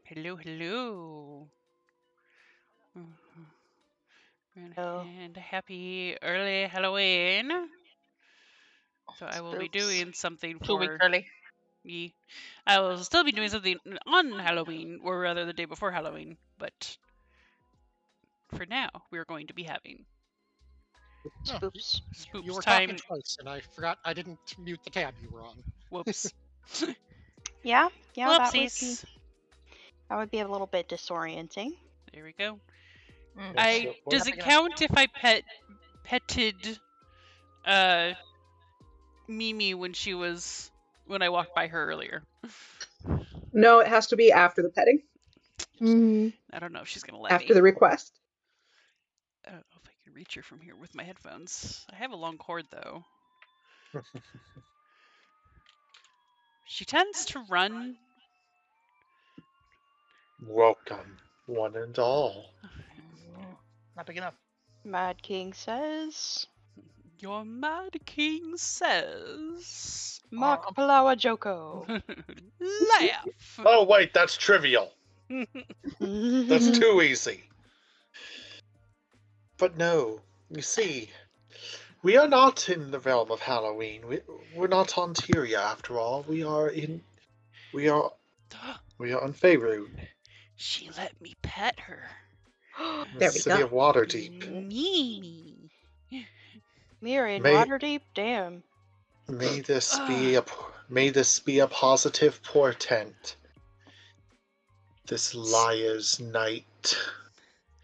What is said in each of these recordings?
Hello, hello. And happy early Halloween. So I will be doing something 2 weeks for early. me. I will still be doing something on Halloween, or rather the day before Halloween, but for now, we're going to be having Spoops. Spoops You were time. talking twice, and I forgot I didn't mute the tab you were on. Whoops. Yeah, Whoopsies. that would be a little bit disorienting. There we go. Mm. Does it count if I petted Mimi when I walked by her earlier? No, it has to be after the petting. I don't know if she's gonna let After me. the request. I don't know if I can reach her from here with my headphones. I have a long cord though. She tends to run. Welcome, one and all. Not big enough. Mad King says. Your Mad King says. Mock Palawa Joko. Laugh. Oh wait, that's trivial. That's too easy. But no, you see, we are not in the realm of Halloween. We're not on Tyria after all. We are on Faerun. She let me pet her. There The we city go. of Waterdeep. Mimi. We're in May- Waterdeep? Damn. May this be a positive portent. This liar's night.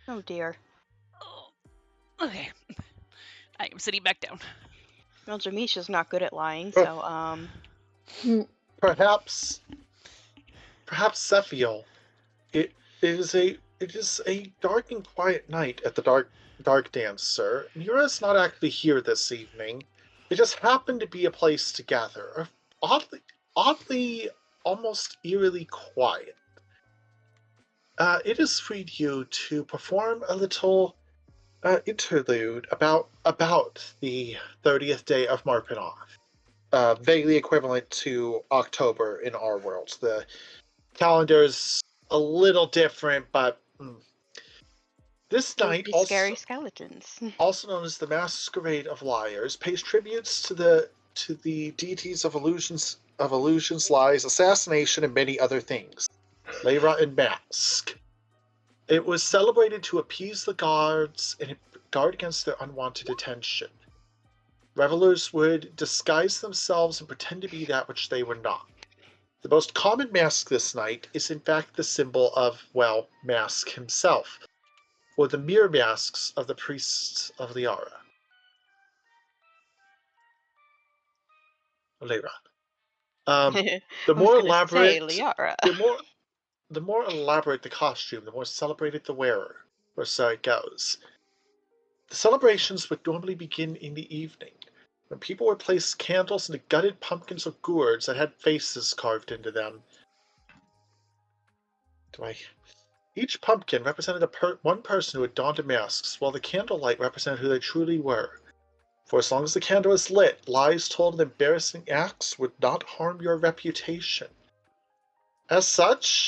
Oh dear. Okay. I am sitting back down. Well, Jamisha's not good at lying, so, Perhaps Zephiel. It is a dark and quiet night at the dark dance, sir. Mira's not actually here this evening. It just happened to be a place to gather. Oddly, almost eerily quiet. it has freed you to perform a little interlude about the 30th day of Marpinoff. Vaguely equivalent to October in our world. The calendar's a little different, but this night, Spooky, scary skeletons. also known as the Masquerade of Liars, pays tributes to the deities of illusions, lies, assassination, and many other things. Lyra and Mask. It was celebrated to appease the guards and guard against their unwanted attention. Revelers would disguise themselves and pretend to be that which they were not. The most common mask this night is in fact the symbol of, well, Mask himself, or the mirror masks of the priests of Liara. Lyra. The more elaborate, Liara. the more elaborate the costume, the more celebrated the wearer, or so it goes. The celebrations would normally begin in the evening, when people would place candles into gutted pumpkins or gourds that had faces carved into them. Each pumpkin represented one person who had donned a mask, while the candlelight represented who they truly were. For as long as the candle was lit, lies told and embarrassing acts would not harm your reputation. As such,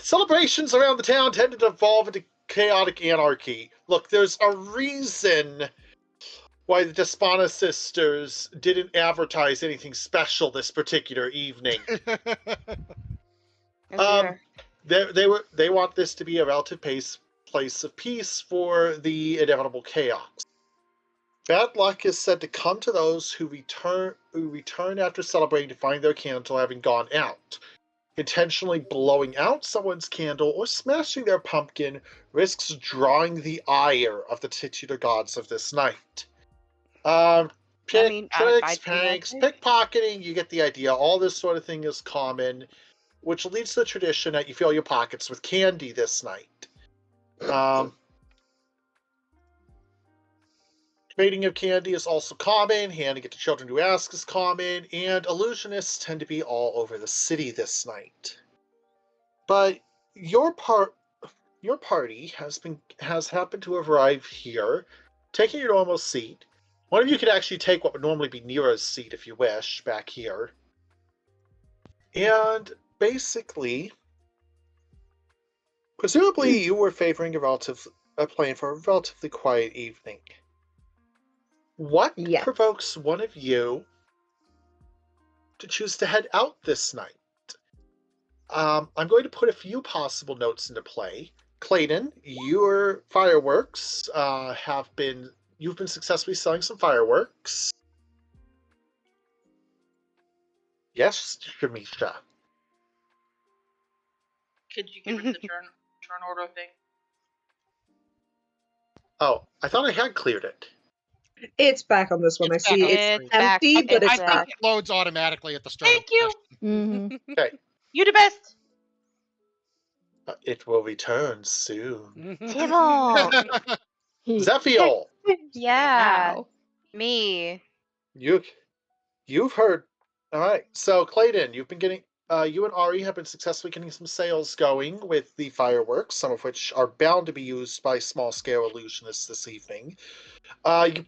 celebrations around the town tended to evolve into chaotic anarchy. Look, there's a reason why the Despana sisters didn't advertise anything special this particular evening. They want this to be a relative place of peace for the inevitable chaos. Bad luck is said to come to those who return after celebrating to find their candle having gone out. Intentionally blowing out someone's candle or smashing their pumpkin risks drawing the ire of the titular gods of this night. Tricks, pranks, pickpocketing, you get the idea. All this sort of thing is common, which leads to the tradition that you fill your pockets with candy this night. Trading of candy is also common, handing it to children who ask is common, and illusionists tend to be all over the city this night. But your party has happened to arrive here, taking your normal seat. One of you could actually take what would normally be Nira's seat if you wish, back here. And basically, presumably you were favoring a plan for a relatively quiet evening. What provokes one of you to choose to head out this night? I'm going to put a few possible notes into play. Clayton, your fireworks you've been successfully selling some fireworks. Yes, Shamisha. Could you give us the turn order thing? Oh, I thought I had cleared it. It's back on this one. It's I see back it's empty, but it's I back. think it loads automatically at the start. Thank you. Mm-hmm. Okay. You the best. It will return soon. Tibble! Zephiel, Yeah. Wow. Me. you've heard. All right. So Clayton, you've been getting. You and Ari have been successfully getting some sales going with the fireworks, some of which are bound to be used by small-scale illusionists this evening. I'm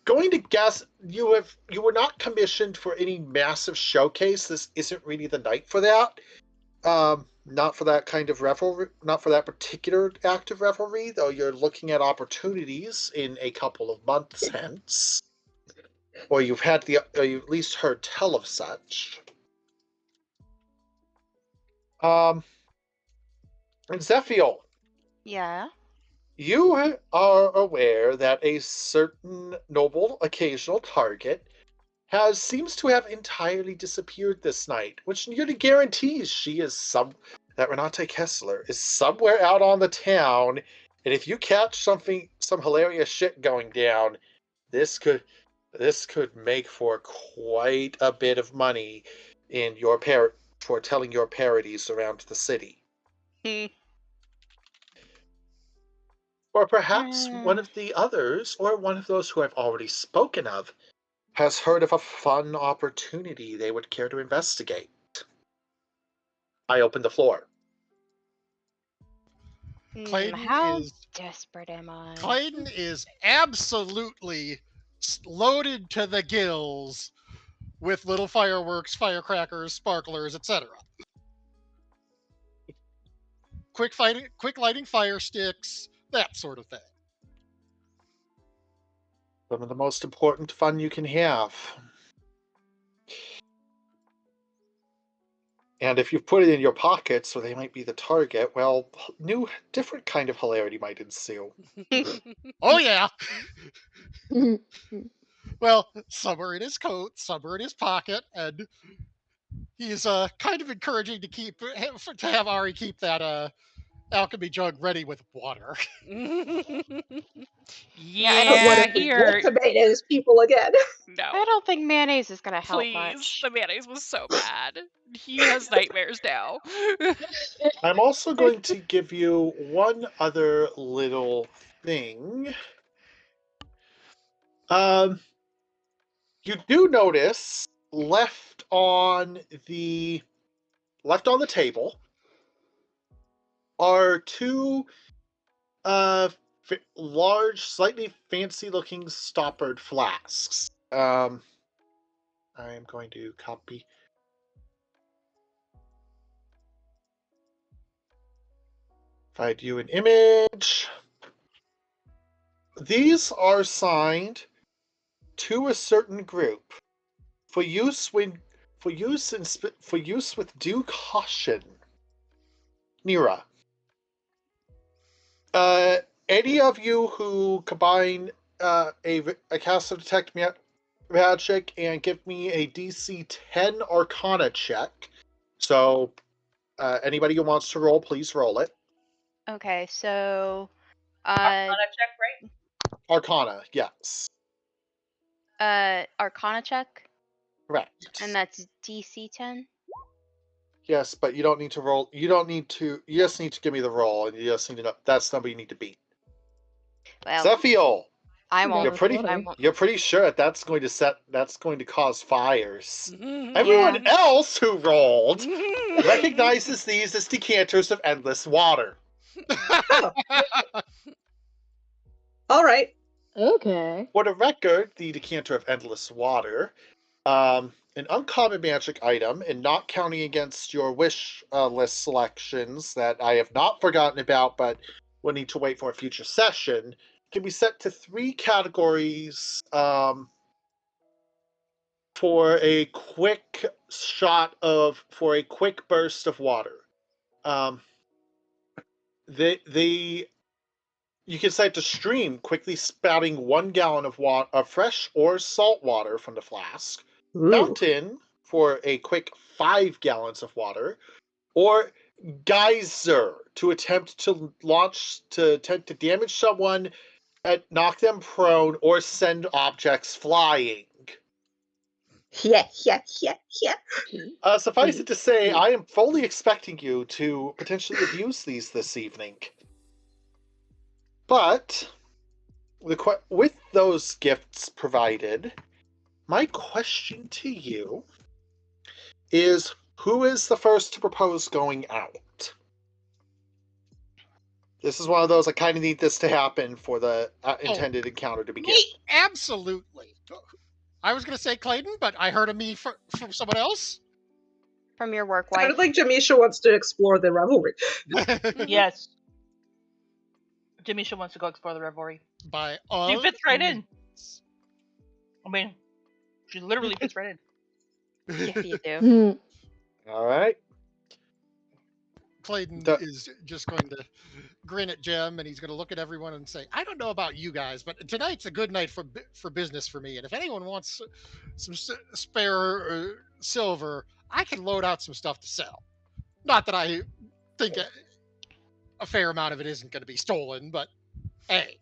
going to guess you were not commissioned for any massive showcase. This isn't really the night for that. Not for that kind of revelry, not for that particular act of revelry, though you're looking at opportunities in a couple of months hence. Or you've at least heard tell of such. And Zephiel, Yeah. you are aware that a certain noble occasional target seems to have entirely disappeared this night, which nearly guarantees she is that Renate Kessler is somewhere out on the town, and if you catch some hilarious shit going down, this could make for quite a bit of money in for telling your parodies around the city. Or perhaps one of the others, or one of those who I've already spoken of, has heard of a fun opportunity they would care to investigate. I open the floor. Clayton How is desperate am I? Clayton is absolutely loaded to the gills with little fireworks, firecrackers, sparklers, etc. Quick lighting fire sticks, that sort of thing. Some of the most important fun you can have. And if you've put it in your pockets where they might be the target, well, different kind of hilarity might ensue. Oh yeah. Well, some are in his coat, some are in his pocket, and he's kind of encouraging to have Ari keep that alchemy jug ready with water. Yeah, What Yeah, if we here. tomatoes people again? No, I don't think mayonnaise is gonna help please. much. The mayonnaise was so bad. He has nightmares now. I'm also going to give you one other little thing. You do notice left on the table are two large, slightly fancy-looking stoppered flasks. I am going to copy. Provide you an image. These are signed to a certain group for use with due caution. Nira. Any of you who combine a cast of detect magic and give me a DC 10 Arcana check. So, anybody who wants to roll, please roll it. Okay, so Arcana check, right? Arcana, yes. Arcana check, Correct. and that's DC 10. Yes, but you don't need to roll. You don't need to. You just need to give me the roll, and you just need to know that's the number you need to beat. Well, Zephiel, I won't. you're pretty. I won't. You're pretty sure that's going to cause fires. Yeah. Everyone else who rolled recognizes these as decanters of endless water. All right. Okay. For the record, the decanter of endless water, an uncommon magic item, and not counting against your wish list selections that I have not forgotten about, but will need to wait for a future session, can be set to 3 categories for a quick burst of water. You can set to stream, quickly spouting 1 gallon of fresh or salt water from the flask. Ooh. Fountain for a quick 5 gallons of water, or geyser to attempt to damage someone, knock them prone, or send objects flying. Yeah. Suffice it to say, I am fully expecting you to potentially abuse these this evening. But with those gifts provided, my question to you is, who is the first to propose going out? This is one of those, I kind of need this to happen for the intended encounter to begin. Me, absolutely. I was going to say Clayton, but I heard of me from someone else. From your work Sounded wife. like Jamisha wants to explore the revelry. Yes. Jamisha wants to go explore the revelry. By She fits right in. I mean, she literally fits right in. If you do. All right. Clayton is just going to grin at Jem, and he's going to look at everyone and say, I don't know about you guys, but tonight's a good night for business for me. And if anyone wants some spare silver, I can load out some stuff to sell. Not that I think a fair amount of it isn't going to be stolen, but hey,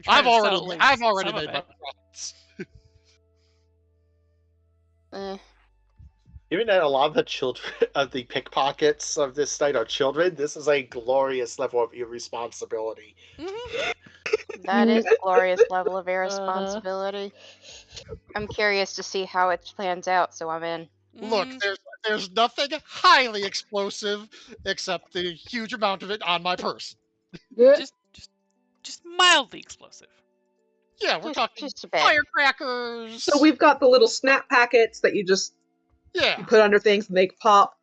I've already made my profits. Given that a lot of the children of the pickpockets of this night are children, this is a glorious level of irresponsibility. That is a glorious level of irresponsibility. I'm curious to see how it plans out, so I'm in. Look, There's nothing highly explosive except the huge amount of it on my person. Just mildly explosive. Yeah, we're talking just a bit. firecrackers. So we've got the little snap packets that you yeah, put under things and they pop.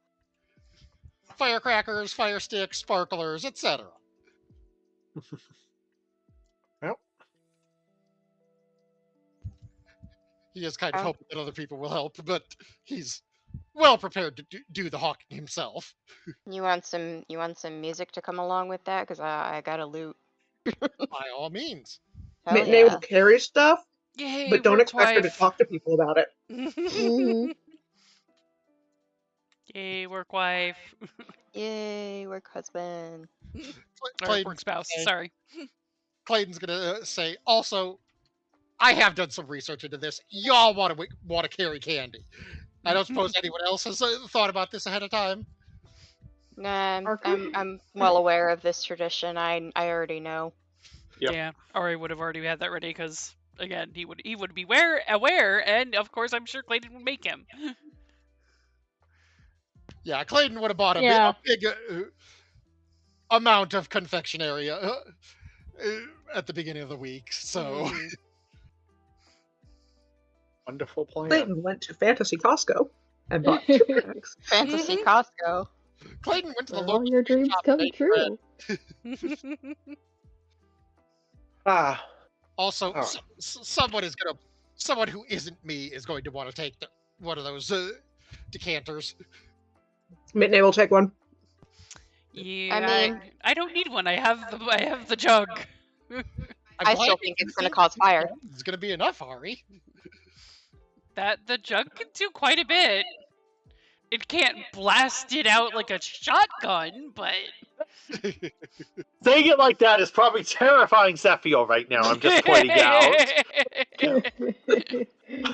firecrackers, fire sticks, sparklers, etc. Well, He is kind of Oh. hoping that other people will help, but he's well prepared to do the hawking himself. You want some music to come along with that? Because I got a loot. By all means. Hell Mitney yeah. will carry stuff, Yay, but don't work expect her to wife. talk to people about it. Mhm. Yay, work wife. Yay, work husband. Or work spouse, say- sorry. Clayton's gonna say, also, I have done some research into this. Y'all want to carry candy. I don't suppose anyone else has thought about this ahead of time. Nah, Parker? I'm well aware of this tradition. I already know. Yep. Yeah, Ari would have already had that ready because again, he would be aware, and of course, I'm sure Clayton would make him. Yeah, Clayton would have bought a Yeah. big amount of confectionery at the beginning of the week. So Mhm. wonderful plan. Clayton went to Fantasy Costco and bought 2 packs. Fantasy Costco. Clayton went to the All local your sweet dreams shop come and ate bread. true. Ah, Also, All right. someone who isn't me is going to want to take one of those decanters. Mitney will take one. Yeah, mean- I don't need one. I have the jug. I still think it's gonna cause fire. It's going to be enough, Ari. The jug can do quite a bit. It can't blast it out like a shotgun, but saying it like that is probably terrifying Zephyr right now. I'm just pointing out.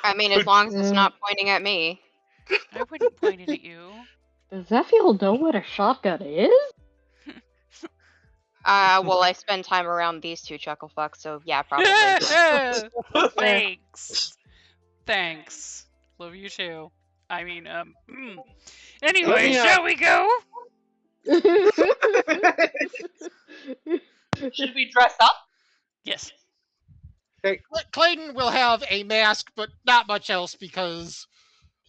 I mean, as long as it's not pointing at me. I wouldn't point it at you. Does Zephyr know what a shotgun is? Well, I spend time around these two chucklefucks, so yeah, probably. Thanks. Love you too. I mean, Anyway, Yeah. shall we go? Should we dress up? Yes. Clayton will have a mask, but not much else because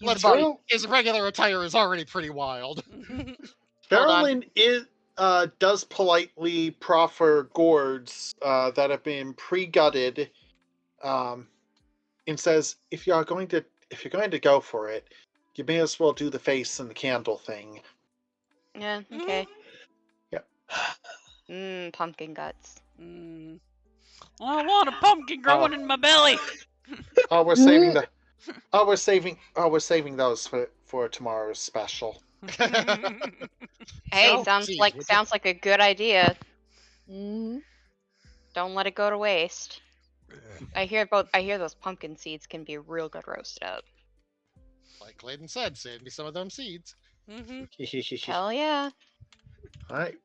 let's be- Well, his regular attire is already pretty wild. Carolyn does politely proffer gourds that have been pre-gutted, and says, if you're going to go for it, you may as well do the face and the candle thing. Yeah, okay. Yep. Pumpkin guts. I want a pumpkin growing in my belly. Oh, we're saving the. Oh, we're saving those for tomorrow's special. Hey, Oh, sounds geez, like would sounds like a good idea. Mm. Don't let it go to waste. I hear those pumpkin seeds can be real good roasted up. Like Clayton said, save me some of them seeds. Hell yeah. All right.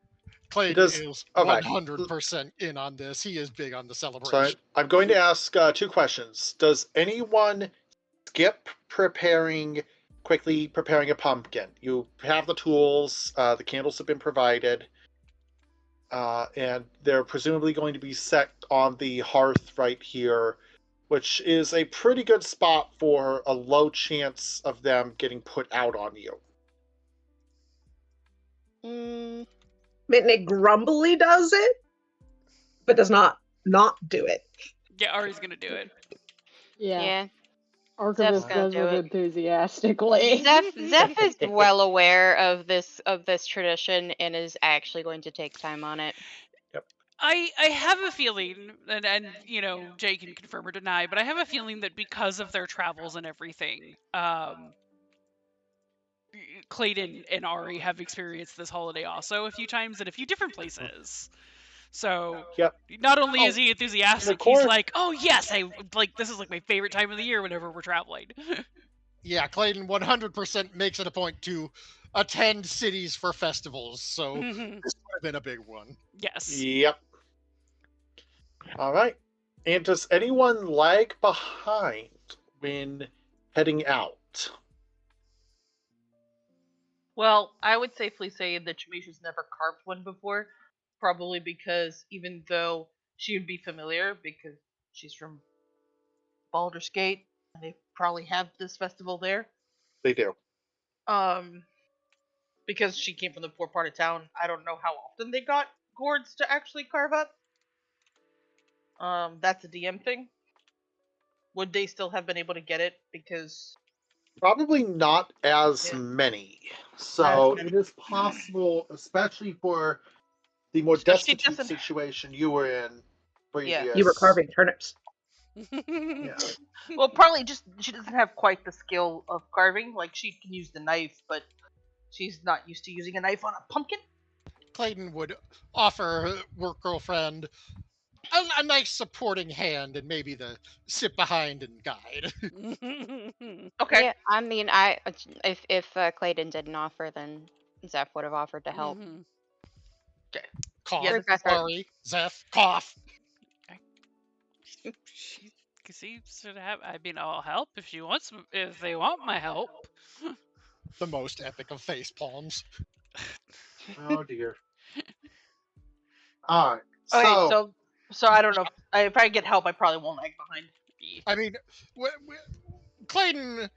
Clayton does- is okay. 100% in on this. He is big on the So celebration. I'm going to ask 2 questions. Does anyone skip quickly preparing a pumpkin? You have the tools, the candles have been provided, and they're presumably going to be set on the hearth right here, which is a pretty good spot for a low chance of them getting put out on you. Mitney grumbly does it, but does not do it. Yeah, Ari's gonna do it. Yeah. Yeah. Archivist gonna does do it it. enthusiastically. Zeph is well aware of this tradition and is actually going to take time on it. I have a feeling, and you know, Jay can confirm or deny, but I have a feeling that because of their travels and everything, Clayton and Ari have experienced this holiday also a few times in a few different places. So Yep. not only is he enthusiastic, of course- he's like, "Oh yes, I like this is like my favorite time of the year whenever we're traveling." Yeah, Clayton 100% makes it a point to attend cities for festivals, so this would have been a big one. Yes. Yep. All right. And does anyone lag behind when heading out? Well, I would safely say that Jamisha's never carved one before, probably because even though she would be familiar because she's from Baldur's Gate and they probably have this festival there. They do. Um, because she came from the poor part of town, I don't know how often they got gourds to actually carve up. That's a DM thing. Would they still have been able to get it? Because Probably not as Yeah. many. So many. it is possible, especially for the more So she destitute doesn't- situation you were in Yeah. previous. You were carving turnips. Yeah. well, probably just she doesn't have quite the skill of carving. Like she can use the knife, but she's not used to using a knife on a pumpkin. Clayton would offer her work girlfriend a nice supporting hand and maybe the sit behind and guide. Okay. Yeah, I mean, if Clayton didn't offer, then Zeph would have offered to help. Mhm. Cough, Yeah, Rebecca. sorry, Zeph, cough. She seems to have. I mean, I'll help if she wants. If they want my help. The most epic of face palms. Oh dear. All right. Okay, So, so I don't know. If I get help, I probably won't lag behind. I mean, Clayton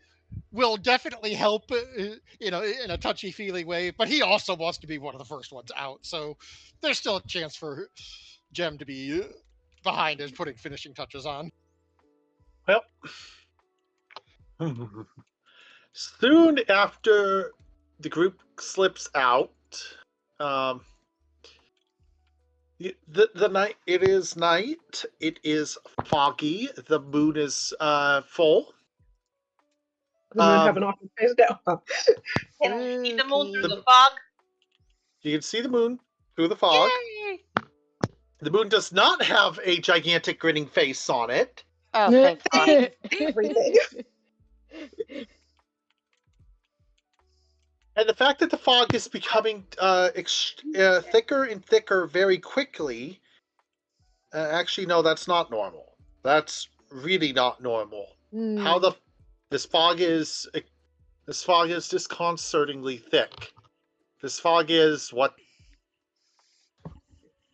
will definitely help, in a touchy-feely way, but he also wants to be one of the first ones out. So there's still a chance for Jem to be behind as putting finishing touches on. well, soon after the group slips out, um, the night, it is night. It is foggy. The moon is full. The moon have an awkward face now. Can I see the moon through Spooky. the fog? You can see the moon through the fog. Yay! The moon does not have a gigantic grinning face on it. Oh, thank God. Everything. And the fact that the fog is becoming thicker and thicker very quickly, actually, no, that's not normal. That's really not normal. How this fog is disconcertingly thick. This fog is what?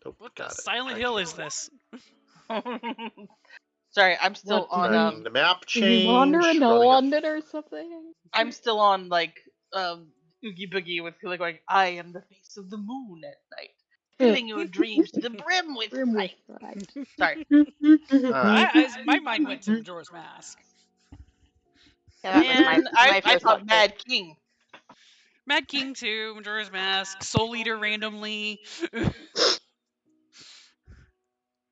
Oh, What the got it. Silent Hill is this? Sorry, I'm still What, on. And the map Did change. we wander into running a- London or something? I'm still on like Oogie Boogie with Kula going. I am the face of the moon at night, filling your dreams to the brim with Brim with light. light. Sorry. Alright. My mind went to Majora's Mask. Yeah, that was my, And my I first thought thought. Mad King. Mad King 2, Majora's Mask, Soul Eater randomly.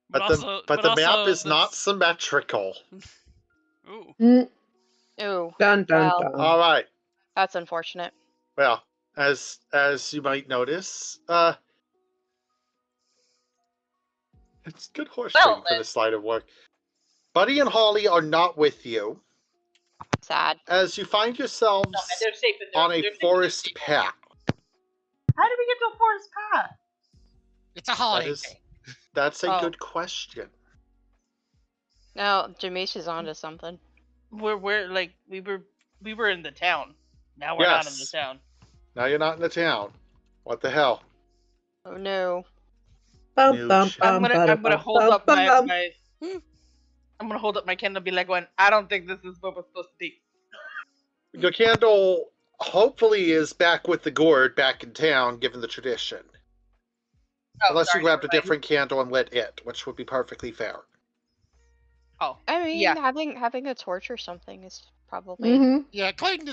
But the map is not symmetrical. Ooh. Ooh, Dun dun Well. dun. All right. that's unfortunate. Well, as you might notice, it's good horse Well, trading for then. this line of work. Buddy and Holly are not with you, Sad. as you find yourselves No, and they're safe in there. on a They're safe in forest there. path. How did we get to a forest path? It's a holiday. That's a Oh. good question. No, Jamisha's onto something. We're like we were in the town. Now we're not in the Yes. town. Now you're not in the town. What the hell? Oh no. Bum, New bum, shit. I'm bum, gonna bum, hold bum, up bum. my I'm gonna hold up my candle and be like going, I don't think this is what we're supposed to be. Your candle hopefully is back with the gourd back in town, given the tradition. Oh, Unless sorry, you grabbed a never mind. different candle and lit it, which would be perfectly fair. Oh. I mean, Yeah. having a torch or something is probably. Mm-hmm. Yeah, Clayton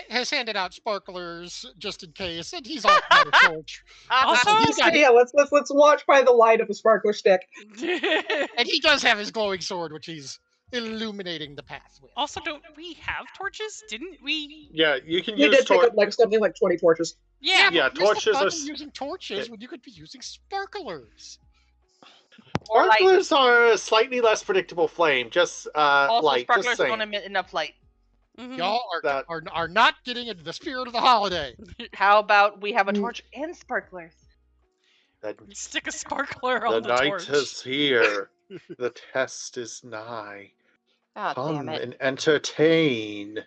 has handed out sparklers just in case, and he's off by the torch. Also, He's got- Yeah, let's watch by the light of a sparkler stick. and he does have his glowing sword, which he's illuminating the path with. also, don't we have torches? Didn't we? Yeah, you can You use did pick up like something like 20 torches. Yeah. Yeah, but where's the torches fun are in using torches when you could be using sparklers. Or light. Sparklers are a slightly less predictable flame. Just Also, light. sparklers Just don't saying. emit enough light. Mhm. Y'all That- are not getting into the spirit of the holiday. How about we have a Mm. torch and sparklers? That Stick a sparkler the on the night torch. is here. The test is nigh. Oh, damn Come it. and entertain.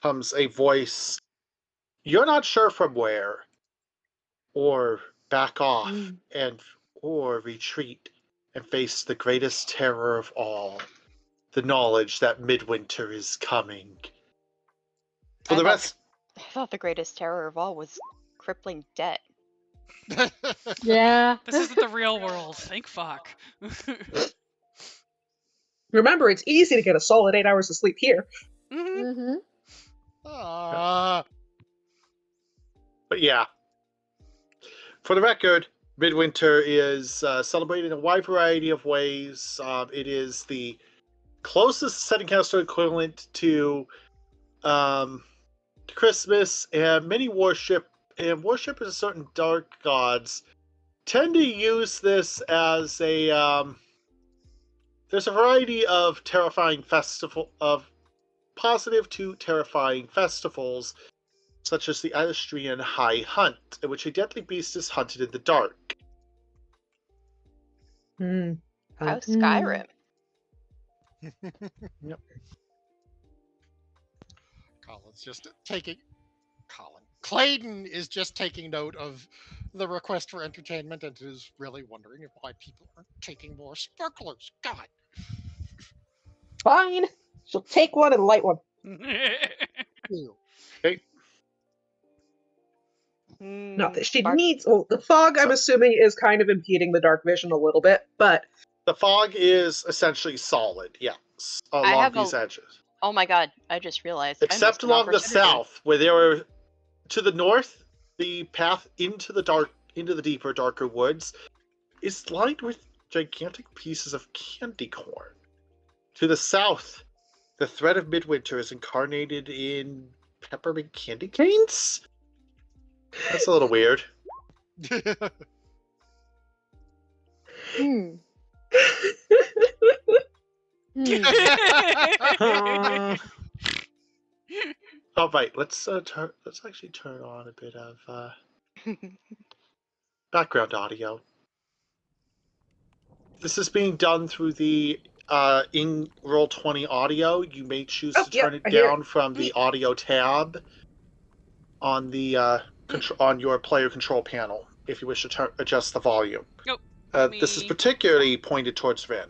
Comes a voice You're not sure from where, or back off, or retreat and face the greatest terror of all, the knowledge that midwinter is coming. For the rest, I thought the greatest terror of all was crippling debt. Yeah. This isn't the real world. Thank fuck. Remember, it's easy to get a solid 8 hours of sleep here. Mhm. Mm-hmm. but yeah. For the record, midwinter is celebrated in a wide variety of ways. It is the closest setting castle equivalent to Christmas, and many worship a certain dark gods tend to use this as a there's a variety of positive to terrifying festivals, such as the Austrian High Hunt, in which a deadly beast is hunted in the dark. How's Skyrim? Yep. Colin's just taking. Clayton is just taking note of the request for entertainment and is really wondering why people aren't taking more sparklers. God. Fine. She'll take one and light one. Ew. Okay. Not that she Spark- needs. Well, the fog, I'm assuming, is kind of impeding the dark vision a little bit, but The fog is essentially solid, yes, I along have these a- edges. Oh my god, I just realized. I Except missed an along the opportunity. south, where there are to the north, the path into the deeper, darker woods is lined with gigantic pieces of candy corn. To the south, the threat of midwinter is incarnated in peppermint candy canes? That's a little weird. Hmm. All right, let's actually turn on a bit of background audio. This is being done through the in Roll20 audio. You may choose to turn it I hear down from the audio tab on the on your player control panel if you wish to adjust the volume. Nope. This is particularly pointed towards Vin.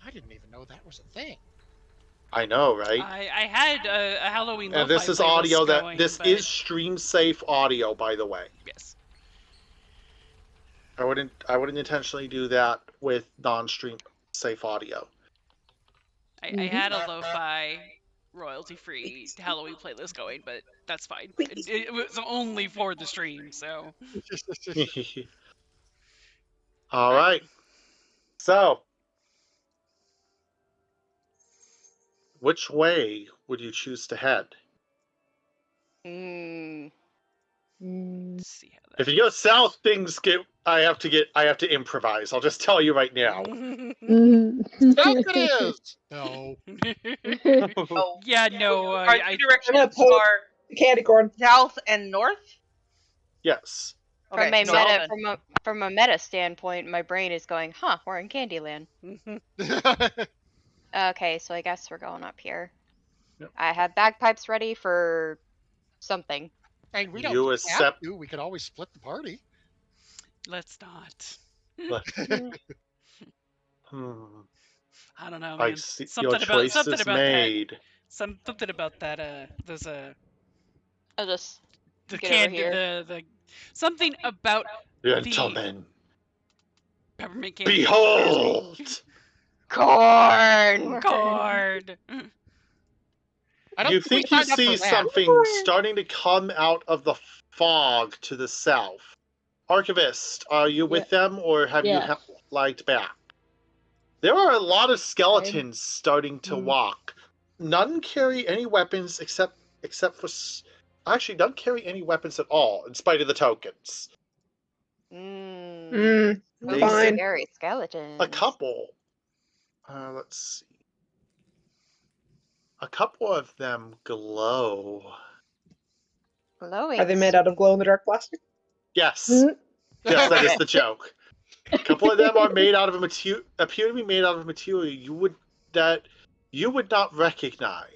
I didn't even know that was a thing. I know, right? I had a Halloween And this lo-fi is audio playlist that going, this but- is stream safe audio, by the way. Yes. I wouldn't intentionally do that with non-stream safe audio. I had a lo-fi royalty-free Halloween playlist going, but that's fine. It was only for the stream, so. All right. So, which way would you choose to head? Let's see how that If you go south, things get. I have to improvise. I'll just tell you right now. South it is! No. Oh, Yeah, no, our two I'm directions gonna put are candy corn. south and north. Yes. From Okay, a so meta then- from a meta standpoint, my brain is going, huh, we're in Candyland. Okay, so I guess we're going up here. Yep. I have bagpipes ready for something. And we don't You have accept- to. We could always split the party. Let's not. I don't know, I man. see Something your about choice something is about made. that. Something about that. There's a I'll just the Get over candy. here. The something about Gentlemen, peppermint candy. behold! corn. Card. I don't You think think we you signed up see for that. something starting to come out of the fog to the south. Archivist, are you with them, or have Yes. you lagged back? There are a lot of skeletons starting to walk. None carry any weapons except for... Actually, none carry any weapons at all, in spite of the tokens. Ooh, Fine. scary skeletons. A couple. Let's see. A couple of them glow. Glowing. Are they made out of glow in the dark plastic? Yes. Mhm. Yes, that is the joke. A couple of them are made out of appear to be made out of material you would not recognize.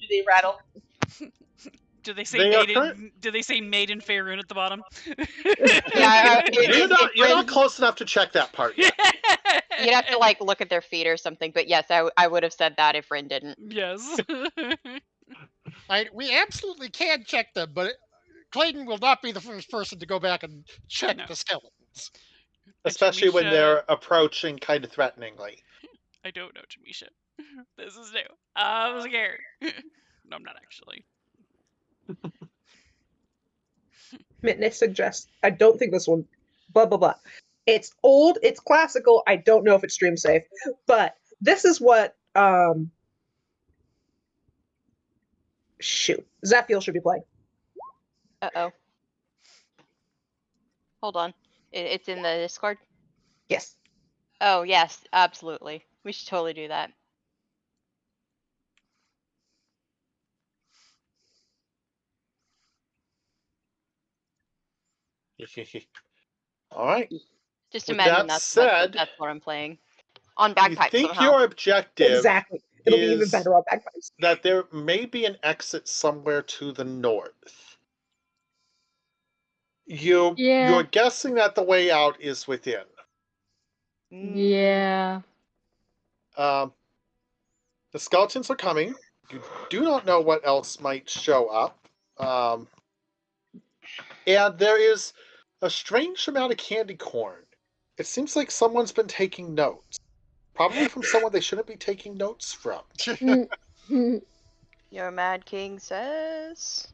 they rattle? Do they say They are made in? Do they say made in Faerun at the bottom? Yeah, You're not close enough to check that part yet. you'd have to like look at their feet or something. But yes, I would have said that if Rin didn't. Yes. We absolutely can check them, but Clayton will not be the first person to go back and check No. the skeletons. Especially when Jamisha- they're approaching kind of threateningly. I don't know, Jamisha. This is new. I'm scared. No, I'm not actually. Mitnick suggests, I don't think this one, blah, blah, blah. It's old, it's classical, I don't know if it's stream safe, but this is what, shoot, Zaphiel should be playing. Uh-oh. Hold on. It's in the Discord? Yes. Oh, yes, absolutely. We should totally do that. All right. Just With imagine that that's said, that's what I'm playing. On You bagpipes think somehow. your objective Exactly. It'll be even is better on bagpipes. that there may be an exit somewhere to the north. Yeah. You're guessing that the way out is within. Yeah. The skeletons are coming. You do not know what else might show up. And there is a strange amount of candy corn. It seems like someone's been taking notes. Probably from someone they shouldn't be taking notes from. Your Mad King says.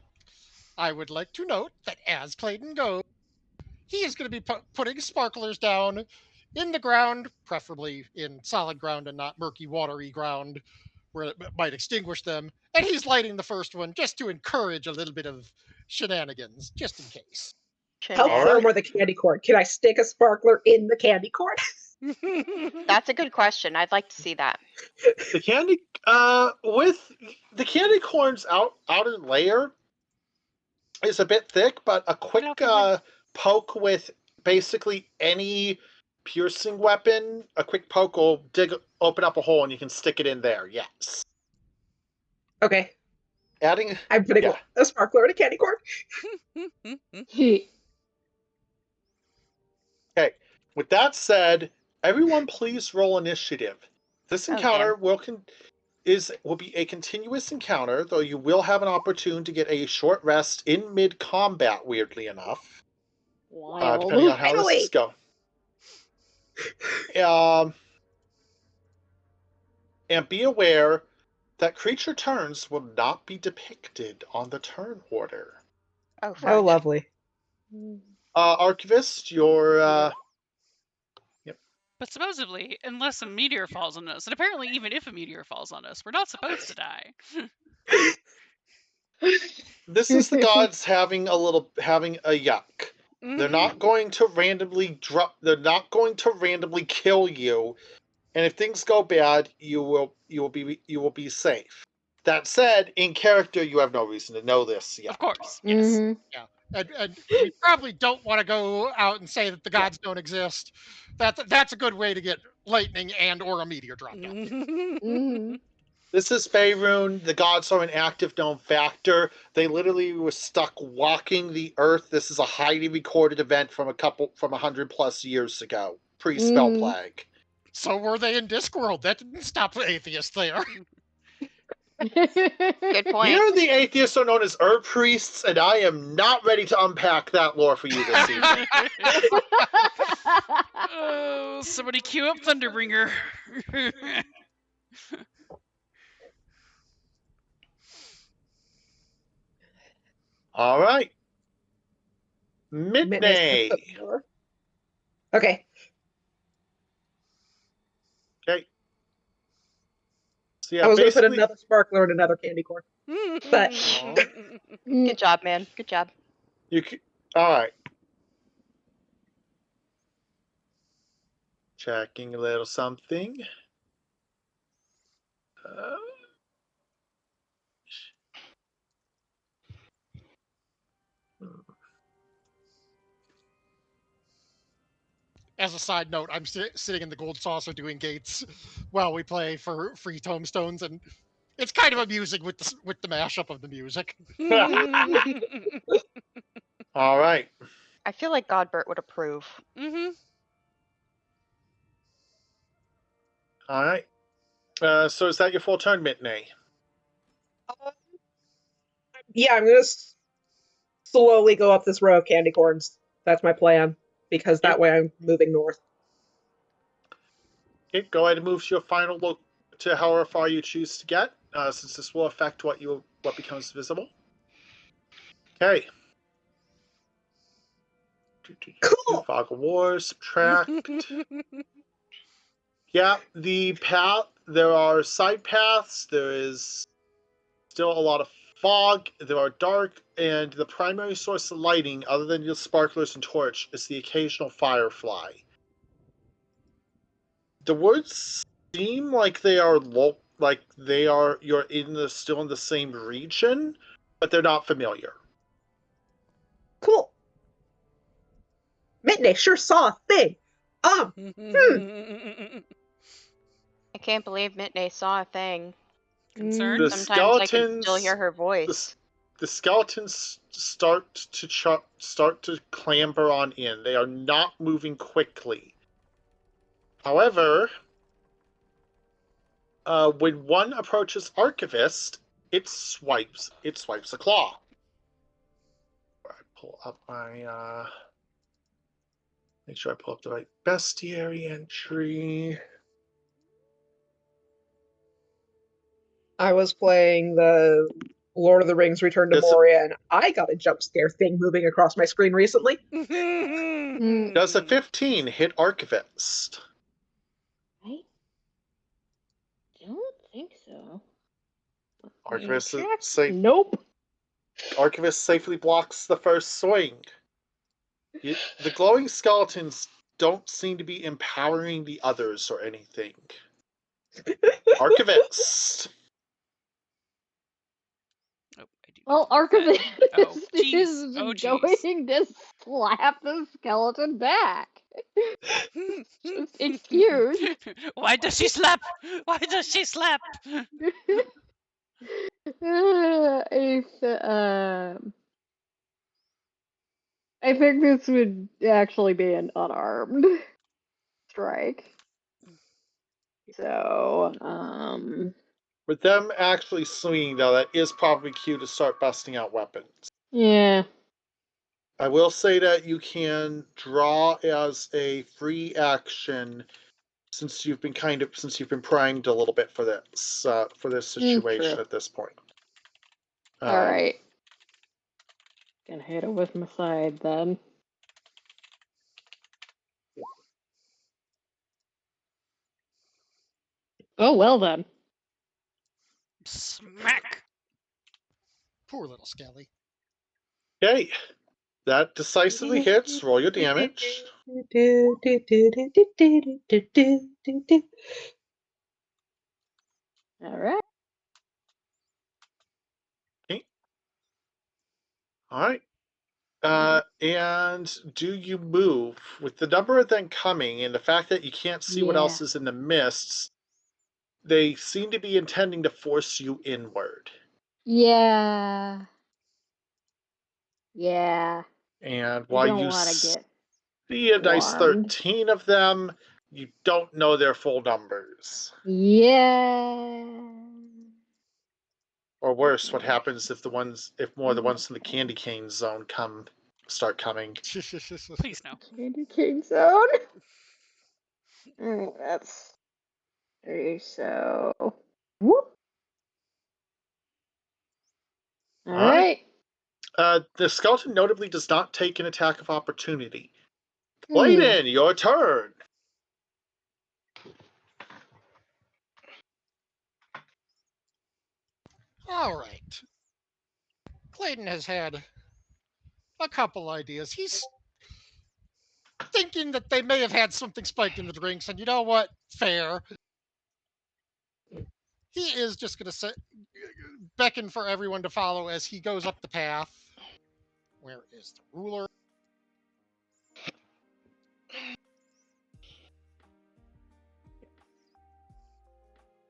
I would like to note that as Clayton goes, he is going to be putting sparklers down in the ground, preferably in solid ground and not murky, watery ground where it might extinguish them. And he's lighting the first one just to encourage a little bit of shenanigans, just in case. How firm are the candy corn? Can I stick a sparkler in the candy corn? That's a good question. I'd like to see that. The candy with the candy corns out in layer is a bit thick, but a quick poke with basically any piercing weapon, a quick poke will open up a hole and you can stick it in there. Yes. Okay. Adding I'm putting a sparkler in a candy corn. Okay. With that said, everyone please roll initiative. This encounter will be a continuous encounter, though you will have an opportunity to get a short rest in mid-combat, weirdly enough. Depending on how this is going. And be aware that creature turns will not be depicted on the turn order. Oh, lovely. Archivist, your But supposedly, unless a meteor falls on us, and apparently even if a meteor falls on us, we're not supposed to die. This is the gods having a yuck. They're not going to randomly kill you, and if things go bad, you will be safe. That said, in character, you have no reason to know this yet. Of course, yes. Yeah, and we probably don't want to go out and say that the gods don't exist. That's a good way to get lightning and or a meteor drop down. This is Faerun. The gods are an active known factor. They literally were stuck walking the earth. This is a highly recorded event from 100+ years ago, pre-spell plague. So were they in Discworld. That didn't stop the atheists there. Good point. Here, the atheists are known as herb priests, and I am not ready to unpack that lore for you this evening. Oh, somebody cue up Thunderbringer. All right. Midday. Okay. Okay. So yeah, I was going to put another sparkler in another candy corn. But good job, man. Good job. All right. Checking a little something. As a side note, I'm sitting in the gold saucer doing gates while we play for free tombstones, and It's kind of amusing with the mashup of the music. All right. I feel like Godbert would approve. All right. So is that your full turn, Mitney? Yeah, I'm gonna slowly go up this row of candy corns. That's my plan, because that way I'm moving north. Okay, go ahead and move to your final look to however far you choose to get, since this will affect what becomes visible. Okay. Cool. Fog of War, subtract. Yeah, the path. There are side paths. There is still a lot of fog. There are dark, and the primary source of lighting, other than your sparklers and torch, is the occasional firefly. The woods seem like they are you're still in the same region, but they're not familiar. Cool. Mitney sure saw a thing. I can't believe Mitney saw a thing. Concerned? The Sometimes I can still skeletons, hear her voice. the skeletons start to clamber on in. They are not moving quickly. However, when one approaches Archivist, it swipes a claw. I pull up my make sure I pull up the right bestiary entry. I was playing the Lord of the Rings Return to Moria, and I got a jump scare thing moving across my screen recently. Does a 15 hit Archivist? I don't think so. Archivist, Nope. Archivist safely blocks the first swing. The glowing skeletons don't seem to be empowering the others or anything. Archivist. Well, Archivist Oh, jeez. is Oh, jeez. going to slap the skeleton back. Just excuse. Why does she slap? Why does she slap? I think this would actually be an unarmed strike. So, With them actually swinging, though, that is probably cue to start busting out weapons. yeah. I will say that you can draw as a free action since you've been primed a little bit for this situation True. at this point. All right. Gonna hit it with my side then. Oh well then. Smack. Poor little Skelly. Okay, that decisively hits. Roll your damage. All right. Okay. All right. And do you move with the number of them coming and the fact that you can't see what else is in the mists? They seem to be intending to force you inward. Yeah. Yeah. And I while don't you want to get see a nice swarmed. 13 of them, you don't know their full numbers. Yeah. Or worse, what happens if more of the ones in the candy cane zone start coming? Please no. Candy cane zone. That's 3. So. Whoop. All right. The skeleton notably does not take an attack of opportunity. Hmm. Layden, your turn. All right. Clayton has had a couple ideas. He's thinking that they may have had something spiked in the drinks, and you know what? Fair. He is just going to beckon for everyone to follow as he goes up the path. Where is the ruler?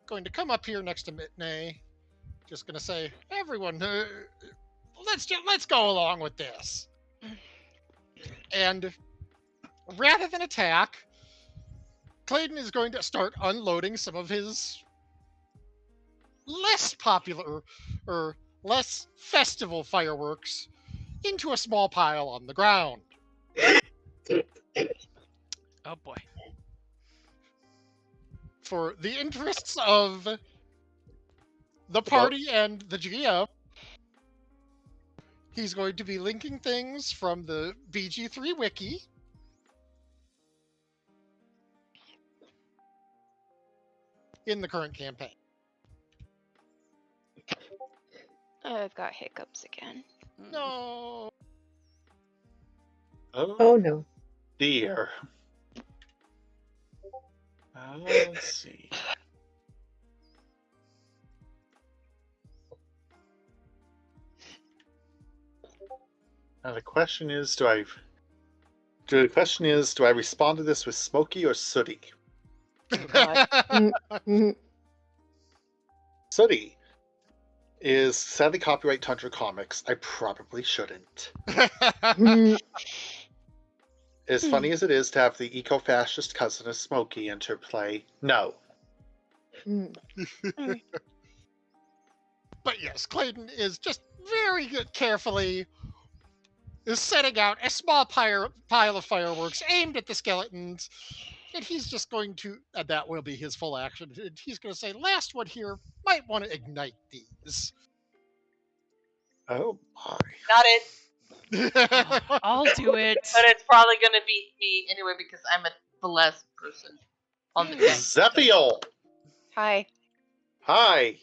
Going to come up here next to Mitney just gonna say, everyone, let's go along with this. And rather than attack, Clayton is going to start unloading some of his less popular or less festival fireworks into a small pile on the ground. Oh boy. For the interests of the party and the GM, he's going to be linking things from the BG3 wiki in the current campaign. I've got hiccups again. No. Oh no. Dear. Let's see. Now the question is, do I respond to this with smoky or sooty? God. Sooty is sadly copyright Tundra Comics. I probably shouldn't. As funny as it is to have the eco-fascist cousin of Smokey interplay, no. But yes, Clayton is just very carefully is setting out a small pile of fireworks aimed at the skeletons, and he's just going to, and that will be his full action, and he's going to say, last one here might want to ignite these. Oh my. Got it. I'll do it. But it's probably gonna be me anyway because I'm the last person on the deck. Zephiel! Hi. Hi!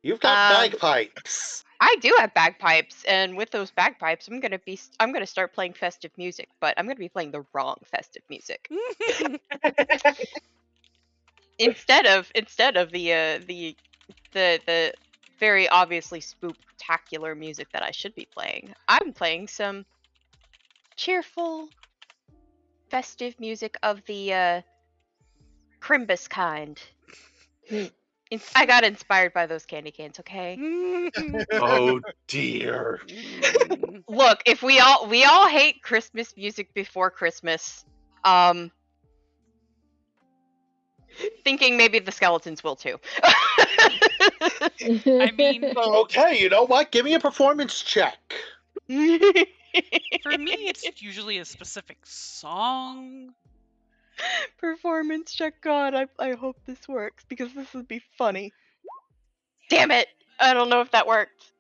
You've got Um, bagpipes! I do have bagpipes, and with those bagpipes, I'm gonna start playing festive music, but I'm gonna be playing the wrong festive music. instead of the very obviously spooktacular music that I should be playing, I'm playing some cheerful, festive music of the Crimbus kind. I got inspired by those candy canes, okay? Oh dear. Look, if we all hate Christmas music before Christmas, thinking maybe the skeletons will too. I mean, Okay, you know what? Give me a performance check. for me, it's usually a specific song. Performance check. God, I hope this works because this would be funny. Damn it! I don't know if that worked.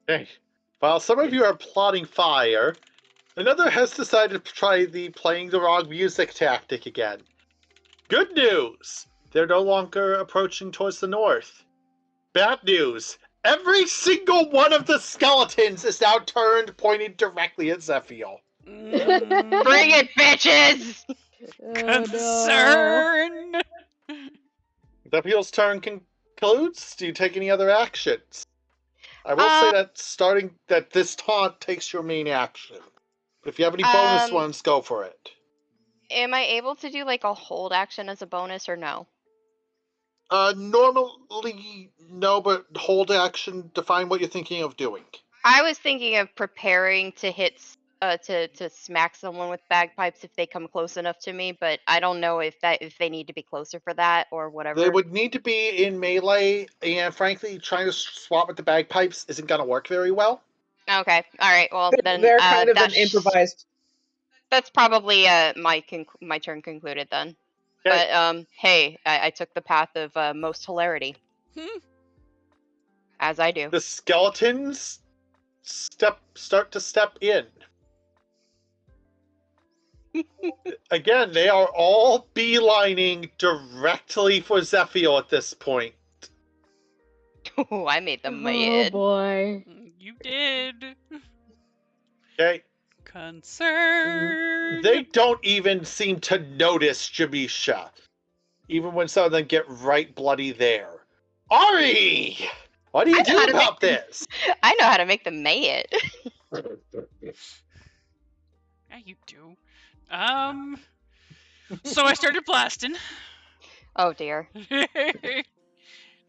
Okay. While some of you are plotting fire, another has decided to try the playing the wrong music tactic again. Good news! They're no longer approaching towards the north. Bad news! Every single one of the skeletons is now turned, pointed directly at Zephiel. Bring it, bitches! Concern. Zephiel's turn concludes. Do you take any other actions? I will say that this taunt takes your main action. But if you have any bonus ones, go for it. Am I able to do like a hold action as a bonus or no? Normally, no, but hold action, define what you're thinking of doing. I was thinking of preparing to hit to smack someone with bagpipes if they come close enough to me, but I don't know if they need to be closer for that or whatever. They would need to be in melee, and frankly, trying to swap with the bagpipes isn't going to work very well. Okay, all right. Well, then They're kind of an improvised. That's probably my turn concluded then. Okay. But hey, I took the path of most hilarity, as I do. The skeletons start to step in. Again, they are all beelining directly for Zephiel at this point. Oh, I made them Oh mad. boy. You did. Okay. Concern. They don't even seem to notice Jamisha, even when some of them get right bloody there. Ari! What do you do about this? I know how to make them mad. Yeah, you do. So I started blasting. Oh dear.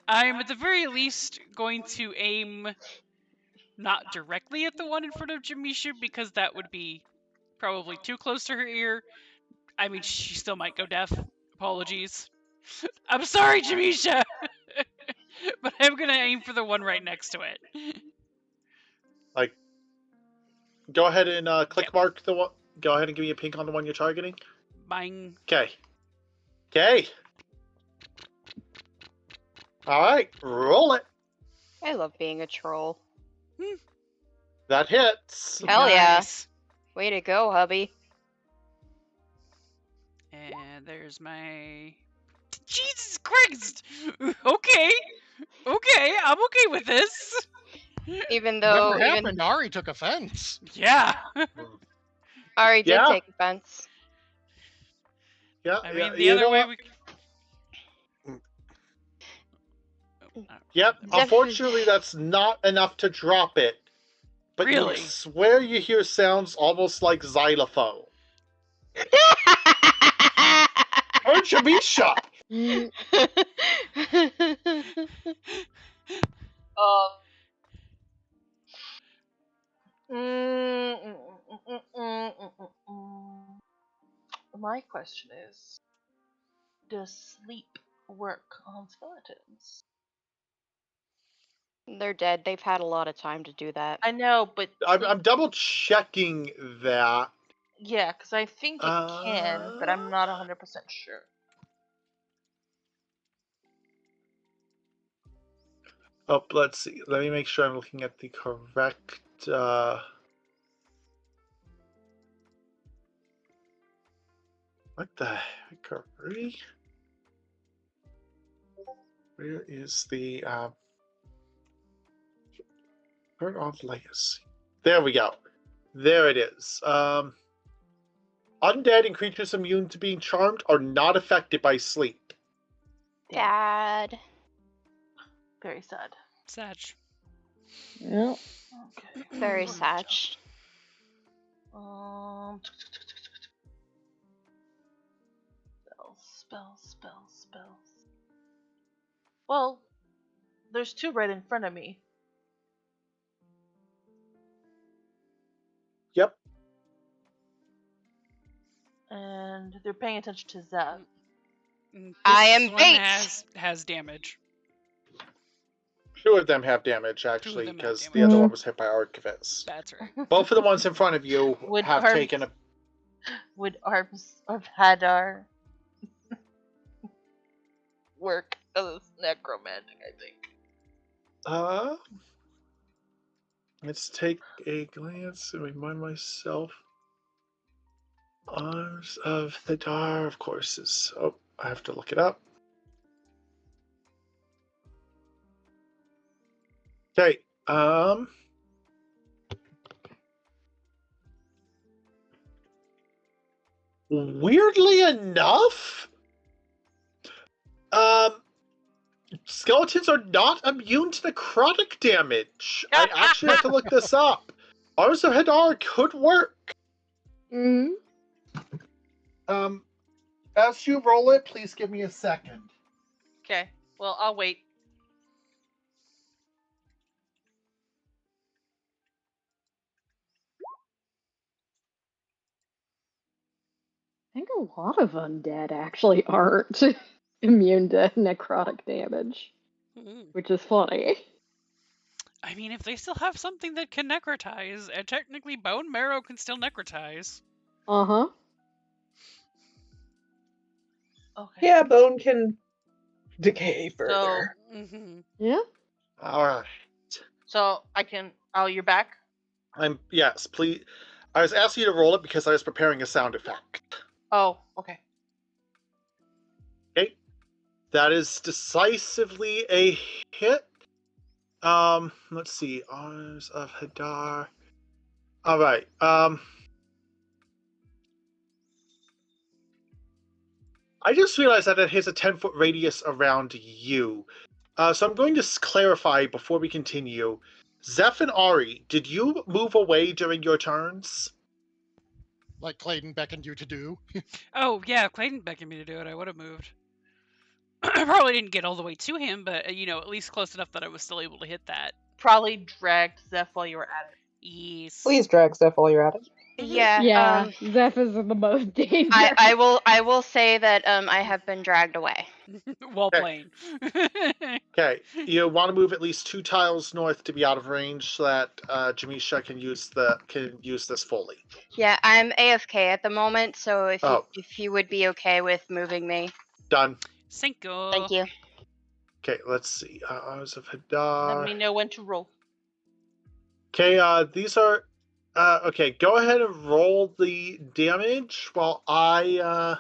I'm at the very least going to aim not directly at the one in front of Jamisha because that would be probably too close to her ear. I mean, she still might go deaf. Apologies. I'm sorry, Jamisha! But I'm gonna aim for the one right next to it. Like, go ahead and click Yep. mark the one. Go ahead and give me a pink on the one you're targeting. Bang. Okay. Okay. All right, roll it. I love being a troll. That hits. Hell yeah. Nice. Way to go, hubby. And there's my... Jesus Christ! Okay. Okay, I'm okay with this. Even though Whatever even happened, Ari took offense. Yeah. Ari did Yeah. take offense. Yeah. I yeah, mean, the you other know way what? we... Yep. Zeph- Unfortunately, that's not enough to drop it. But Really? you swear you hear sounds almost like xylophone. Or Jamisha. My question is, does sleep work on skeletons? They're dead. They've had a lot of time to do that. I know, but I'm double checking that. yeah, because I think it can, but I'm not 100% sure. Oh, let's see. Let me make sure I'm looking at the correct. What the heck are we? Where is the Bird of Legacy? There we go. There it is. Undead and creatures immune to being charmed are not affected by sleep. Dad. Very sad. Sag. Yeah. Okay. Very Mm. sad. Spells. Well, there's two right in front of me. Yep. And they're paying attention to Zeph. This I am one bait. has damage. Two of them have damage, actually, them have because the damage. other one was hit by Archivist. That's right. Both of the ones in front of you Would have arms- taken a... Would arms of Hadar work as necromantic, I think. Let's take a glance and remind myself. Arms of Hadar, of course, is... Oh, I have to look it up. Okay, weirdly enough, skeletons are not immune to necrotic damage. I actually have to look this up. Arms of Hadar could work. Mm-hmm. As you roll it, please give me a second. Okay. Well, I'll wait. I think a lot of undead actually aren't immune to necrotic damage, Mm. which is funny. I mean, if they still have something that can necrotize, and technically bone marrow can still necrotize. Uh-huh. Okay. Yeah, bone can decay further. Mm-hmm. Yeah. All right. So I can. Oh, you're back? Yes, please. I was asking you to roll it because I was preparing a sound effect. Oh, okay. Okay. That is decisively a hit. Let's see. Arms of Hadar. All right. I just realized that it has a 10-foot radius around you. So I'm going to clarify before we continue. Zeph and Ari, did you move away during your turns? Like Clayton beckoned you to do. Oh, yeah, Clayton beckoned me to do it. I would have moved. I probably didn't get all the way to him, but at least close enough that I was still able to hit that. Probably dragged Zeph while you were at it. Yes. Please drag stuff while you're at it. Yeah. Yeah, Zeph is in the most danger. I will say that I have been dragged away. Well Okay. played. Okay, you want to move at least 2 tiles north to be out of range so that Jamisha can use this fully. Yeah, I'm AFK at the moment, so if you would be okay with moving me. Done. Cinco. Thank you. Okay, let's see. Eyes of Hadar. Let me know when to roll. Okay, these are. Okay, go ahead and roll the damage while I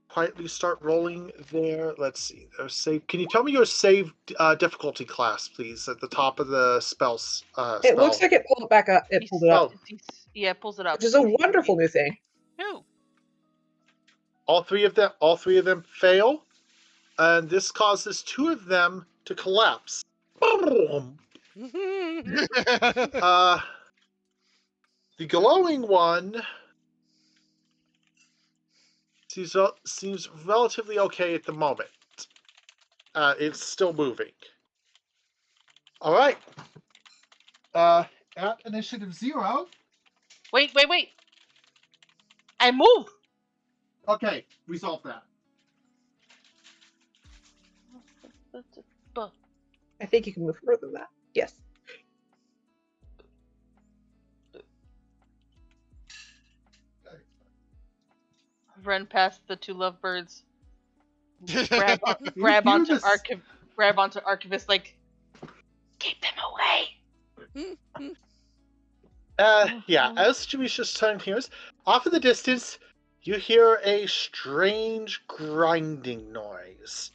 quietly start rolling there. Let's see. Save. Can you tell me your save difficulty class, please, at the top of the spells? It looks like it pulled it back up. It pulled it up, Yeah, it pulls it up. which is a wonderful new thing. Oh. All three of them fail, and this causes 2 of them to collapse. Boom. The glowing one seems relatively okay at the moment. It's still moving. All right. At initiative 0. Wait. I move. Okay, resolve that. I think you can move further than that. Yes. Run past the 2 lovebirds. Grab onto Archivist like, keep them away. Yeah, as Jamisha's turn hears, off in the distance, you hear a strange grinding noise.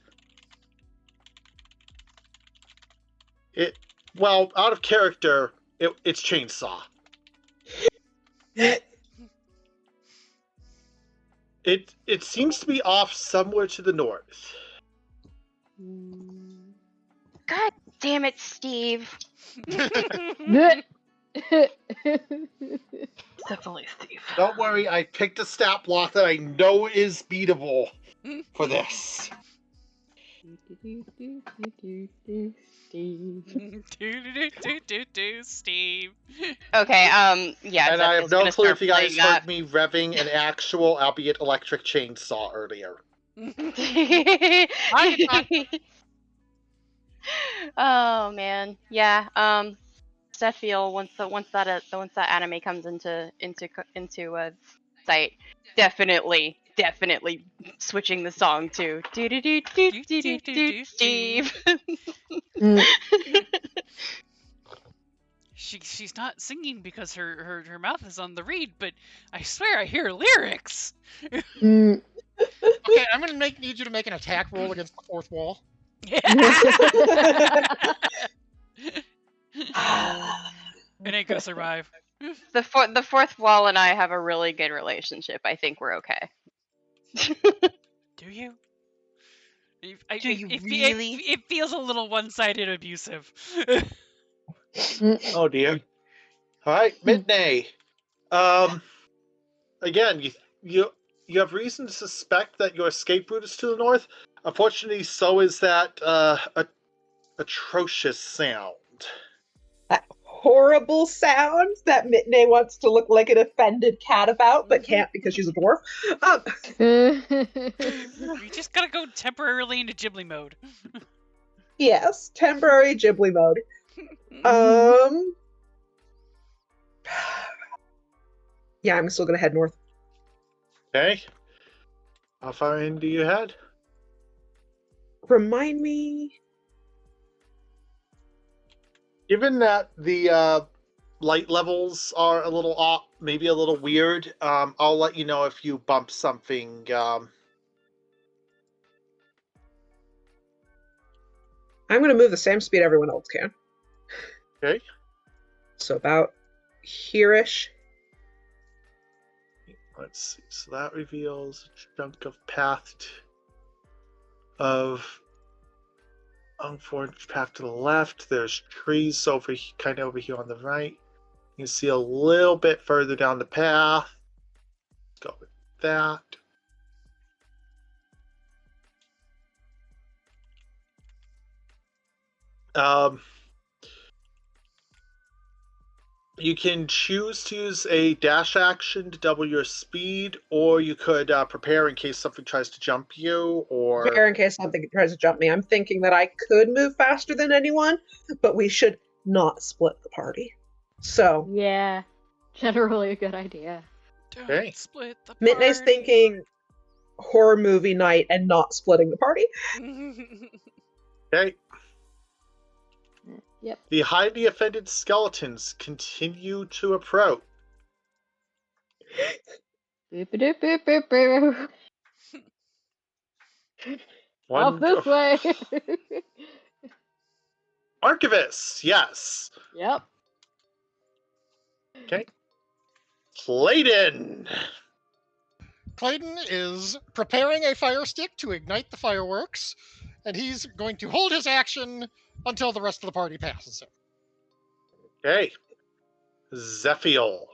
Out of character, it's chainsaw. It seems to be off somewhere to the north. God damn it, Steve. Definitely Steve. Don't worry, I picked a stat block that I know is beatable for this. Steve. Okay, yeah. And Zeph I have is no gonna clue start if you guys playing heard me revving an actual, albeit electric chainsaw earlier. Oh man, yeah. Zephiel, once that anime comes into sight, definitely switching the song to Steve. She's not singing because her mouth is on the reed, but I swear I hear lyrics. Okay, I'm gonna need you to make an attack roll against the 4th wall. It ain't gonna survive. The 4th wall and I have a really good relationship. I think we're okay. Do you? Do you really? It feels a little one-sided abusive. Oh dear. All right, Midday. Again, you have reason to suspect that your escape route is to the north. Unfortunately, so is that atrocious sound. That horrible sound that Mitney wants to look like an offended cat about, but can't because she's a dwarf. You just gotta go temporarily into Ghibli mode. Yes, temporary Ghibli mode. Yeah, I'm still gonna head north. Okay. How far in do you head? Remind me. Given that the light levels are a little off, maybe a little weird, I'll let you know if you bump something. I'm gonna move the same speed everyone else can. Okay. So about here-ish. Let's see. So that reveals a chunk of path of unforged path to the left. There's trees kind of over here on the right. You can see a little bit further down the path. Let's go with that. You can choose to use a dash action to double your speed, or you could prepare in case something tries to jump you, or... Prepare in case something tries to jump me. I'm thinking that I could move faster than anyone, but we should not split the party. So, Yeah, generally a good idea. Don't Okay. split the Midnight's party. thinking horror movie night and not splitting the party. Okay. Yep. The highly offended skeletons continue to approach. Boop boop boop boop boop. Off this way. Archivist, yes. Yep. Okay. Clayton. Clayton is preparing a fire stick to ignite the fireworks, and he's going to hold his action until the rest of the party passes him. Okay. Zephiel.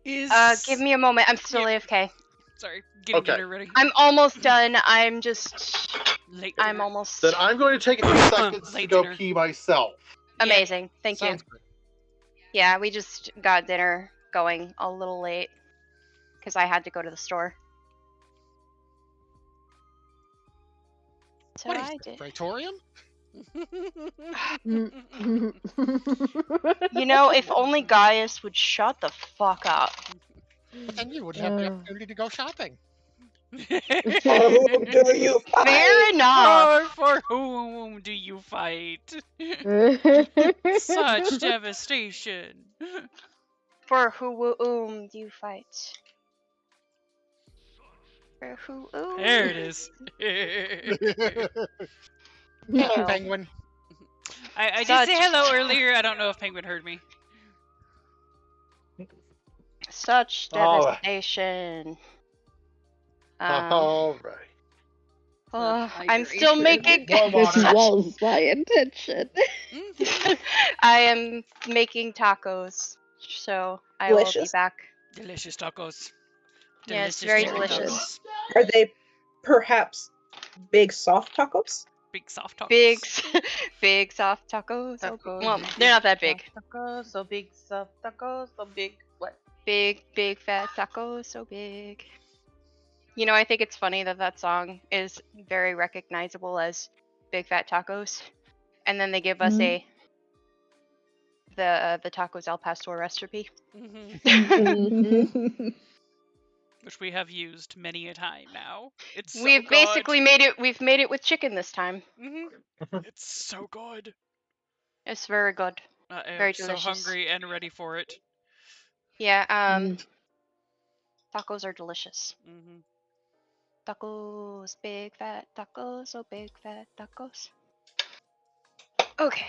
Is Give me a moment. I'm still AFK. sorry, getting Okay. dinner ready. I'm almost done. I'm just. Late I'm dinner. almost. Then I'm going to take a few seconds to Late go dinner. pee myself. Amazing. Thank you. Sounds great. Yeah, we just got dinner going a little late because I had to go to the store. So What is I that, did. Praetorium? You know, if only Gaius would shut the fuck up. But then you wouldn't have the opportunity to go shopping. For whom do you fight? Fair enough. For whom do you fight? Such devastation. For whom do you fight? For who? There it is. Thank you, Oh. Penguin. I did Such- say hello earlier. I don't know if Penguin heard me. Such All right. devastation. All right. I'm still making. Warm This water. was my intention. I am making tacos, so I will be Delicious. back. Delicious tacos. Yeah, it's very chicken delicious. tacos. Are they perhaps big soft tacos? Big soft tacos. Big soft tacos. So Tacos, well, big they're not that big. Tacos, so big, soft tacos, so big. What? Big fat tacos, so big. You know, I think it's funny that that song is very recognizable as Big Fat Tacos, and then they give us the tacos al pastor recipe. Mhm. Which we have used many a time now. It's so We've good. basically made it. We've made it with chicken this time. Mhm. It's so good. It's very good. I am Very so delicious. hungry and ready for it. Yeah. Tacos are delicious. Hmm Tacos, big fat tacos, so big fat tacos. Okay.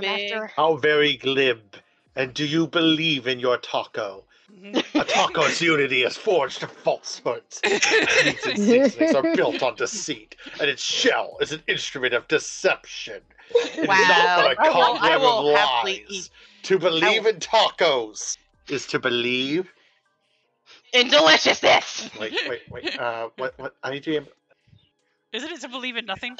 big. After How very glib. And do you believe in your taco? A taco's unity is forged of falsehoods. Its meats and seasonings are built on deceit, and its shell is an instrument of deception. It is not but a I will cobweb of happily lies. eat. To believe in tacos is to believe. in deliciousness. Wait. What? I need to. Isn't it to believe in nothing?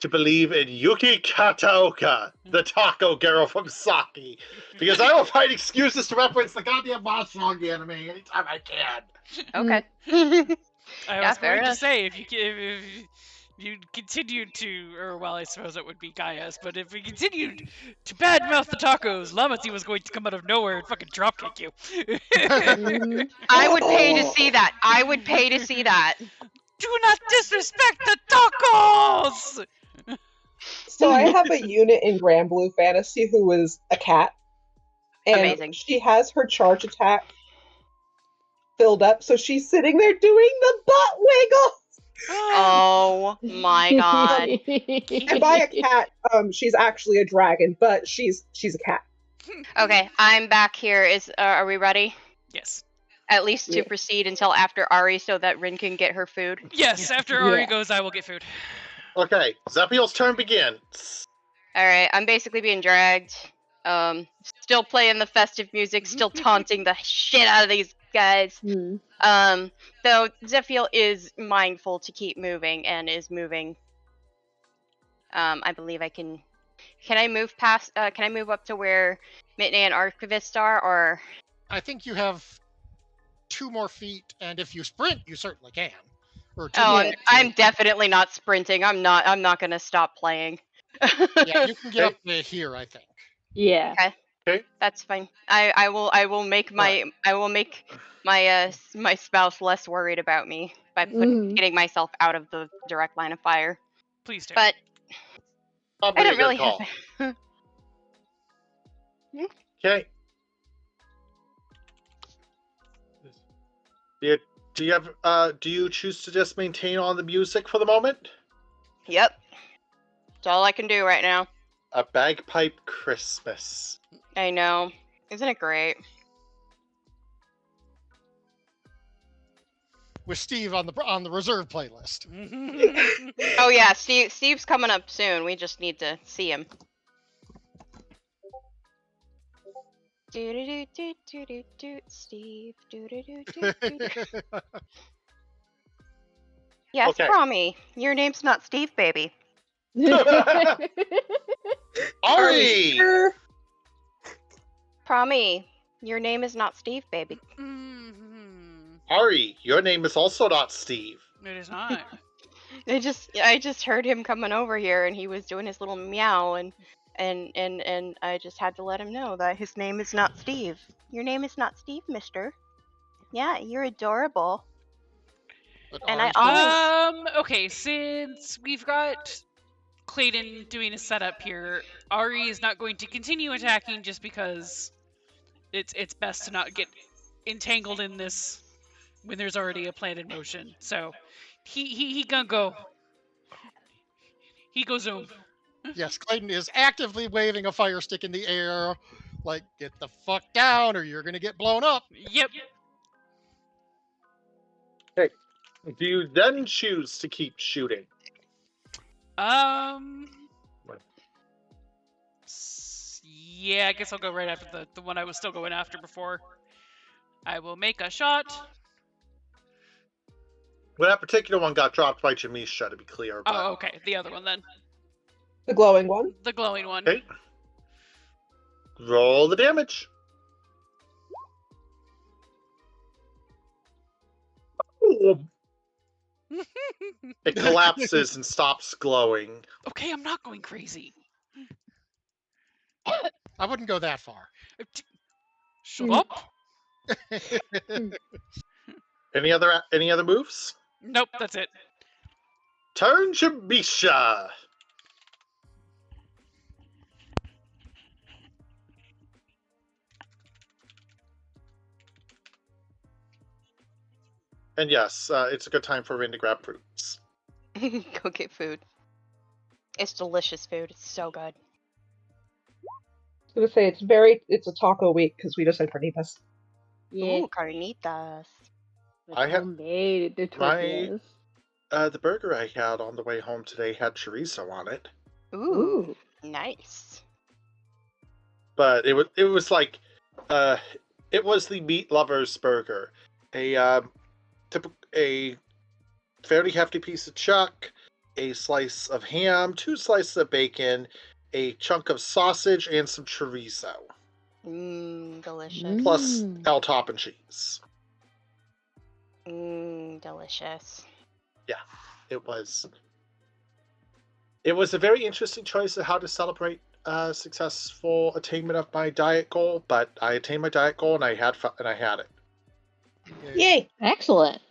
To believe in Yuki Kataoka, the taco girl from Saki, because I will find excuses to reference the goddamn Mahjong anime anytime I can. Okay. I Yeah, was fair going to enough. say if you continued to, or well, I suppose it would be Gaius, but if we continued to badmouth the tacos, Lamati was going to come out of nowhere and fucking dropkick you. I would pay to see that. I would pay to see that. Do not disrespect the tacos! So I have a unit in Grand Blue Fantasy who is a cat. And Amazing. she has her charge attack filled up, so she's sitting there doing the butt wiggle. Oh my god. And by a cat, she's actually a dragon, but she's a cat. Okay, I'm back here. Are we ready? Yes. At least to Yeah. proceed until after Ari so that Rin can get her food. Yes, after Ari Yeah. goes, I will get food. Okay, Zephiel's turn begins. Alright, I'm basically being dragged. Still playing the festive music, still taunting the shit out of these guys. Though Zephiel is mindful to keep moving and is moving I believe I can. Can I move past? Can I move up to where Mitney and Archivist are, or? I think you have 2 more feet, and if you sprint, you certainly can. Or 2 Oh, more Yeah. feet I'm to- definitely not sprinting. I'm not gonna stop playing. Yeah, you can get Okay. up to here, I think. Yeah. Okay. That's fine. I will make my my spouse less worried about me by Mhm. getting myself out of the direct line of fire. Please do. But I Probably a don't good really have. call. Okay. Do you have? Do you choose to just maintain on the music for the moment? Yep. That's all I can do right now. A bagpipe Christmas. I know. Isn't it great? With Steve on the reserve playlist. Oh yeah, Steve's coming up soon. We just need to see him. Steve. Yes, Okay. Promi. Your name's not Steve, baby. Are we Ari! sure? Promi. Your name is not Steve, baby. Mhm. Ari, your name is also not Steve. It is not. I just heard him coming over here, and he was doing his little meow, and I just had to let him know that his name is not Steve. Your name is not Steve, Mister. Yeah, you're adorable. But And Ari's I always Okay, since we've got Clayton doing a setup here, Ari is not going to continue attacking just because it's best to not get entangled in this when there's already a plan in motion. So he gonna go. He goes zoom. Yes, Clayton is actively waving a fire stick in the air, like, get the fuck down or you're gonna get blown up. Yep. Do you then choose to keep shooting? Yeah, I guess I'll go right after the one I was still going after before. I will make a shot. Well, that particular one got dropped by Jamisha, to be clear. But... Oh, okay. The other one then. The glowing one? The glowing one. Okay. Roll the damage. It collapses and stops glowing. Okay, I'm not going crazy. I wouldn't go that far. Shut up. Any other moves? Nope, that's it. Turn Jamisha. And yes, it's a good time for Rin to grab fruits. go get food. It's delicious food. It's so good. I was gonna say it's a taco week because we just had carnitas. Yeah. Ooh, carnitas. With I have- homemade tortillas. The burger I had on the way home today had chorizo on it, Ooh, nice. but it was like, it was the meat lovers burger, a fairly hefty piece of chuck, a slice of ham, 2 slices of bacon, a chunk of sausage, and some chorizo, Delicious. plus El Toppin' cheese. Delicious. It was a very interesting choice of how to celebrate successful attainment of my diet goal, but I attained my diet goal and I had fun, and I had it. Yay! Excellent.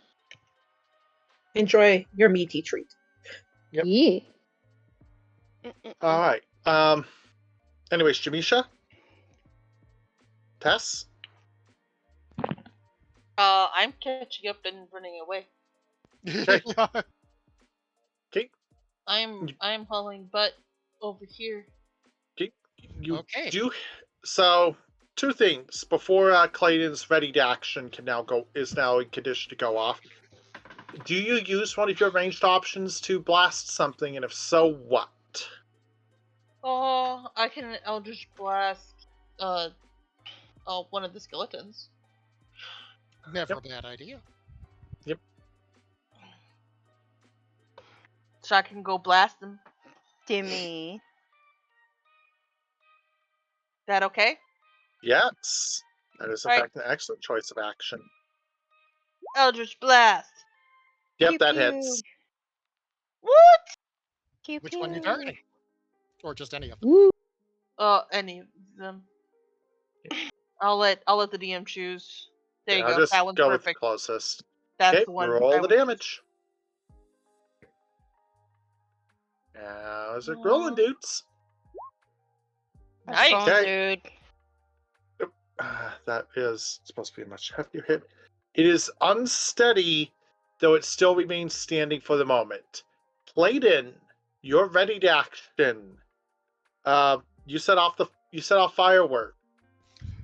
Enjoy your meaty treat. Yep. Yeah. All right. Anyways, Jamisha, Tess. I'm catching up and running away. Okay. I'm hauling butt over here. You Okay. So 2 things before Clayton's ready to action is now in condition to go off. Do you use one of your ranged options to blast something, and if so, what? Oh, I'll just blast one of the skeletons. Never a bad idea. So I can go blast them. Dimmy. That okay? Yes. That is, in Right. fact, an excellent choice of action. Eldritch Blast. Yep, Pew, that pew. hits. What? Pew, Which one are you pew. targeting? Or just any of them? Woo. Any of them. I'll let the DM choose. There you I'll go. just That one's go with the perfect. closest. That's Okay, the one. roll I the would choose. damage. How's it rolling, dudes? How's Nice. it going, Okay. dude? That is supposed to be a much heftier hit. It is unsteady, though it still remains standing for the moment. Clayton, you're ready to action. You set off firework.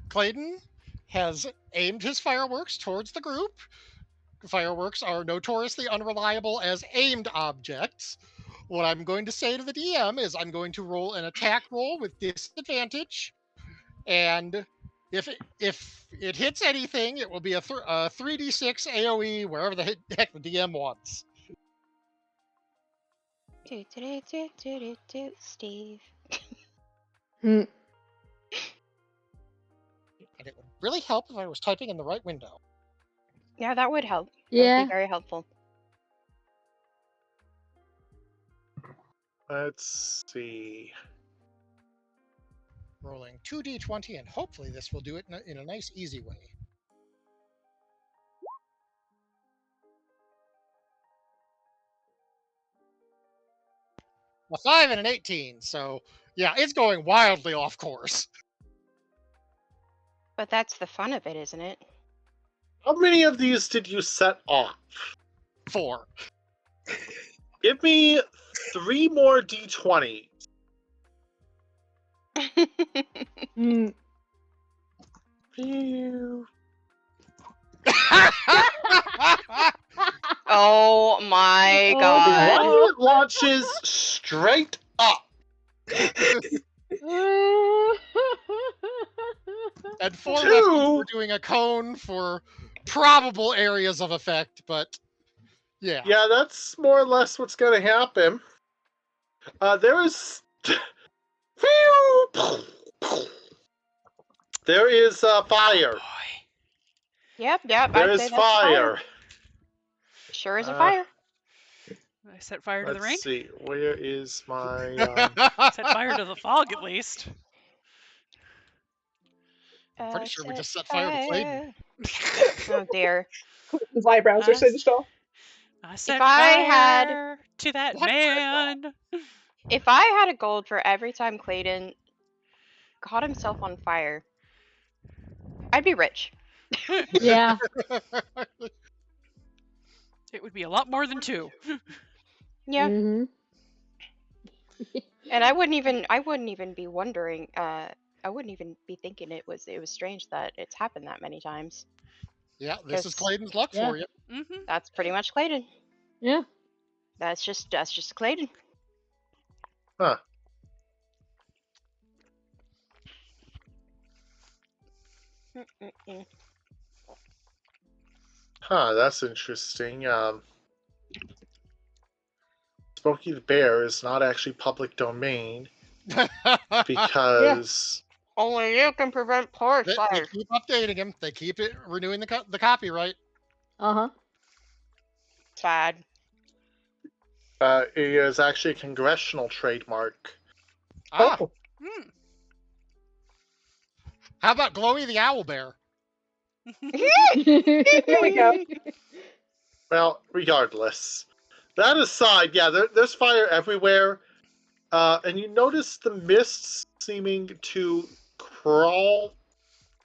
Clayton has aimed his fireworks towards the group. Fireworks are notoriously unreliable as aimed objects. What I'm going to say to the DM is I'm going to roll an attack roll with disadvantage, and if it hits anything, it will be a 3d6 AOE wherever the heck the DM wants. Steve. Hmm. And it would really help if I was typing in the right window. Yeah, that would help. That would Yeah. be very helpful. Let's see. Rolling 2d20, and hopefully this will do it in a nice, easy way. A 5 and an 18, so yeah, it's going wildly off course. But that's the fun of it, isn't it? How many of these did you set off? 4. Give me 3 more d20. Hmm. Oh my Oh, god. One launches straight up. And 4 Two. weapons were doing a cone for probable areas of effect, but yeah. Yeah, that's more or less what's going to happen. There is... There is fire. Boy. Yep, There I'd is say that's fire. fire. Sure is a fire. I set fire to the rain. Let's see. Where is my... Set fire to the fog, at least. Pretty sure we Set just set fire to Clayton. Oh dear. His eyebrows are Us. singed off. I set I fire had- to that What? man. If I had a gold for every time Clayton caught himself on fire, I'd be rich. Yeah. It would be a lot more than 2. Yeah. Hmm. And I wouldn't even be wondering, I wouldn't even be thinking it was strange that it's happened that many times. Yeah, this is 'Cause- Clayton's luck Yeah. for you. Mm-hmm. That's pretty much Clayton. Yeah. That's just Clayton. Huh. Mm-mm-mm. Huh, that's interesting. Smokey the Bear is not actually public domain because... Only you can prevent forest They fires. keep updating him. They keep it renewing the copyright. Uh-huh. Sad. It is actually a congressional trademark. Ah, Oh, Hmm. how about Glowy the Owl Bear? there we go. Well, regardless. That aside, yeah, there's fire everywhere. And you notice the mists seeming to crawl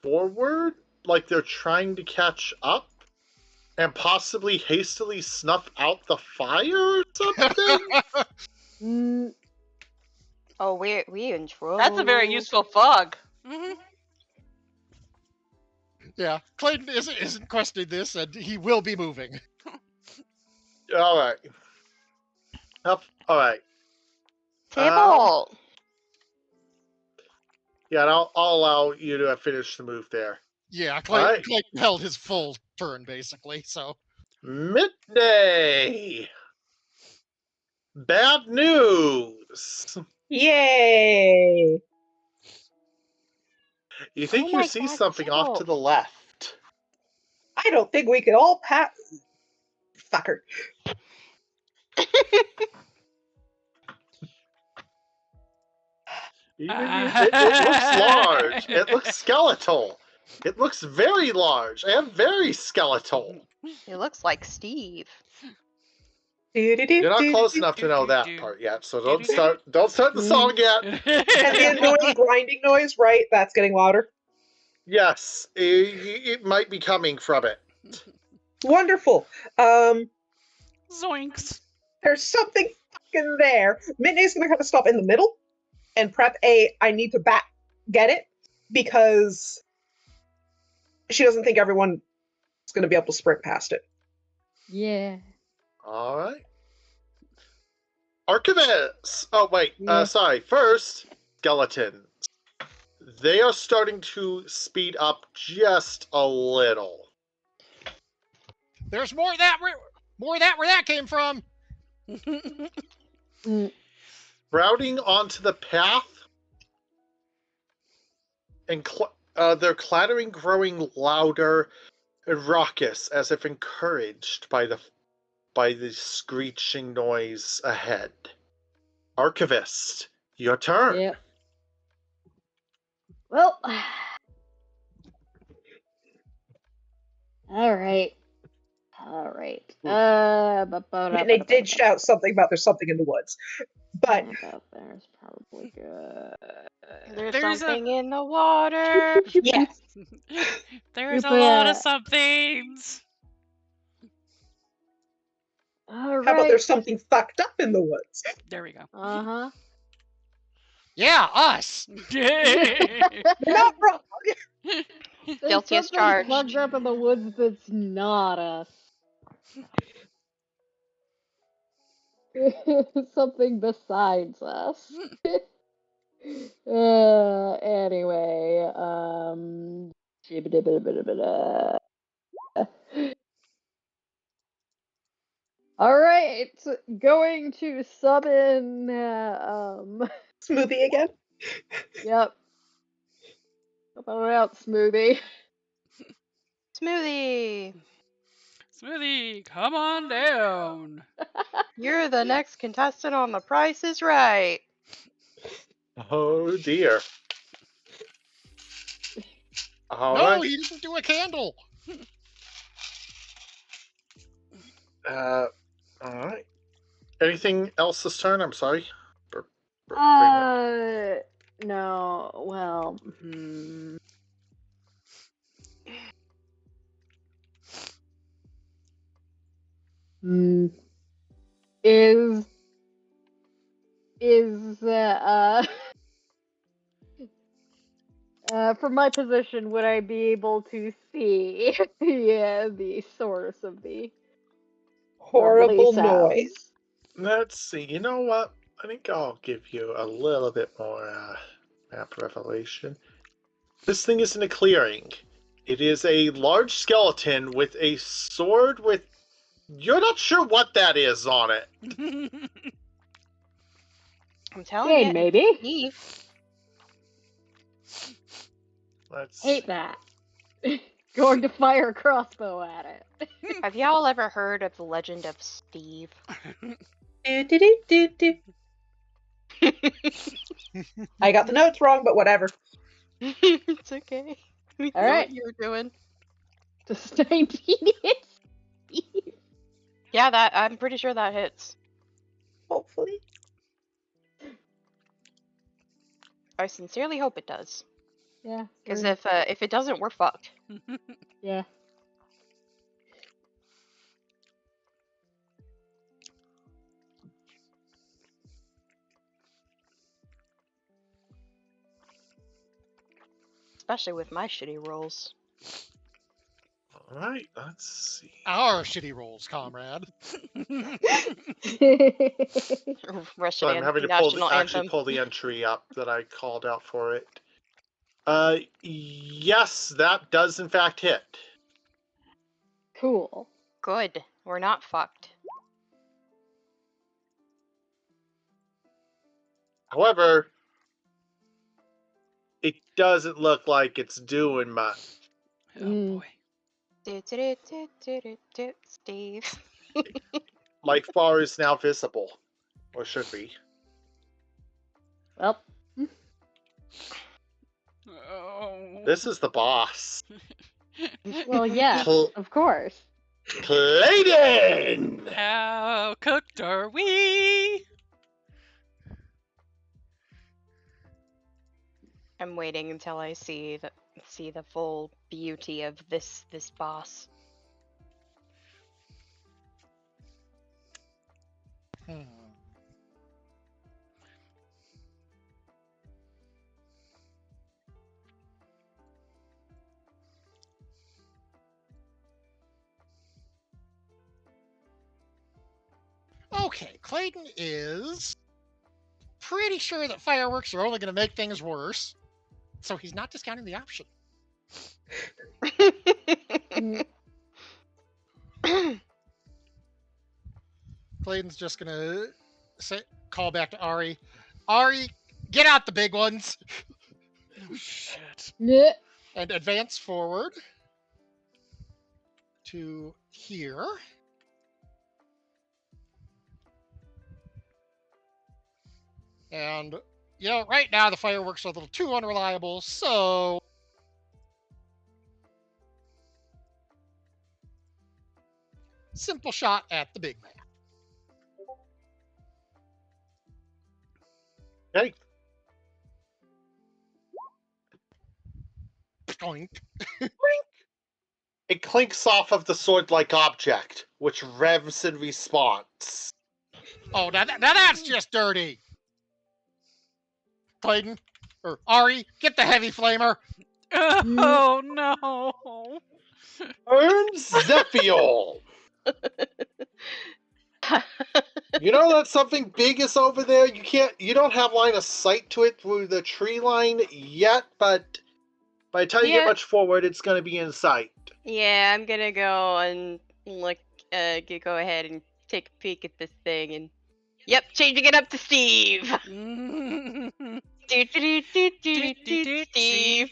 forward, like they're trying to catch up, and possibly hastily snuff out the fire or something? Mm, Oh, we in trouble. That's a very useful fog. Mm-hmm. Yeah, Clayton isn't questioning this, and he will be moving. All right. All right. Table. Yeah, and I'll allow you to finish the move there. Yeah, Clayton, Alright. Clayton held his full turn, basically, so... Midday! Bad news! Yay! You think Oh you my see God, something off to the left. I don't think we could all pass. Fucker. It looks large. It looks skeletal. It looks very large and very skeletal. It looks like Steve. You're not close enough to know that part yet, so don't start the song yet. And the annoying grinding noise, right? That's getting louder. Yes, it might be coming from it. Wonderful. Zoinks. There's something fucking there. Midnay's gonna kind of stop in the middle and prep I need to get it because she doesn't think everyone is gonna be able to sprint past it. Yeah. All right. Archivist! Oh, wait. Yeah. Sorry. First, skeletons. They are starting to speed up just a little. There's more of that. More of that where that came from. Crowding onto the path, and their clattering growing louder and raucous, as if encouraged by the screeching noise ahead. Archivist, your turn. Yep. Well. All right. Midnay did shout something about there's something in the woods. But There's probably good. There's something in the water. yes. There's a lot of somethings. All How about right. there's something fucked up in the woods? There we go. Uh-huh. Yeah, us. Not wrong. Guilty as something charged. Plugged up in the woods that's not us. Something besides us. Anyway, all right, going to summon, Smoothie again? yep. Come on out, Smoothie. Smoothie, Smoothie, come on down. you're the next contestant on The Price is Right. Oh dear. All No, right. he didn't do a candle. All right. Anything else this turn? I'm sorry. No, well, is from my position, would I be able to see the source of the Horrible rumbly sounds? noise. Let's see. You know what? I think I'll give you a little bit more map revelation. This thing isn't a clearing. It is a large skeleton with a sword with... You're not sure what that is on it. I'm telling Hey, you, maybe. Steve. Let's Hate that. Going to fire a crossbow at it. Have y'all ever heard of the legend of Steve? Do-do-do-do-do. I got the notes wrong, but whatever. It's okay. We All knew right. what you were doing. Disobedient Steve. Yeah, I'm pretty sure that hits. Hopefully. I sincerely hope it does. Yeah. Because if it doesn't, we're fucked. Yeah. Especially with my shitty rolls. All right, let's see. Our shitty rolls, comrade. Russian So I'm having to national actually anthem. pull the entry up that I called out for it. Yes, that does in fact hit. Cool. Good. We're not fucked. However, it doesn't look like it's doing much. Oh Mm. boy. Steve. Life bar is now visible, or should be. Well, Oh. This is the boss. well, yes, Cl- of course. Clayton! How cooked are we? I'm waiting until I see the full beauty of this boss. Hmm. Okay, Clayton is pretty sure that fireworks are only going to make things worse, so he's not discounting the option. Clayton's just going to call back to Ari. Ari, get out the big ones Oh shit. Nyeh. and advance forward to here. And, right now the fireworks are a little too unreliable, so simple shot at the big man. Okay. Doink. It clinks off of the sword-like object, which revs in response. Oh, now that's just dirty. Clayton, or Ari, get the heavy flamer. Oh no. Earn Zephiel! You know that something big is over there? You don't have line of sight to it through the tree line yet, but by the time you get Yeah. much forward, it's going to be in sight. Yeah, I'm gonna go and go ahead and take a peek at this thing and. Yep, changing it up to Steve. Steve.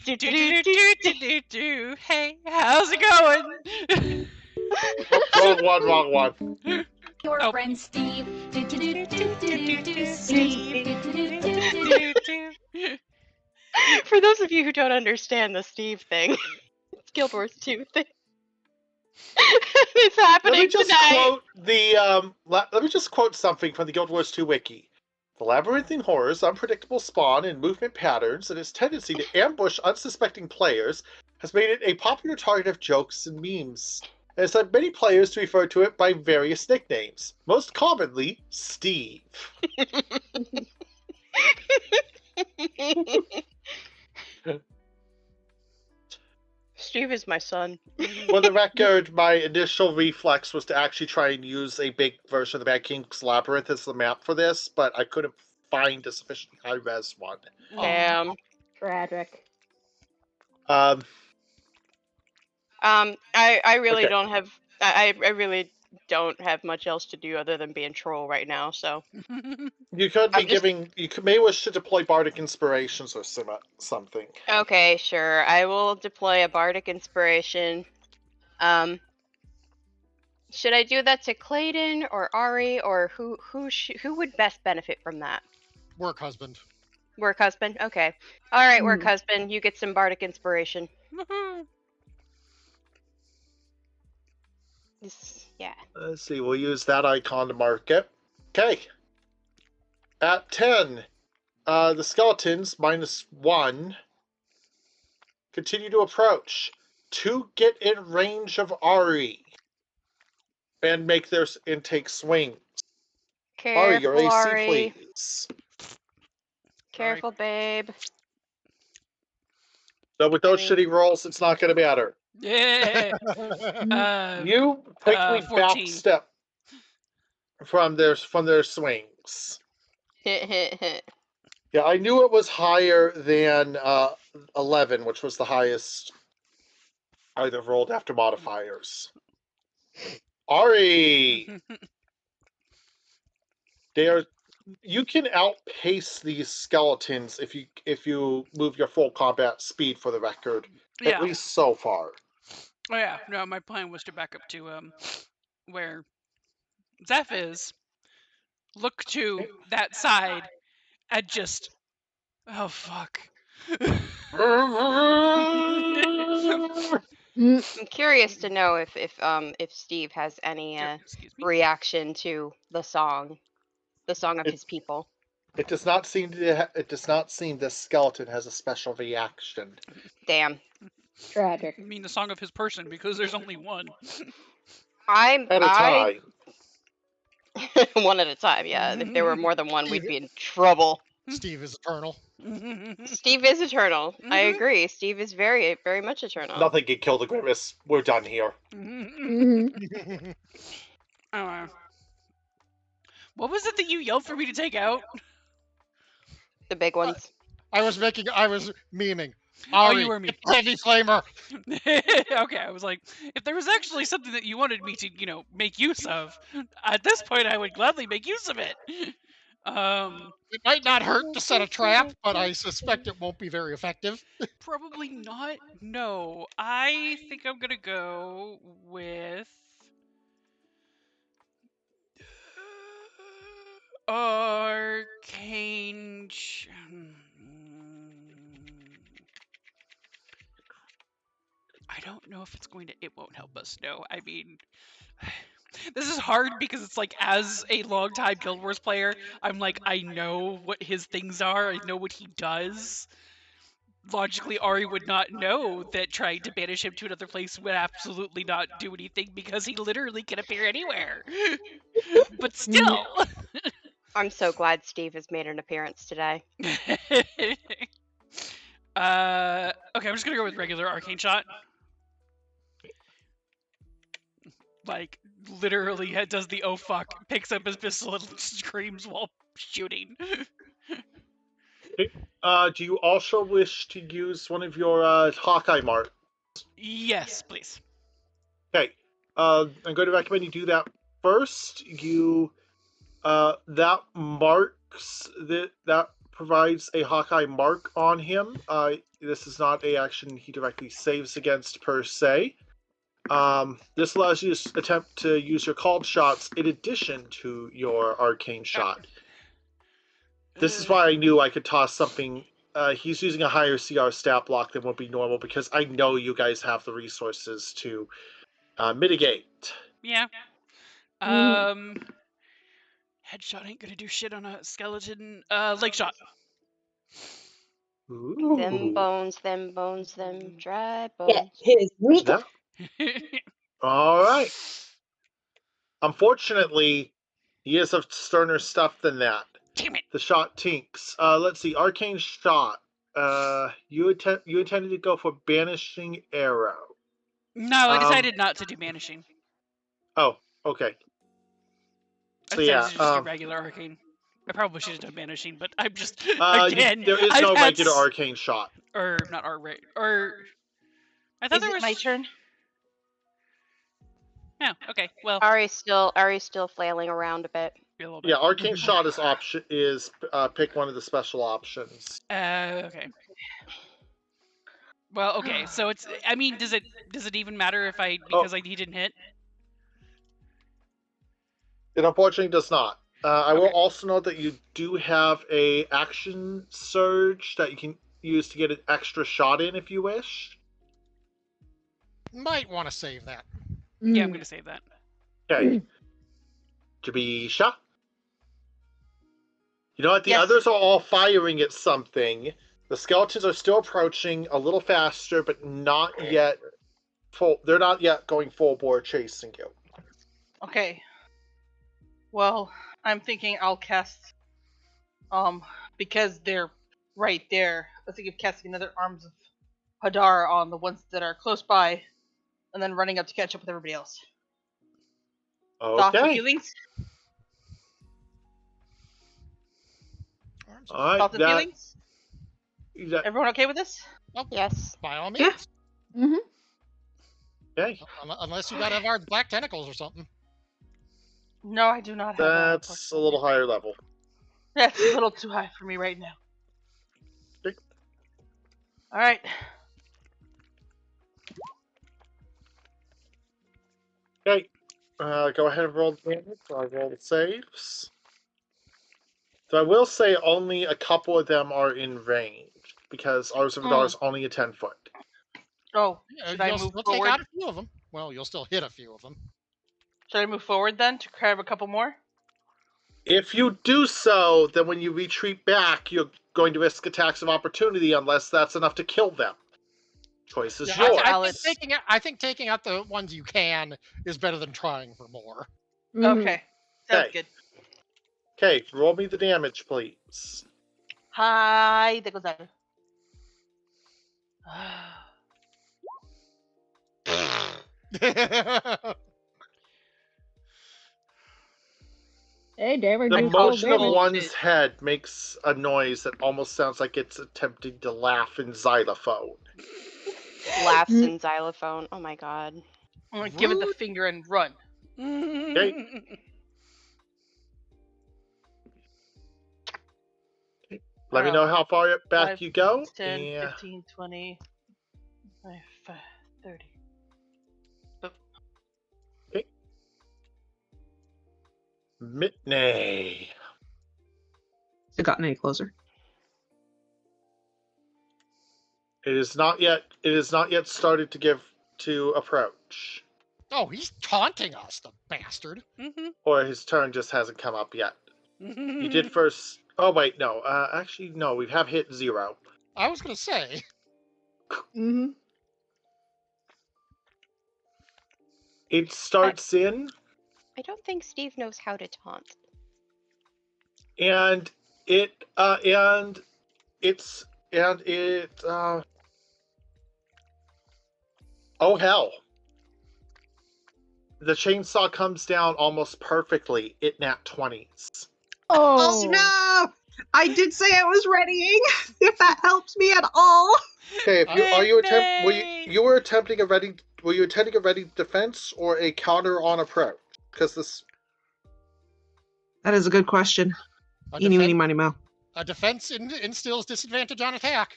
Hey, how's it going? Wrong one. Your Oh. friend Steve. For those of you who don't understand the Steve thing, it's Guild Wars 2 thing. It's Let happening me just tonight. quote let me just quote something from the Guild Wars 2 wiki. The labyrinthine horror's unpredictable spawn and movement patterns and its tendency to ambush unsuspecting players has made it a popular target of jokes and memes. And has led many players to refer to it by various nicknames, most commonly Steve. Steve is my son. For the record, my initial reflex was to actually try and use a big version of the Mad King's Labyrinth as the map for this, but I couldn't find a sufficiently high-res one. Damn. Tragic. I really Okay. don't have. I really don't have much else to do other than being troll right now. So You could be I'm just- you may wish to deploy Bardic Inspirations or something. okay, sure. I will deploy a bardic inspiration. Should I do that to Clayton or Ari or who would best benefit from that? Work husband. Work husband. Okay. All right, work Hmm. husband. You get some bardic inspiration. Yeah. Let's see, we'll use that icon to mark it. Okay. At 10, the skeletons, -1, continue to approach. 2 get in range of Ari and take swing. Ari, your Careful, AC, Ari. please. Careful, babe. So with those I mean- shitty rolls, it's not going to matter. Yeah. You quickly 14. backstep from their swings. Hit, hit, hit. Yeah, I knew it was higher than 11, which was the highest I'd have rolled after modifiers. Ari! You can outpace these skeletons if you move your full combat speed, for the record. Yeah. At least so far. Oh yeah. No, my plan was to back up to where Zeph is, look to that side, and just oh fuck. Mm, I'm curious to know if Steve has any Excuse me. reaction to the song of his people. It does not seem this skeleton has a special reaction. Damn. tragic. I mean the song of his person because there's only one. At a time. One at a time, yeah. If there were more than one, we'd be in trouble. Steve is eternal. Steve is eternal. I Mhm. agree. Steve is very, very much eternal. Nothing can kill the grimace. We're done here. Mhm. Oh, what was it that you yelled for me to take out? The big ones. I was memeing. Oh, Ari, you were me. heavy flamer. Okay, I was like, if there was actually something that you wanted me to, make use of, at this point I would gladly make use of it. It might not hurt to set a trap, but I suspect it won't be very effective. Probably not. No, I think I'm gonna go with arcane. I don't know if it's going to. It won't help us. No, I mean, this is hard because it's like, as a longtime Guild Wars player, I'm like, I know what his things are. I know what he does. Logically, Ari would not know that trying to banish him to another place would absolutely not do anything because he literally can appear anywhere. But still. I'm so glad Steve has made an appearance today. Okay, I'm just gonna go with regular arcane shot. Like, literally does the oh fuck, picks up his pistol and screams while shooting. Do you also wish to use one of your Hawkeye marks? Yes, please. Okay. I'm going to recommend you do that first. That marks that provides a Hawkeye mark on him. This is not a action he directly saves against per se. This allows you to attempt to use your called shots in addition to your arcane shot. This is why I knew I could toss something. He's using a higher CR stat block than would be normal because I know you guys have the resources to mitigate. Yeah. Headshot ain't gonna do shit on a skeleton. Leg shot. Ooh. Them bones, them dry Get bones. his meat. That- All right. Unfortunately, he is of sterner stuff than that. Damn it. The shot tinks. Let's see. Arcane shot. You intended to go for banishing arrow. No, I decided not to do banishing. Oh, okay. I So decided yeah, to just do regular arcane. I probably should have done banishing, but I'm just again. there is I've no had regular arcane shot. or not or I thought Is there it was my turn? No, okay. Well, Ari's still flailing around a bit. a little bit. Yeah, arcane shot is pick one of the special options. Okay. Well, okay. So it's. I mean, does it even matter if because he didn't hit? It unfortunately does not. I will Okay. also note that you do have a action surge that you can use to get an extra shot in if you wish. Might want to save that. Yeah, I'm gonna save that. Okay. Jabisha? You know what? The Yes. others are all firing at something. The skeletons are still approaching a little faster, but not yet full. They're not yet going full bore chasing you. Okay. Well, I'm thinking I'll cast, because they're right there. I was thinking of casting another Arms of Hadar on the ones that are close by, and then running up to catch up with everybody else. Thoughts and Okay. feelings? All right. Thoughts and feelings? That, Everyone okay with this? Yes. By all means. Mm-hmm. okay. Unless you gotta have our black tentacles or something. No, I do not have that. That's a little higher level. That's a little too high for me right now. Okay. All right. Okay. Go ahead and roll the damage. So I roll the saves. So I will say only a couple of them are in range because Ours of Adar is only a 10-foot. Oh, should I You'll move still take forward? out a few of them. Well, you'll still hit a few of them. Should I move forward then to grab a couple more? If you do so, then when you retreat back, you're going to risk attacks of opportunity unless that's enough to kill them. Choice is Yeah, yours. I think taking out the ones you can is better than trying for more. Mhm. Okay. Sounds Okay. good. Okay, roll me the damage, please. Hi, there goes that. Hey, damage The is still motion of damage. one's head makes a noise that almost sounds like it's attempting to laugh in xylophone. Laughs in xylophone. Oh my god. I'm gonna give it the Rude. finger and run. Let me know how far back 5, you go. 10, and 15, 20, 30. Mitney. Has it gotten any closer? It is not yet. It is not yet started to approach, Oh, he's taunting us, the bastard. or his turn just hasn't come up yet. You did first. Oh wait, no. Actually, no. We have hit 0. I was gonna say. Mm-hmm. It starts in, I don't think Steve knows how to taunt. and it oh hell. The chainsaw comes down almost perfectly. It nat 20s. Oh no! I did say I was readying. If that helps me at all. Okay, were you attempting a ready defense or a counter on approach? Because this That is a good question. A, Eeny, meeny, defen- miny, moe. a defense instills disadvantage on attack.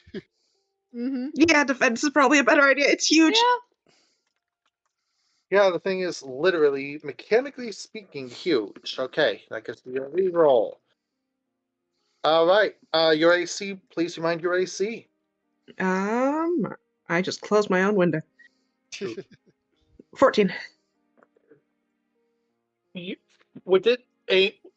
Mm-hmm. Yeah, defense is probably a better idea. It's huge. Yeah, the thing is literally, mechanically speaking, huge. Okay, that gives me a reroll. Alright, your AC, please remind your AC. I just closed my own window. 14. With it,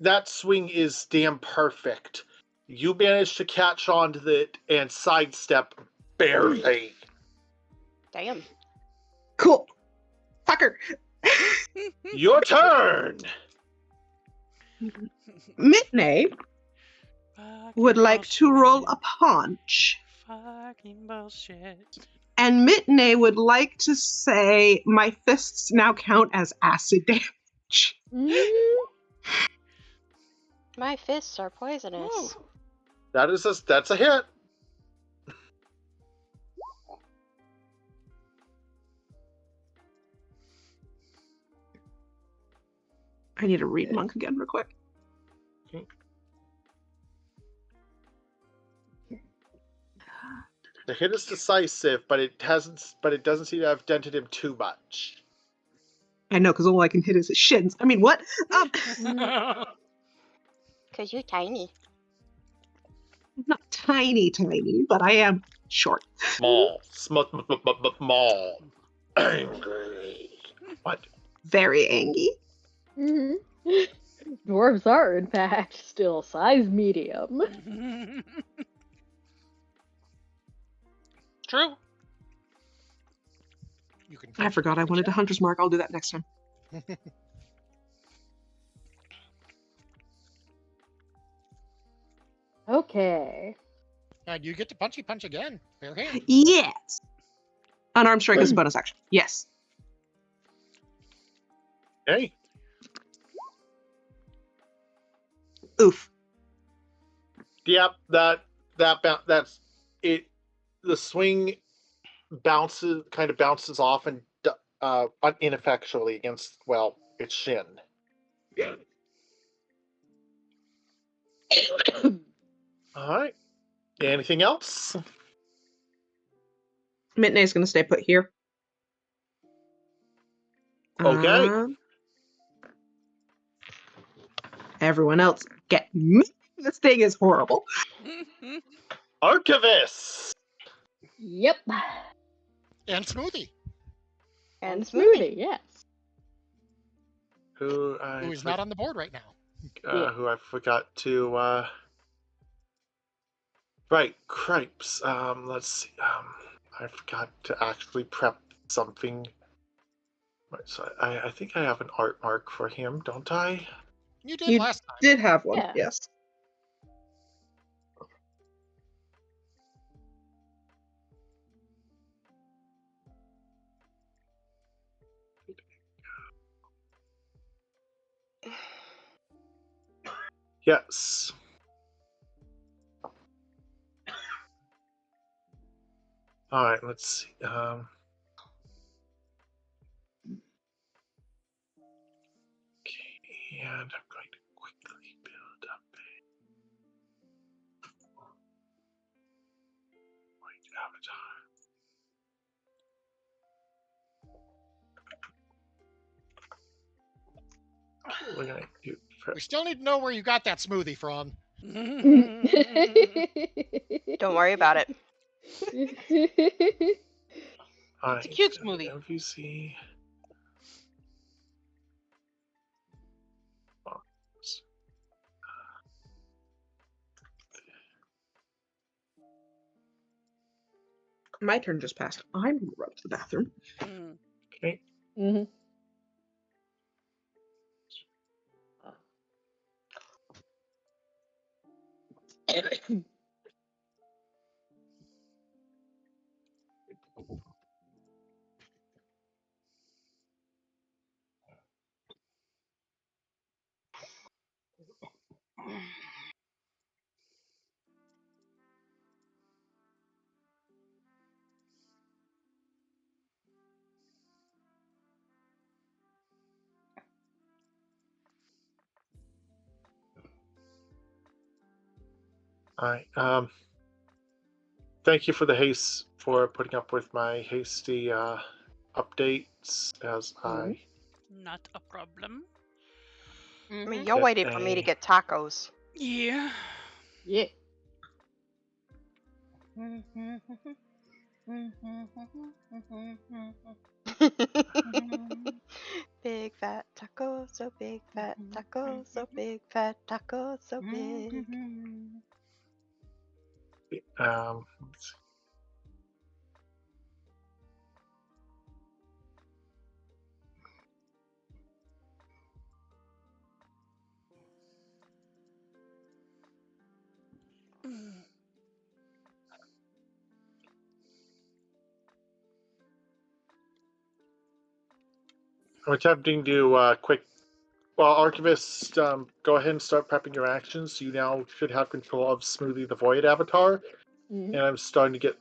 that swing is damn perfect. You managed to catch on to it and sidestep barely. Damn. Cool. Fucker. Your turn! Mitney would like to roll a punch. Fucking bullshit. And Mitney would like to say, my fists now count as acid damage. Mm-hmm. My fists are poisonous. Ooh. That's a hit. I need to read Monk again real quick. The hit is decisive, but it doesn't seem to have dented him too much. I know, because all I can hit is his shins. I mean, what? Cause you're tiny. I'm not tiny, but I am short. Small. Small. Angry. What? Very angry. Mm-hmm. Dwarves are, in fact, still size medium. True. You can I forgot I wanted a hunter's mark. I'll do that next time. Okay. And you get to punchy punch again. Fair hand. Yes. Unarmed strike is a bonus action. Yes. Hey. Oof. Yep, that's it. The swing kind of bounces off and ineffectually against, well, its shin. All right. Anything else? Mitney's gonna stay put here. Okay. Everyone else, get moving. This thing is horrible. Archivist. Yep. And Smoothie, And Smoothie, yes. Who who is not on the board right now. Yeah. Who I forgot to. Right, cripes. Let's see. I forgot to actually prep something. Right, so I think I have an art mark for him, don't I? You did You last time. did have one, Yeah. yes. Yes. All right, let's see. Okay, and I'm going to quickly build up a white avatar. We're gonna do. We still need to know where you got that smoothie from. Don't worry about it. All It's a right, cute so smoothie. MVC. My turn just passed. I'm gonna run to the bathroom. Okay. Mhm. All right. Thank you for the haste for putting up with my hasty updates as I. Not a problem. I mean, you're waiting for me to get tacos. Yeah. Yeah. Big fat taco, so big fat taco, so big fat taco, so big. Let's see. I'm attempting to quick. Well, Archivist, go ahead and start prepping your actions. You now should have control of Smoothie the Void avatar, Mhm. and I'm starting to get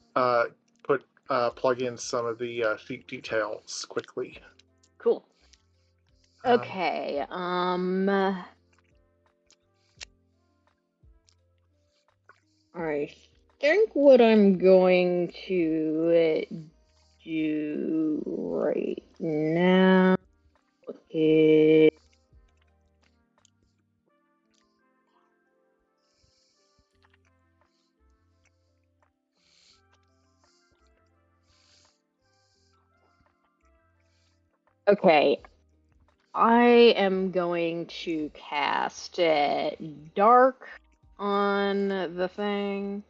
plug in some of the sheet details quickly. Cool. Okay. I think what I'm going to do right now is okay. I am going to cast Dark on the thing.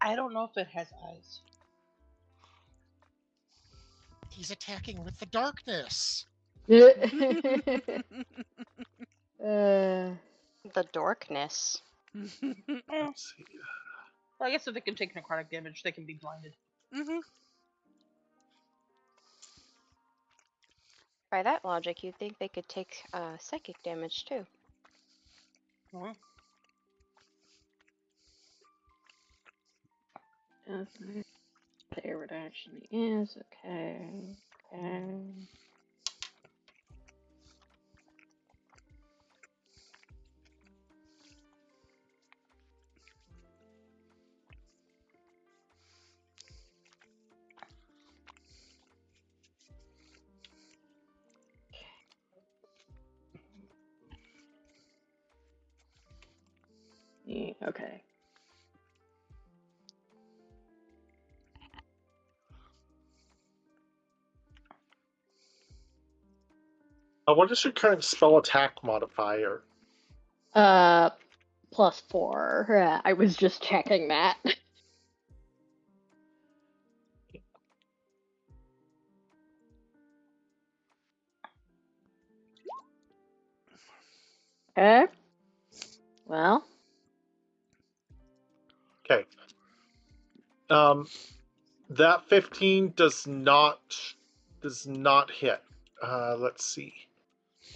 I don't know if it has eyes. He's attacking with the darkness. The dorkness. Let's see. Well, I guess if they can take necrotic damage, they can be blinded. By that logic, you'd think they could take psychic damage too. There it actually is. Okay. Okay. Okay. What is your current spell attack modifier? +4. I was just checking that. Okay. Well. Okay. That 15 does not hit. Let's see.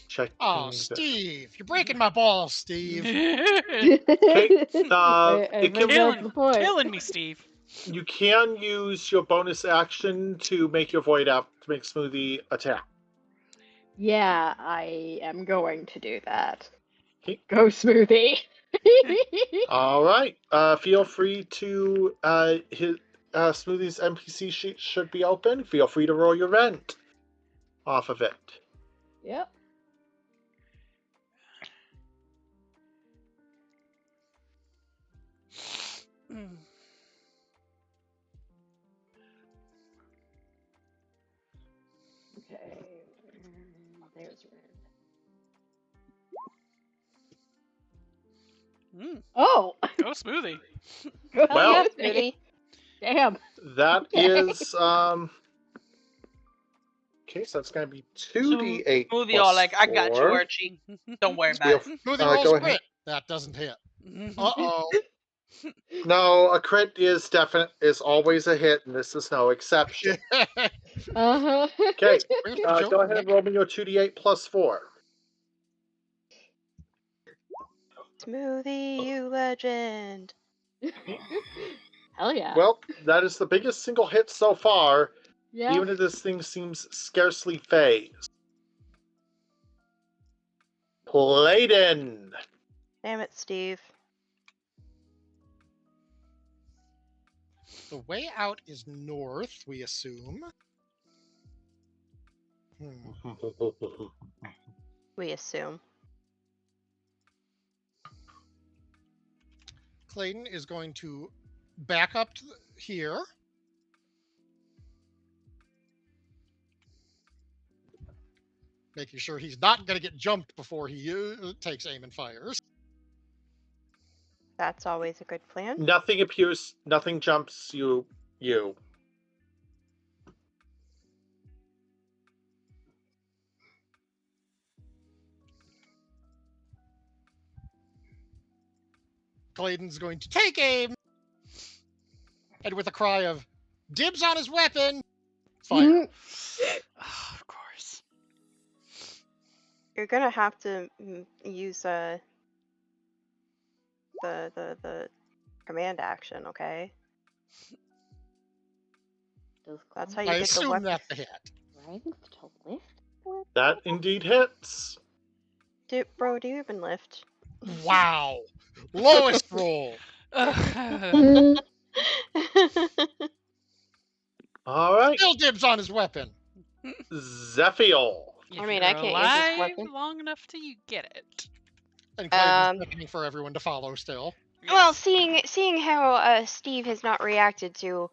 Checking. Oh, Steve, you're breaking my balls, Steve. Okay. It can, That's the point. Killing me, Steve. you can use your bonus action to make your void to make Smoothie attack. Yeah, I am going to do that. Okay. Go Smoothie. All right. Feel free to hit Smoothie's NPC sheet should be open. Feel free to roll your rent off of it. Yep. Okay. There's Mm, Oh. go Smoothie. Go Hell Well- yeah, Smoothie. Damn. That Okay. is okay, so that's gonna be 2d8 Smoothie plus all like, I got you, 4. Archie. Don't worry Feel about it. Smoothie go rolls ahead. crit. That doesn't hit. Uh-oh. No, a crit is always a hit, and this is no exception. Uh-huh. Okay, Where's the joke? go ahead and roll me your 2d8 plus 4. Smoothie, you legend. Hell yeah. Well, that is the biggest single hit so far, yeah. even if this thing seems scarcely phased. Clayton! Damn it, Steve. The way out is north, we assume. We assume. Clayton is going to back up to here. Making sure he's not going to get jumped before he takes aim and fires. That's always a good plan. Nothing jumps you. Clayton's going to take aim. And with a cry of, dibs on his weapon, fire. Oh, of course. You're gonna have to use the command action, okay? That's how you I get the assume weapon. that's a hit. Strength to lift? That indeed hits. Bro, do you even lift? Wow. Lowest roll. Ugh. All right, Still dibs on his weapon. Zephiel. If I mean, you're I can't use this alive weapon. long enough to you get it. And Clayton's beckoning for everyone to follow still. Well, seeing how Steve has not reacted to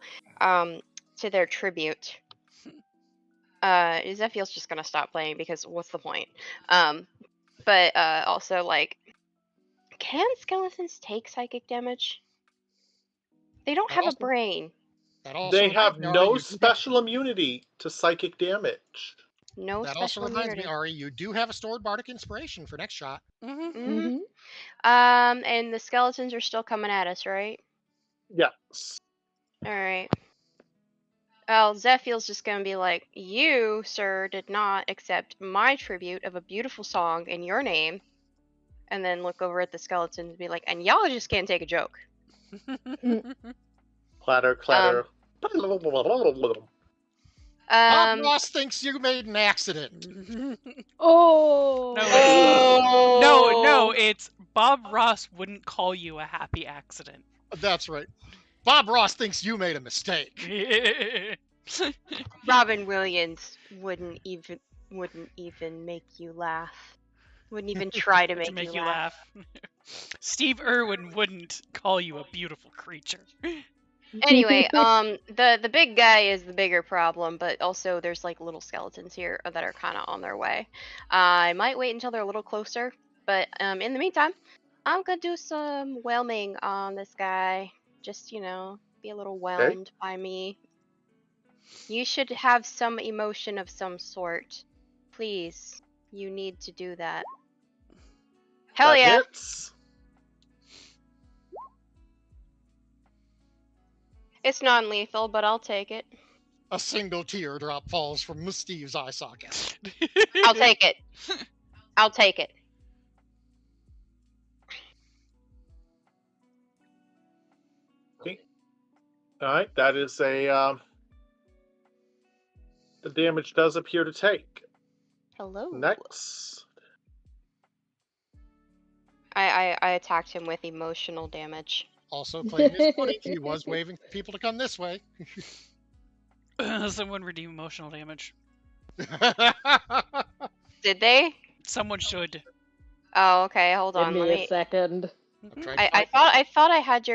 their tribute, Zephiel's just gonna stop playing because what's the point? But also like, can skeletons take psychic damage? They don't have a Also- brain. That also They reminds have me, Ari, no you do have- special immunity to psychic damage. No That also special reminds immunity. me, Ari, you do have a stored bardic inspiration for next shot. Mhm. Mm-hmm. And the skeletons are still coming at us, right? Yes. All right. Well, Zephiel's just gonna be like, you, sir, did not accept my tribute of a beautiful song in your name, and then look over at the skeletons and be like, and y'all just can't take a joke. Clatter, clatter. Bob Ross thinks you made an accident. Oh. No, it's Bob Ross wouldn't call you a happy accident. That's right. Bob Ross thinks you made a mistake. Robin Williams wouldn't even make you laugh. Wouldn't even try to To make, make you laugh. Steve Irwin wouldn't call you a beautiful creature. Anyway, the big guy is the bigger problem, but also there's like little skeletons here that are kind of on their way. I might wait until they're a little closer, but in the meantime, I'm gonna do some whelming on this guy. Just be a little whelmed by me. You should have some emotion of some sort. Please, you need to do that. Hell That yeah! hits. It's non-lethal, but I'll take it. A single teardrop falls from Miss Steve's eye socket. I'll take it. I'll take it. Okay. All right, that is a. The damage does appear to take. Hello. Next. I attacked him with emotional damage. Also claiming his footing, he was waving for people to come this way. Someone redeem emotional damage. Did they? Someone should. Oh, okay. Hold Give on. me Let a me. second. I thought I had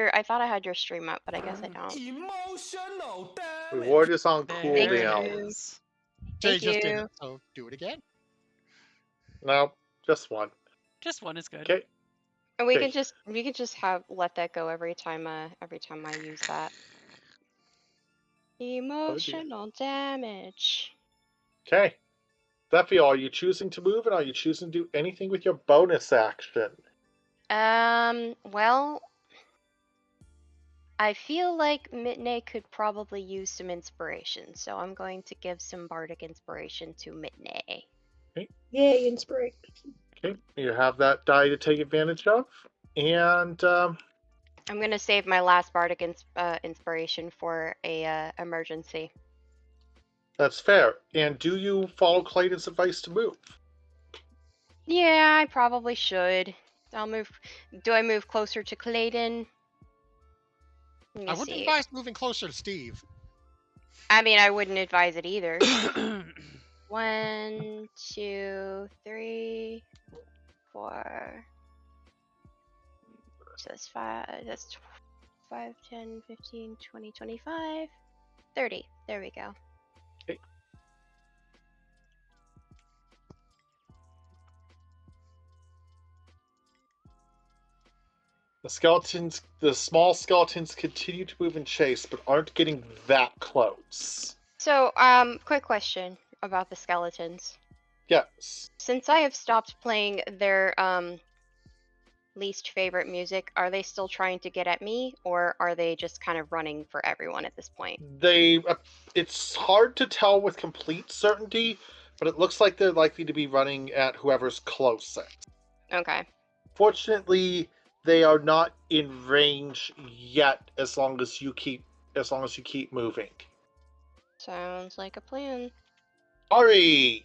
your stream up, but I guess I don't. Emotional damage. Reward is on There cooldown. it is. Jay Thank just did you. it, so do it again. No, just one. Just one is good. Okay. And we Okay. can just let that go every time I use that. Emotional damage. Okay. Zephyr, are you choosing to move and are you choosing to do anything with your bonus action? Well, I feel like Mitney could probably use some inspiration, so I'm going to give some bardic inspiration to Mitney. Yay, inspiration. Okay. You have that die to take advantage of. And I'm gonna save my last bardic inspiration for a emergency. that's fair. And do you follow Clayton's advice to move? Yeah, I probably should. I'll move. Do I move closer to Clayton? Let me I wouldn't see. advise moving closer to Steve. I mean, I wouldn't advise it either. 1, 2, 3, 4. So that's 5. That's 5, 10, 15, 20, 25, 30. There we go. Okay. The small skeletons continue to move and chase, but aren't getting that close. So, quick question about the skeletons. Yes. Since I have stopped playing their least favorite music, are they still trying to get at me, or are they just kind of running for everyone at this point? It's hard to tell with complete certainty, but it looks like they're likely to be running at whoever's closest. Okay. Fortunately, they are not in range yet as long as you keep moving. Sounds like a plan. Ari!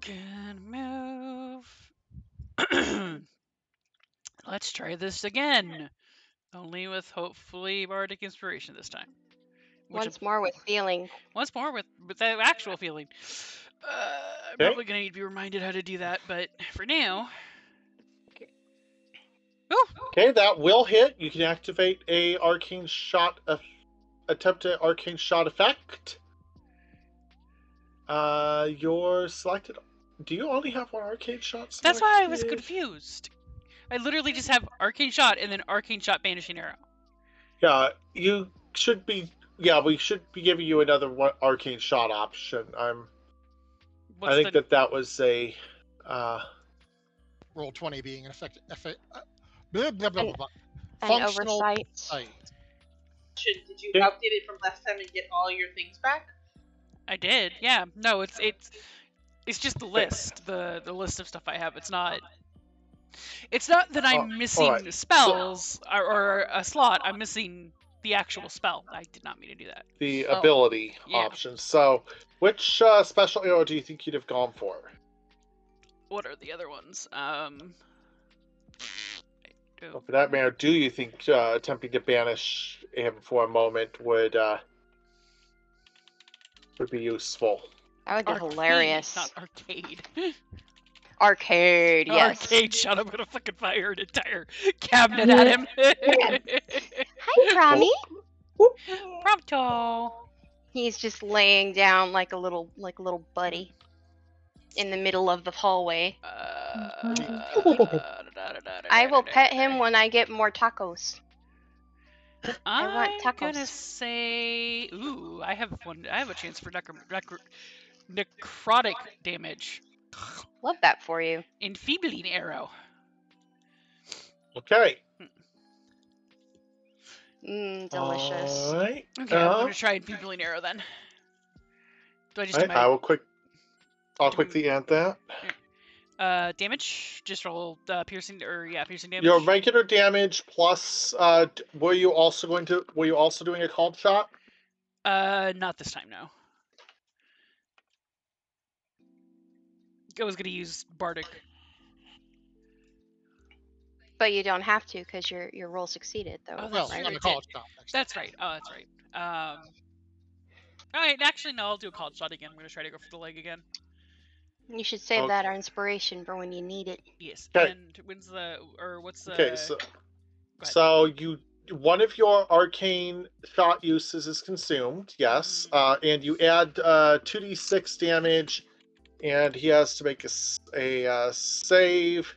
Good move. Let's try this again. Only with hopefully bardic inspiration this time. Once more with feeling. Once more with the actual feeling. I'm Okay. probably gonna need to be reminded how to do that, but for now. Oh! Okay, that will hit. You can activate a arcane shot attempt an arcane shot effect. You're selected. Do you only have one arcane shot selected? That's why I was confused. I literally just have arcane shot and then arcane shot banishing arrow. Yeah, you should be. Yeah, we should be giving you another one arcane shot option. I think that was a. Roll 20 being an effective. Blah, blah, blah, blah, blah. An Functional oversight. sight. Did you update it from last time and get all your things back? I did, yeah. No, it's just the list, the list of stuff I have. It's not that I'm missing alright. spells or a slot. I'm missing the actual spell. I did not mean to do that. The ability yeah. option. So, which special arrow do you think you'd have gone for? What are the other ones? Well, for that matter, do you think attempting to banish him for a moment would be useful? That would be Arcade, hilarious. not arcade. Arcade, yes. Arcade shot. I'm gonna fucking fire an entire cabinet at him. Hi, Promi. Prompto. He's just laying down like a little buddy in the middle of the hallway. I will pet him when I get more tacos. I want I'm tacos. gonna say, ooh, I have one. I have a chance for necrotic damage. Love that for you. Enfeebling arrow. Okay. Delicious. All right. Okay, I'm gonna try enfeebling arrow then. Do I just do my I'll quickly add that. damage? Just roll piercing piercing damage. Your regular damage plus. Were you also doing a called shot? Not this time, no. I was gonna use bardic. But you don't have to because your roll succeeded though. Oh, Well, that's right? on the college shot. That's right. Oh, that's right. All right. Actually, no. I'll do a called shot again. I'm gonna try to go for the leg again. You should save that our inspiration for when you need it. Yes. Okay. And what's the? Okay, so one of your arcane shot uses is consumed, yes, and you add 2d6 damage, and he has to make a save.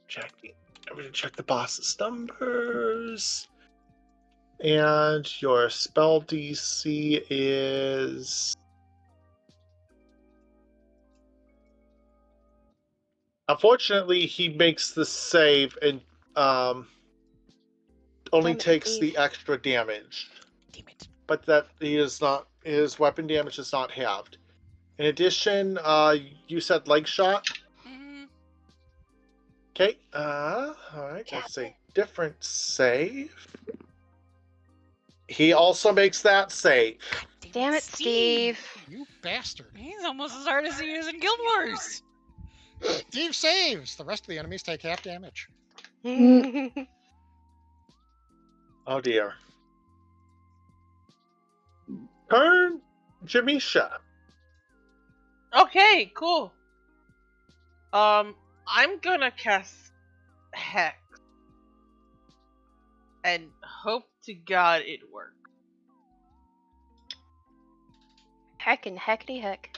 Checking. I'm going to check the boss's numbers. And your spell DC is... Unfortunately, he makes the save and only takes the extra damage. Damn it. But that he is not, his weapon damage is not halved. In addition, you said leg shot. Okay. All right. That's a different save. He also makes that save. Damn it, Steve. You bastard. He's almost as hard as he is in Guild Wars. Steve saves. The rest of the enemies take half damage. Oh dear. Turn Jamisha. Okay, cool. I'm gonna cast Hex. And hope to God it works. Heck and heckety heck.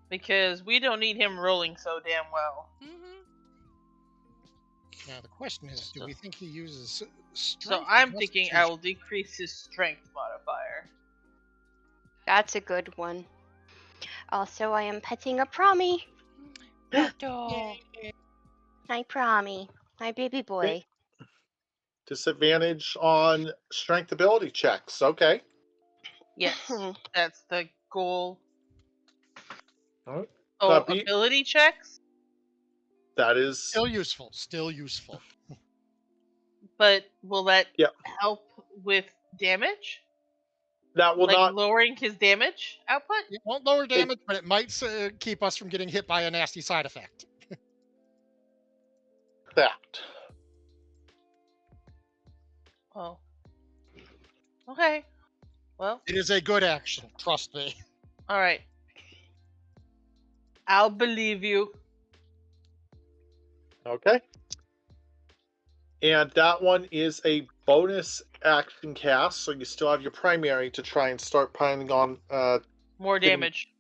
Because we don't need him rolling so damn well. Now the question is, do we think he uses strength? So I'm thinking I will decrease his strength modifier. That's a good one. Also, I am petting a Promi. Hi, Promi. My baby boy. Disadvantage on strength ability checks. Okay. Yes, that's the goal. Oh, ability checks? That is still useful. Still useful. But will that help with damage? That will not lowering his damage output? It won't lower damage, but it might keep us from getting hit by a nasty side effect. That. Oh. Okay. Well. It is a good action, trust me. Alright. I'll believe you. Okay. And that one is a bonus action cast, so you still have your primary to try and start piling on more damage.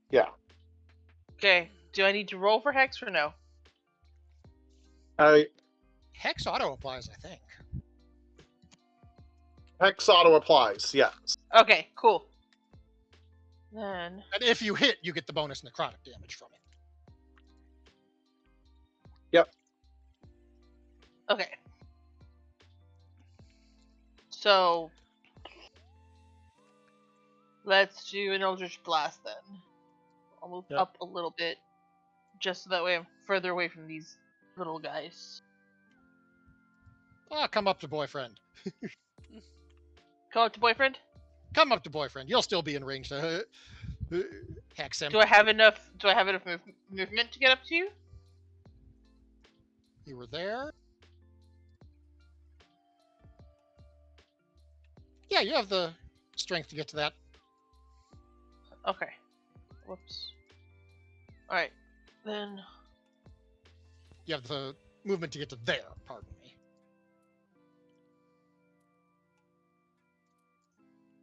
Yeah. Okay. Do I need to roll for Hex or no? Hex auto applies, I think. Hex auto applies, yes. Okay, cool. Then. And if you hit, you get the bonus necrotic damage from it. Yep. Okay. So let's do an Eldritch Blast then. I'll move up a little bit, just so that way I'm further away from these little guys. Ah, come up to boyfriend. Call it to boyfriend? Come up to boyfriend. You'll still be in range to hex him. Do I have enough movement to get up to you? You were there? Yeah, you have the strength to get to that. Okay. Whoops. Alright. Then. You have the movement to get to there, pardon me.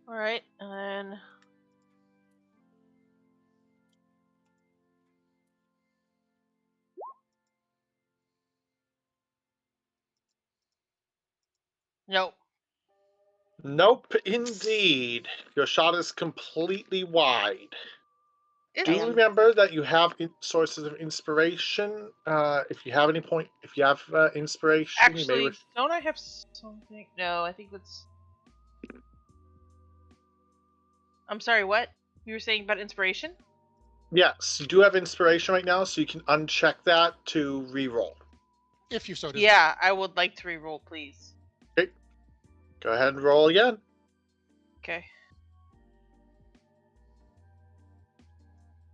Alright, and then. Nope. Nope, indeed. Your shot is completely wide. Do Damn. remember that you have sources of inspiration. If you have inspiration, you may. Actually, don't I have something? No, I think that's. I'm sorry, what? You were saying about inspiration? Yes, you do have inspiration right now, so you can uncheck that to reroll. If you so desire. Yeah, I would like to reroll, please. Okay. Go ahead and roll again. Okay.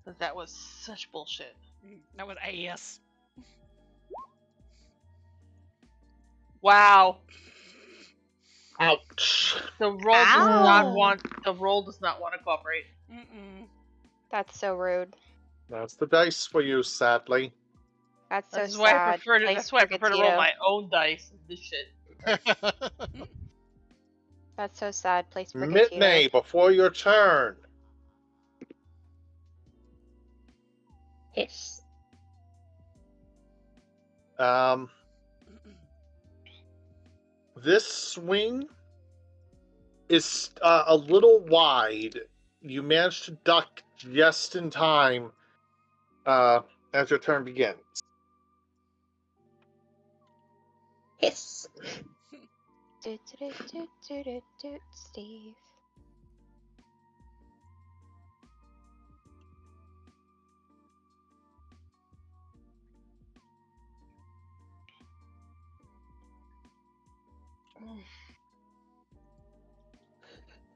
But that was such bullshit. That was AS. Wow. Ouch. The roll does not Ow. want. The roll does not want to cooperate. Mm-mm. That's so rude. That's the dice for you, sadly. That's so This is why I sad. prefer to. Place That's why I for prefer to roll Gatito. my own dice. This shit. That's so sad. Place for Mitney, Gatito. before your turn. Hiss. This swing is a little wide. You managed to duck just in time as your turn begins. Hiss. Doot, doot, doot, doot, doot, doot, Steve.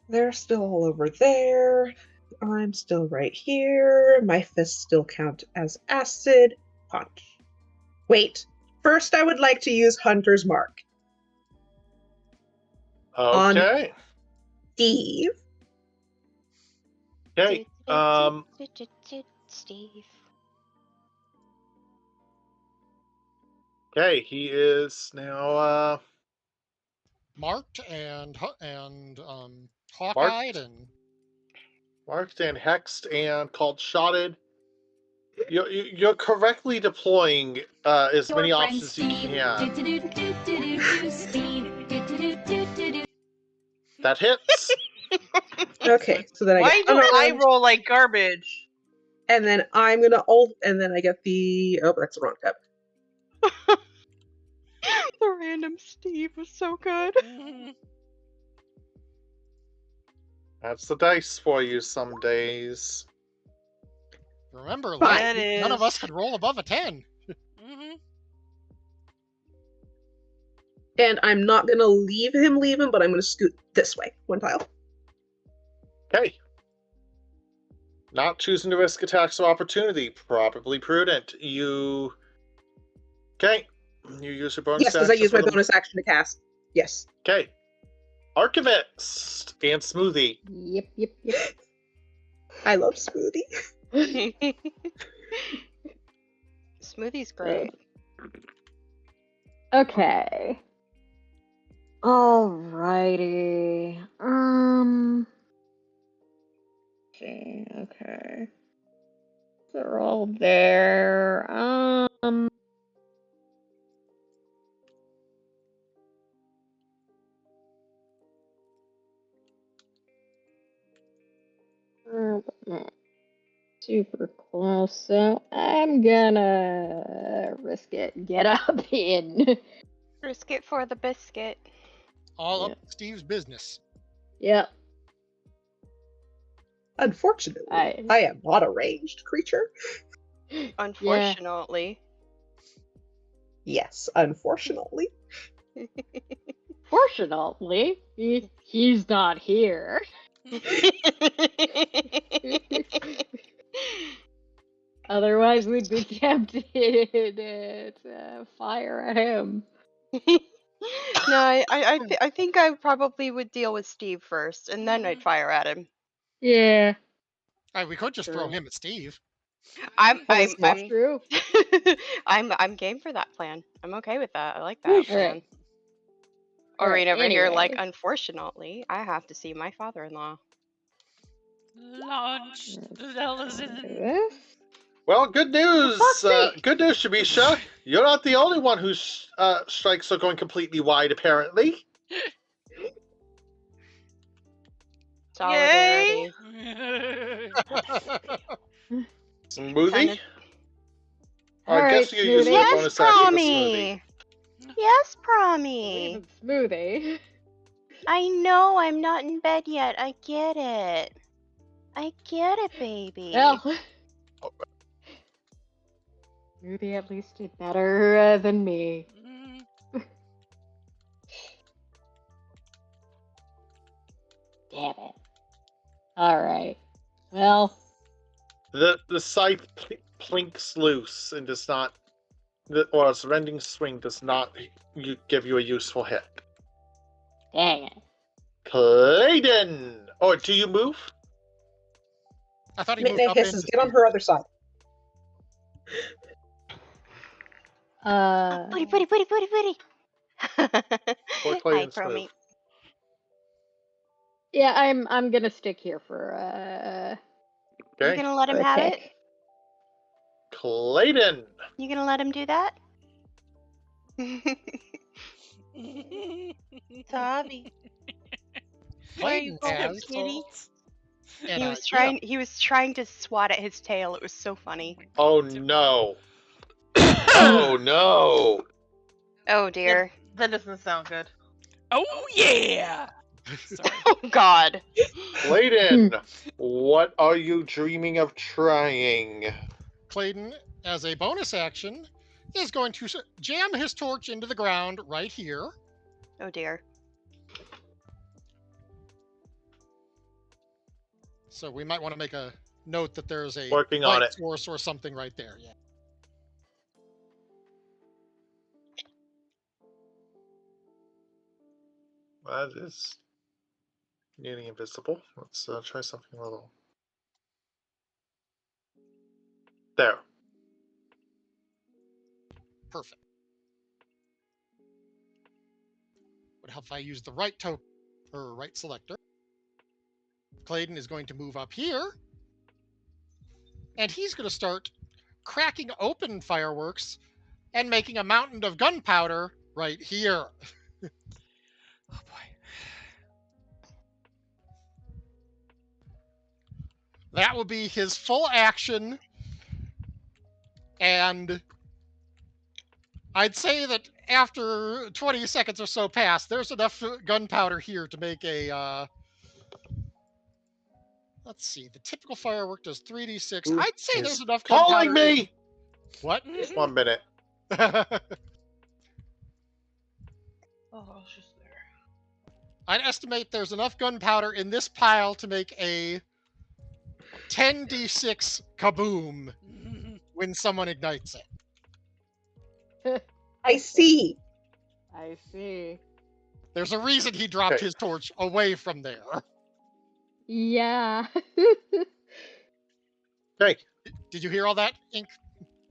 They're still all over there. I'm still right here. My fists still count as acid. Punch. Wait. First, I would like to use Hunter's Mark Okay. Steve. Okay. Doot, doot, doot, doot, Steve. Okay, he is now Marked and hawk-eyed Marked. and marked and hexed and called shotted. You're correctly deploying as many options as you can. That hits. Okay, so then I Why get do I unarmed, roll like garbage? and then I'm gonna ult, and then I get the. Oh, that's the wrong tab. The random Steve was so good. Mhm. That's the dice for you some days. remember, Fine. none of us could roll above a 10. Mhm. And I'm not gonna leave him, but I'm gonna scoot this way one tile. Okay. Not choosing to risk attacks of opportunity. Probably prudent. You. Okay. You use your bonus Yes, because I action use my for the- bonus action to cast. Yes. Okay. Archivist and Smoothie. Yep, yep, yep. I love Smoothie. Smoothie's great. Okay. Alrighty. Okay. They're all there. Super close, so I'm gonna risk it. Get up in. Risk it for the biscuit. All Yeah. up Steve's business. Yep. Unfortunately, I am not a ranged creature. Unfortunately. Yes, unfortunately. Fortunately, he's not here. Otherwise, we'd be tempted to fire at him. No, I think I probably would deal with Steve first, and then I'd Mhm. fire at him. Yeah. We could just throw True. him at Steve. I'm That is not True. I'm game for that plan. I'm okay with that. I like that plan. Alright. Oreen over here, like, Anyway. unfortunately, I have to see my father-in-law. Launch the Delazin. This? Well, good news. fuck's sake. Good news, Shamisha. You're not the only one whose strikes are going completely wide, apparently. Solidarity. Smoothie? Kinda- I'm Alright, guessing you're using Smoothie. a Yes, bonus action for Promi! Smoothie. Yes, Believe Promi! in Smoothie. I know I'm not in bed yet. I get it. I get it, baby. Well. Smoothie at least did better than me. Damn it. Alright. Well. The scythe plinks loose and does not, or its rending swing does not give you a useful hit. Dang it. Clayton! Or do you move? I thought he moved Mitne up hisses, into get on her other side. Buddy. Or Hi, Clayton's Promi. move? Yeah, I'm gonna stick here for You Okay. gonna let him for a have it? tick. Clayton! You gonna let him do that? Tommy. Where are you Clayton going, has kitty? an He was trying to swat at his tail. It was so funny. Oh no. Oh no. Oh dear. That doesn't sound good. Oh yeah! Sorry. Oh god. Clayton, what are you dreaming of trying? Clayton, as a bonus action, is going to jam his torch into the ground right here. Oh dear. So we might want to make a note that there's a Working on light it. source or something right there. Yeah. That is nearly invisible. Let's try something a little. There. Perfect. Would help if I use the right token or right selector. Clayton is going to move up here. And he's going to start cracking open fireworks and making a mountain of gunpowder right here. Oh boy. That will be his full action. And I'd say that after 20 seconds or so pass, there's enough gunpowder here to make a, let's see, the typical firework does 3d6. Who I'd say is there's enough calling gunpowder. me! What? 1 minute. Oh, it's just there. I'd estimate there's enough gunpowder in this pile to make a 10d6 kaboom when someone ignites it. I see. I see. There's a reason he dropped Okay. his torch away from there. Yeah. Okay. Did you hear all that, Ink?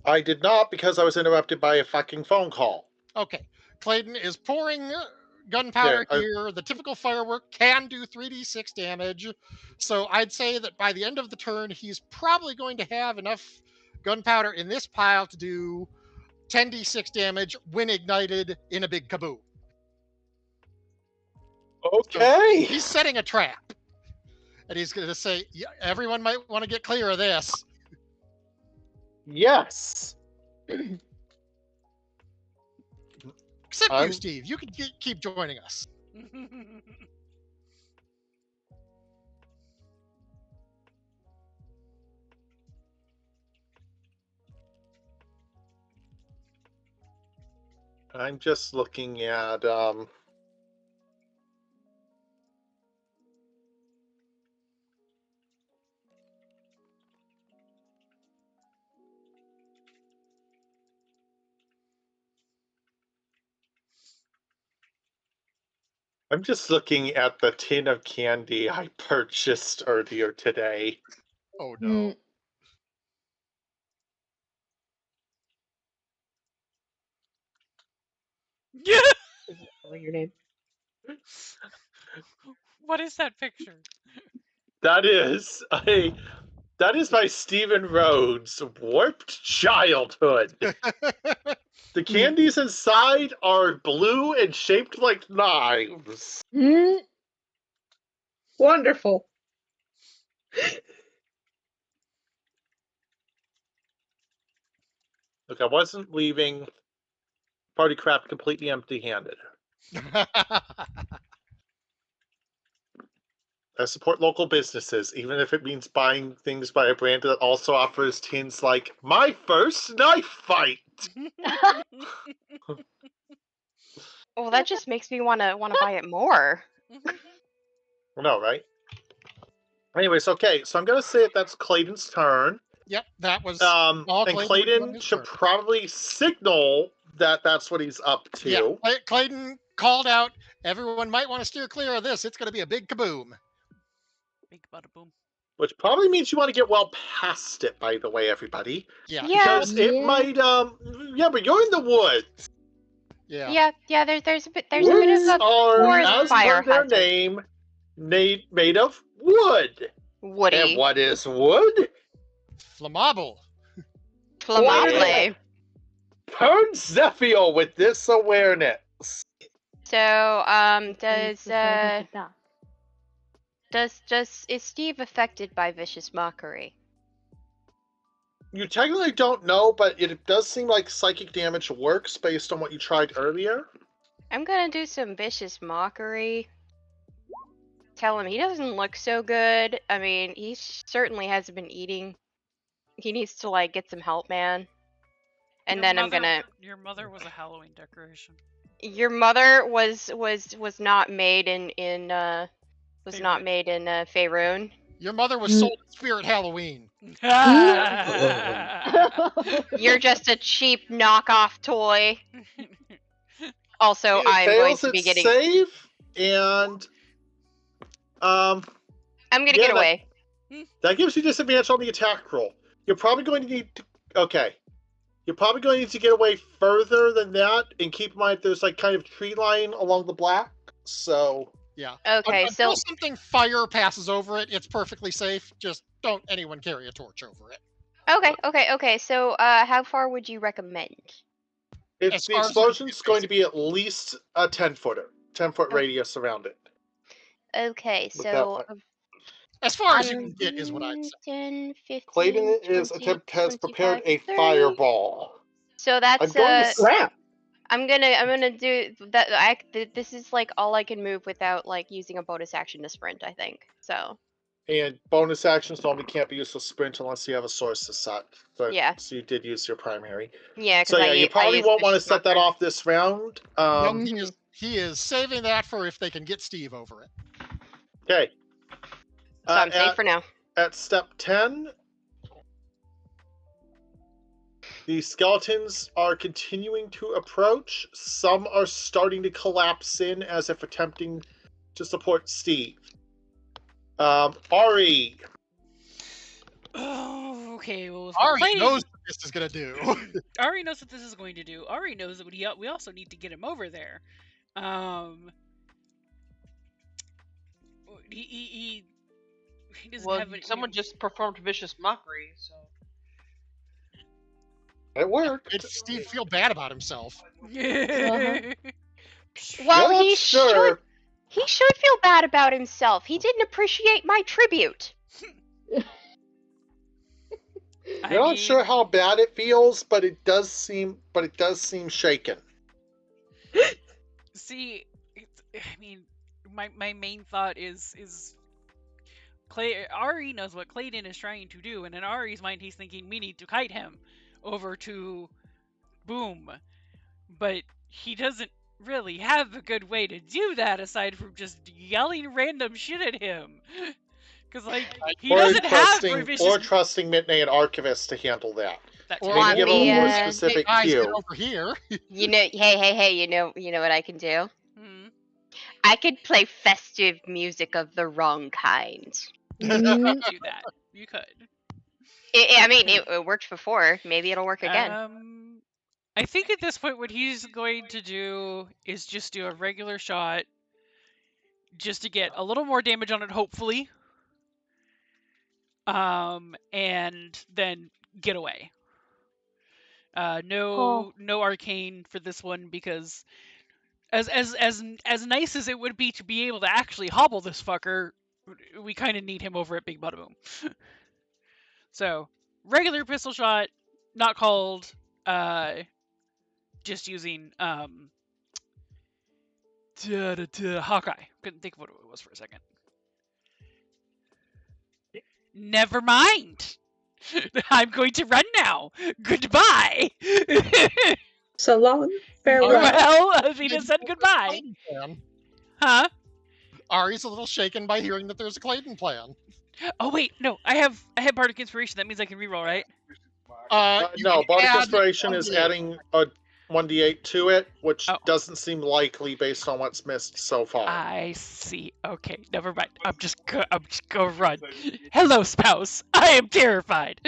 I did not because I was interrupted by a fucking phone call. Okay. Clayton is pouring gunpowder Yeah, here. The typical firework can do 3d6 damage. So I'd say that by the end of the turn, he's probably going to have enough gunpowder in this pile to do 10d6 damage when ignited in a big kaboom. Okay. He's setting a trap. And he's going to say, yeah, everyone might want to get clear of this. Yes. Except I'm- you, Steve. You can keep joining us. I'm just looking at I'm just looking at the tin of candy I purchased earlier today. Oh no. Yeah. Is it really your name? What is that picture? That is my Stephen Rhodes warped childhood. The candies inside are blue and shaped like knives. Wonderful. Look, I wasn't leaving Party Craft completely empty-handed. I support local businesses, even if it means buying things by a brand that also offers tins like My First Knife Fight. Well, that just makes me wanna buy it more. No, right? Anyways, okay, so I'm gonna say that's Clayton's turn. Yep, that was And all would do on Clayton his should turn. probably signal that that's what he's up to. Yeah, Clayton called out, everyone might want to steer clear of this. It's going to be a big kaboom. Big bada boom. Which probably means you want to get well past it, by the way, everybody. Yeah. Because it might, yeah, but you're in the woods. Yeah. Yeah. There's a bit of Woods a are, forest as fire per their hazard. name, made of wood. Woody. And what is wood? Flammable. Flammable. Turn Zephiel with this awareness. So, is Steve affected by vicious mockery? You technically don't know, but it does seem like psychic damage works based on what you tried earlier. I'm gonna do some vicious mockery. Tell him he doesn't look so good. I mean, he certainly hasn't been eating. He needs to like get some help, man. And then I'm gonna. Your mother was a Halloween decoration. Your mother was not made in Faerun. Your mother was sold at Spirit Halloween. You're just a cheap knockoff toy. Also, I'm going to be getting. Save and I'm gonna get away. That gives you disadvantage on the attack roll. You're probably going to need to. Okay. You're probably going to need to get away further than that, and keep in mind there's like kind of tree line along the black. So yeah. Okay, until something fire passes over it, it's perfectly safe. Just don't anyone carry a torch over it. Okay. So, how far would you recommend? The explosion's going to be at least a 10-footer, 10-foot radius around it. Okay, so as far as you can get is what I'd say. 10, 15, Clayton 20, has prepared a 30. fireball. So that's I'm gonna do that. This is like all I can move without like using a bonus action to sprint. I think so. And bonus actions normally can't be used to sprint unless you have a source to set. But, yeah. So you did use your primary. Yeah. So yeah, you probably won't want to set that off this round. He is saving that for if they can get Steve over it. Okay. So I'm safe for now. At step 10, the skeletons are continuing to approach. Some are starting to collapse in as if attempting to support Steve. Ari. Oh, okay. Well, Ari knows what this is going to do. Ari knows what this is going to do. Ari knows that we also need to get him over there. He doesn't have any. Someone just performed vicious mockery, so. It worked. Did Steve feel bad about himself? Well, he should. He should feel bad about himself. He didn't appreciate my tribute. You're not sure how bad it feels, but it does seem shaken. See, I mean, my main thought is Ari knows what Clayton is trying to do, and in Ari's mind, he's thinking we need to kite him over to Boom, but he doesn't really have a good way to do that aside from just yelling random shit at him. Because like he doesn't have or trusting Midnight and Archivist to handle that. Or maybe give him a more specific cue. Over here. Hey, you know what I can do? I could play festive music of the wrong kind. Mm, Do that. You could. I mean, it worked before. Maybe it'll work again. I think at this point what he's going to do is just do a regular shot just to get a little more damage on it, hopefully. And then get away. No arcane for this one because as nice as it would be to be able to actually hobble this fucker, we kind of need him over at Big Bada Boom. So regular pistol shot, not called. Just using Hawkeye. Couldn't think of what it was for a second. Never mind. I'm going to run now. Goodbye. So long, farewell. Well, Avita said goodbye. Plan. Huh? Ari's a little shaken by hearing that there's a Clayton plan. Oh wait, no. I have Bardic Inspiration. That means I can reroll, right? You No, can Bardic add Inspiration is 1d8. adding a 1d8 to it, which Oh. doesn't seem likely based on what's missed so far. I see. Okay, never mind. I'm just go run. Hello, spouse. I am terrified.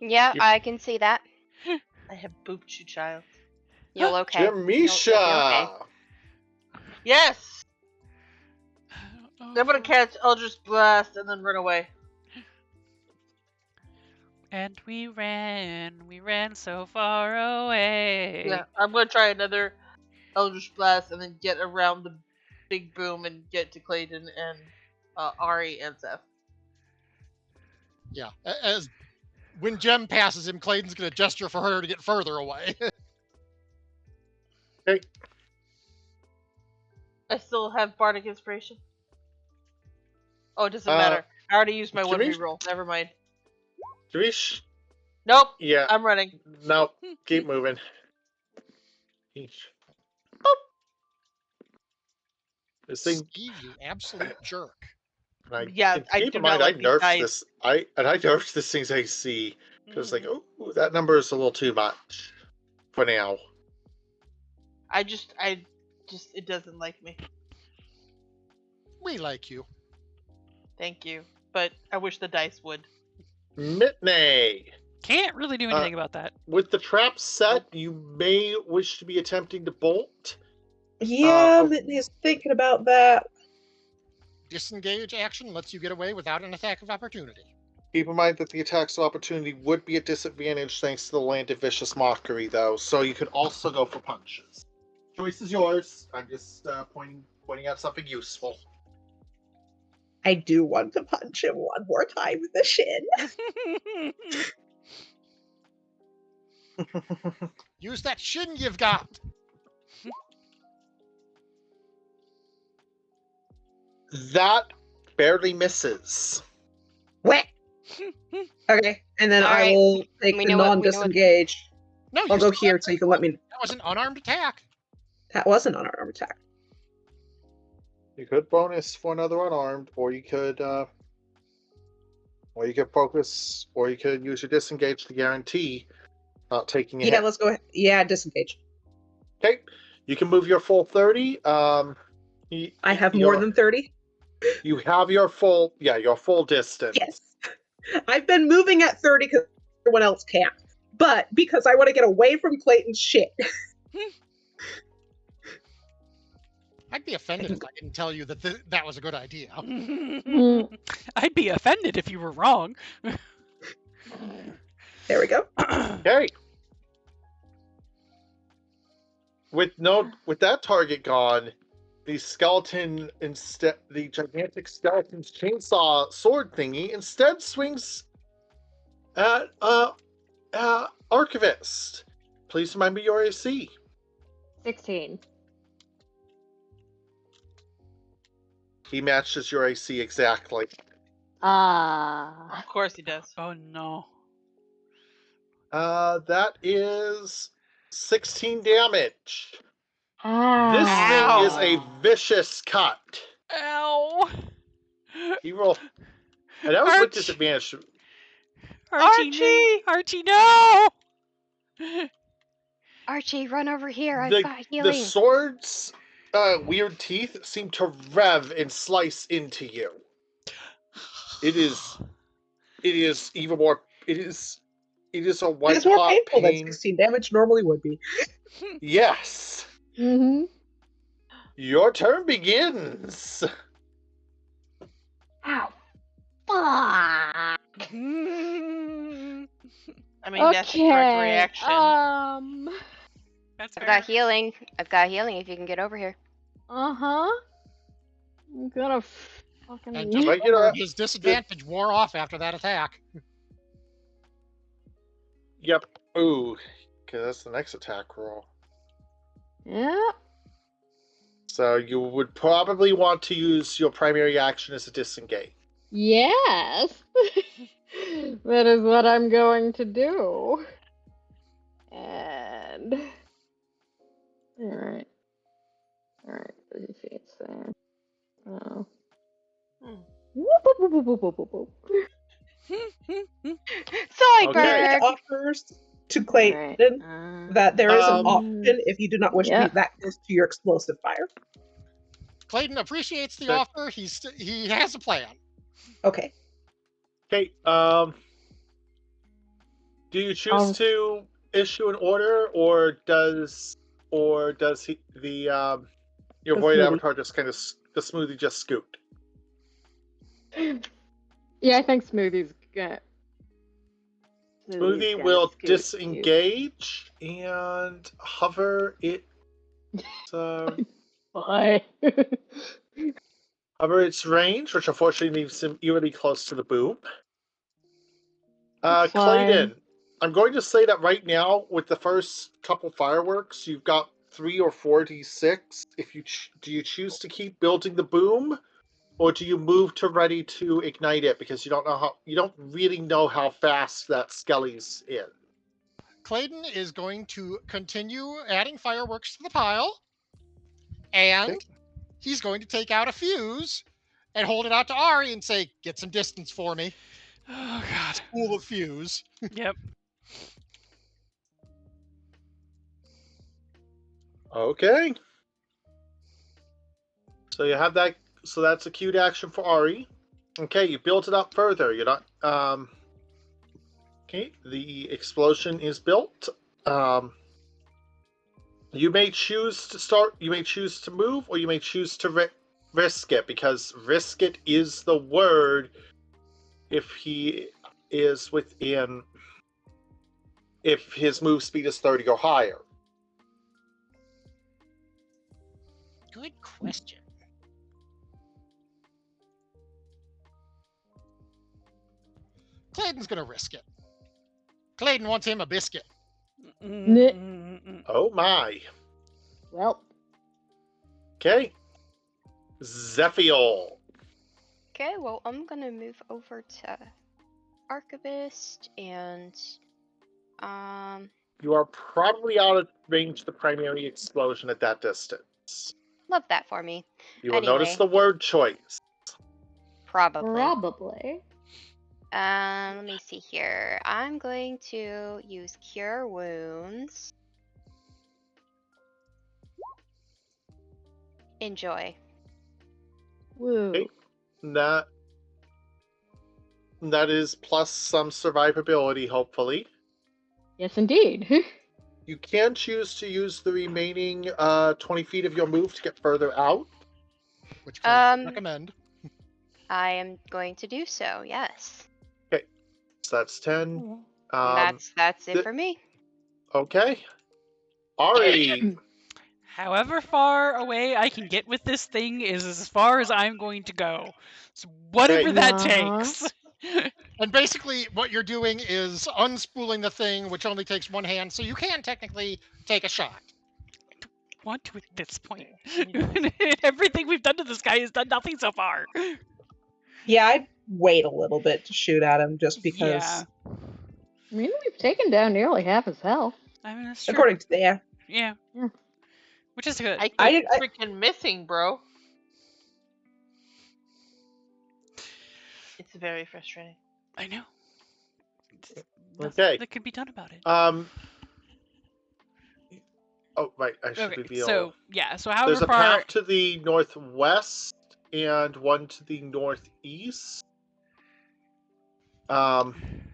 Yeah, I can see that. I have booped you, child. You'll okay. Jamisha! You'll be Yes! I'm gonna catch Eldritch Blast and then run away. And we ran so far away. Yeah, I'm gonna try another Eldritch Blast and then get around the big boom and get to Clayton and Ari and Seth. Yeah, as when Jem passes him, Clayton's going to gesture for her to get further away. Hey, I still have Bardic Inspiration. Oh, it doesn't matter. I already used my one Jamish- reroll. Never mind. Jamish? Nope. Yeah, I'm running. no, keep moving. This thing, Steve, you absolute jerk. and Yeah, and I keep do in not mind, like I these nerfed dice. this. I nerfed this thing's AC because like, oh, that number is a little too much for now. I just, it doesn't like me. We like you. Thank you. But I wish the dice would. Mitney! Can't really do anything about that. With the trap set, you may wish to be attempting to bolt. Yeah, Whitney's thinking about that. Disengage action lets you get away without an attack of opportunity. Keep in mind that the attacks of opportunity would be at disadvantage thanks to the Land of Vicious Mockery, though, so you could also go for punches. Choice is yours. I'm just pointing out something useful. I do want to punch him one more time in the shin. Use that shin you've got. That barely misses. Whack! Okay, and then All I right. will take We the know what- non-disengage. No, I'll you go still here have so you can let me. That was an unarmed attack. That wasn't on our arm attack. You could bonus for another unarmed, or you could focus, or you could use your disengage to guarantee not taking a Yeah, hit. let's go ahead. Yeah, disengage. Okay, you can move your full 30. I have more than 30. You have your full distance. Yes. I've been moving at 30 because everyone else can't. But because I want to get away from Clayton's shit. I'd be offended if I didn't tell you that that was a good idea. I'd be offended if you were wrong. There we go. Okay. With that target gone, the gigantic skeleton's chainsaw sword thingy instead swings at Archivist. Please remind me your AC. 16. He matches your AC exactly. Ah. Of course he does. Oh no. That is 16 damage. This Ah. thing is a vicious cut. Ow. He rolled, and that was with Arch. disadvantage. Archie, no! Archie, run over here. I've The, got the healing. sword's weird teeth seem to rev and slice into you. It is even more. It is a white It's more hot painful than pain. 16 damage normally would be. Yes. Mm-hmm. Your turn begins. Ow. Fuck. I mean, that's the correct reaction. That's I've fair. got healing. I've got healing if you can get over here. Uh-huh. I'm gonna fucking... And just Regular- remember, his disadvantage wore off after that attack. Yep. Ooh. Okay, that's the next attack roll. Yeah. So you would probably want to use your primary action as a disengage. Yes. That is what I'm going to do. And... Alright. Alright, 30 feet there. Oh. Hmm. Whoop, whoop, whoop, whoop, whoop, whoop, whoop. Zoidberg! It offers to Clayton Alright. that there is an Um, option if you do not wish to Yeah. be that close to your explosive fire. Clayton appreciates the But- offer. He has a plan. Okay. Okay. Do you choose Um, to issue an order, or does he your The void smoothie. avatar just kind of the smoothie just scoot? Yeah, I think Smoothie's got. Smoothie got will scoot, too. disengage and hover it. Bye. Hover its range, which unfortunately leaves him eerily close to the boom. That's Clayton, fine. I'm going to say that right now, with the first couple fireworks, you've got 3 or 4 d6. If you do you choose to keep building the boom, or do you move to ready to ignite it because you don't really know how fast that Skelly's in. Clayton is going to continue adding fireworks to the pile, and he's going to take out a fuse and hold it out to Ari and say, "Get some distance for me." Oh god. Spool of fuse. Yep. Okay. So you have that. So that's a cute action for Ari. Okay, you built it up further. You're not. Okay, the explosion is built. You may choose to start. You may choose to move, or you may choose to risk it, because risk it is the word. If he is within, if his move speed is 30 or higher. Good question. Clayton's going to risk it. Clayton wants him a biscuit. Oh my. Well, Okay. Zephiel. Okay, well, I'm gonna move over to Archivist and You are probably out of range of the primary explosion at that distance. love that for me. You will notice Anyway. the word choice. Probably. probably. Let me see here. I'm going to use Cure Wounds. Enjoy. Woo. Okay. That is plus some survivability, hopefully. Yes, indeed. You can choose to use the remaining 20 feet of your move to get further out. Which Clayton would Um, recommend. I am going to do so, yes. So that's 10. That's it th- for me. Okay. Ari. However far away I can get with this thing is as far as I'm going to go. So whatever Okay. that Uh-huh. takes. And basically, what you're doing is unspooling the thing, which only takes one hand, so you can technically take a shot. Want to at this point. Everything we've done to this guy has done nothing so far. Yeah, I'd wait a little bit to shoot at him just because, Yeah. I mean, we've taken down nearly half his health. I mean, that's true. according to yeah. Yeah. Yeah. Which is good. I keep I- freaking missing, bro. It's very frustrating. I know. Okay. That could be done about it. Oh, right. I should Okay, reveal. so yeah, so however There's a far. path to the northwest and one to the northeast.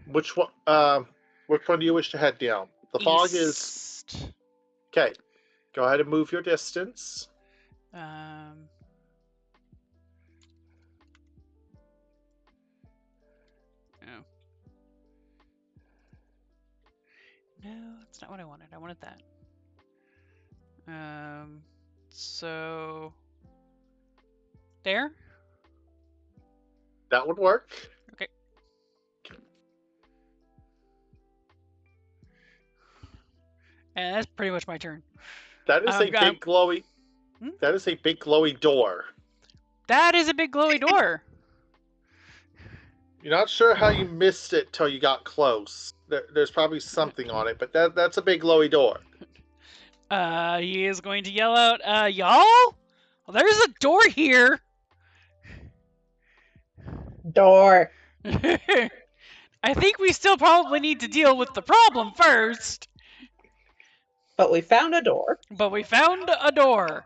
Which one? Which one do you wish to head down? The fog is East. okay. Go ahead and move your distance. Um. Oh. No, that's not what I wanted. I wanted that. So there. That would work. Okay. And that's pretty much my turn. That is a big glowy. Hmm? That is a big glowy door. That is a big glowy door. You're not sure how you missed it till you got close. There's probably something on it, but that's a big glowy door. He is going to yell out, y'all? Well, there's a door here. Door. I think we still probably need to deal with the problem first. But we found a door. But we found a door.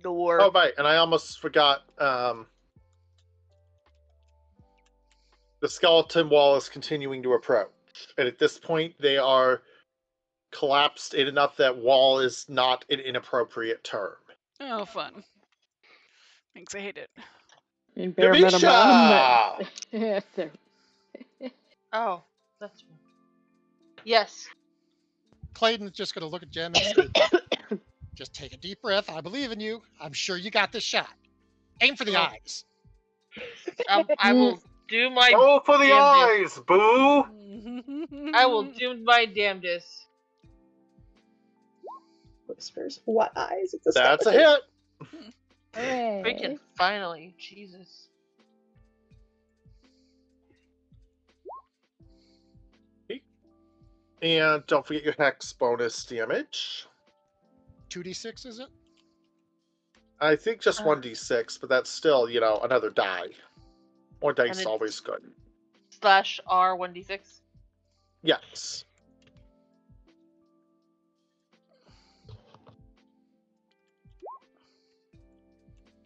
Door. Oh, right, and I almost forgot. The skeleton wall is continuing to approach, and at this point, they are collapsed in enough that wall is not an inappropriate term. Oh, fun. Thanks, I hate it. In bare minimum. Namisha! Oh, that's fine. Yes. Clayton's just going to look at Jem and say, just take a deep breath. I believe in you. I'm sure you got this shot. Aim for the Oh. eyes. I will do my. Go for the damnedest. eyes, boo! I will do my damnedest. Whispers. What eyes? It's a That's a skeleton. hit. Hooray. Freaking finally, Jesus. And don't forget your hex bonus damage. 2d6, is it? I think just 1d6, but that's still, another die. More dice it's- always good. Slash R 1d6. Yes.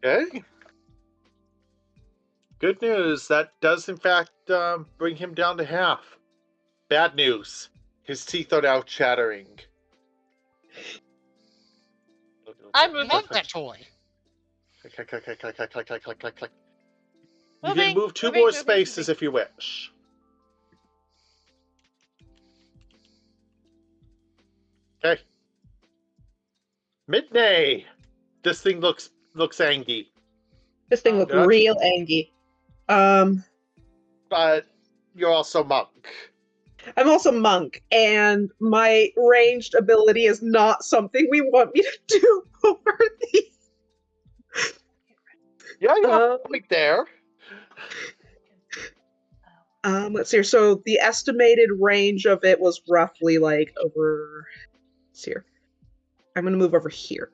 Okay. Good news. That does, in fact, bring him down to half. Bad news. His teeth are now chattering. I'm I moving. love that toy. Click, click, click, click, click, click, click, click, click, click. You Moving, can move two moving, more moving, spaces moving. if you wish. Okay. Midday. This thing looks angry. This thing looked Gotcha. real angry. But you're also monk. I'm also monk, and my ranged ability is not something we want me to do over the. Yeah, you have a point there. Let's see here. So the estimated range of it was roughly like over. Let's see here. I'm gonna move over here.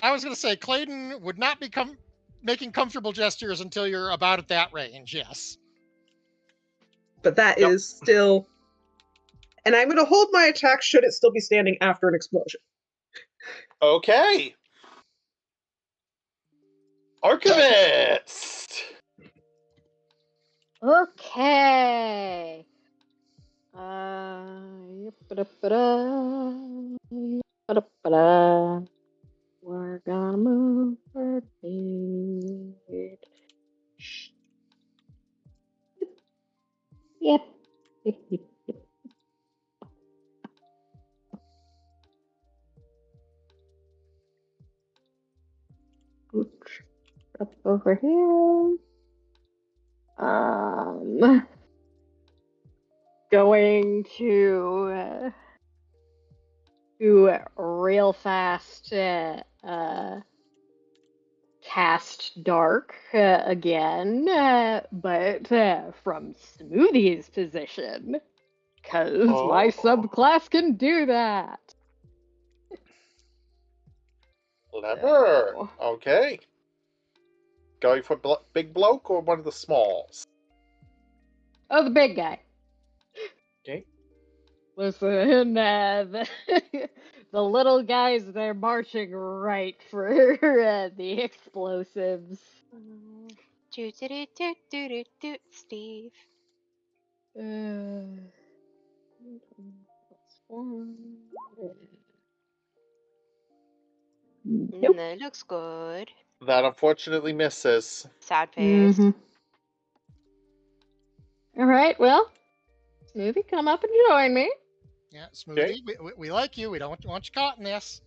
I was going to say, Clayton would not be making comfortable gestures until you're about at that range, yes. But that Yep. is still. And I'm gonna hold my attack should it still be standing after an explosion. Okay. Archivist! Okay. Yip-a-da-ba-da, yip-a-da-ba-da. We're gonna move her feet. Yep. Yep, yep, yep. Ooch. Up over here. Going to real fast cast dark again, but from Smoothie's position, because my Oh. subclass can do that. Clever. So- Okay. Going for big bloke or one of the smalls? Oh, the big guy. Okay. Listen, The little guys, they're marching right for the explosives. Steve. Nope. That looks good. That unfortunately misses. Sad face. Mhm. All right, well, Smoothie, come up and join me. Yeah, Smoothie, we like you. We don't want you caught in this.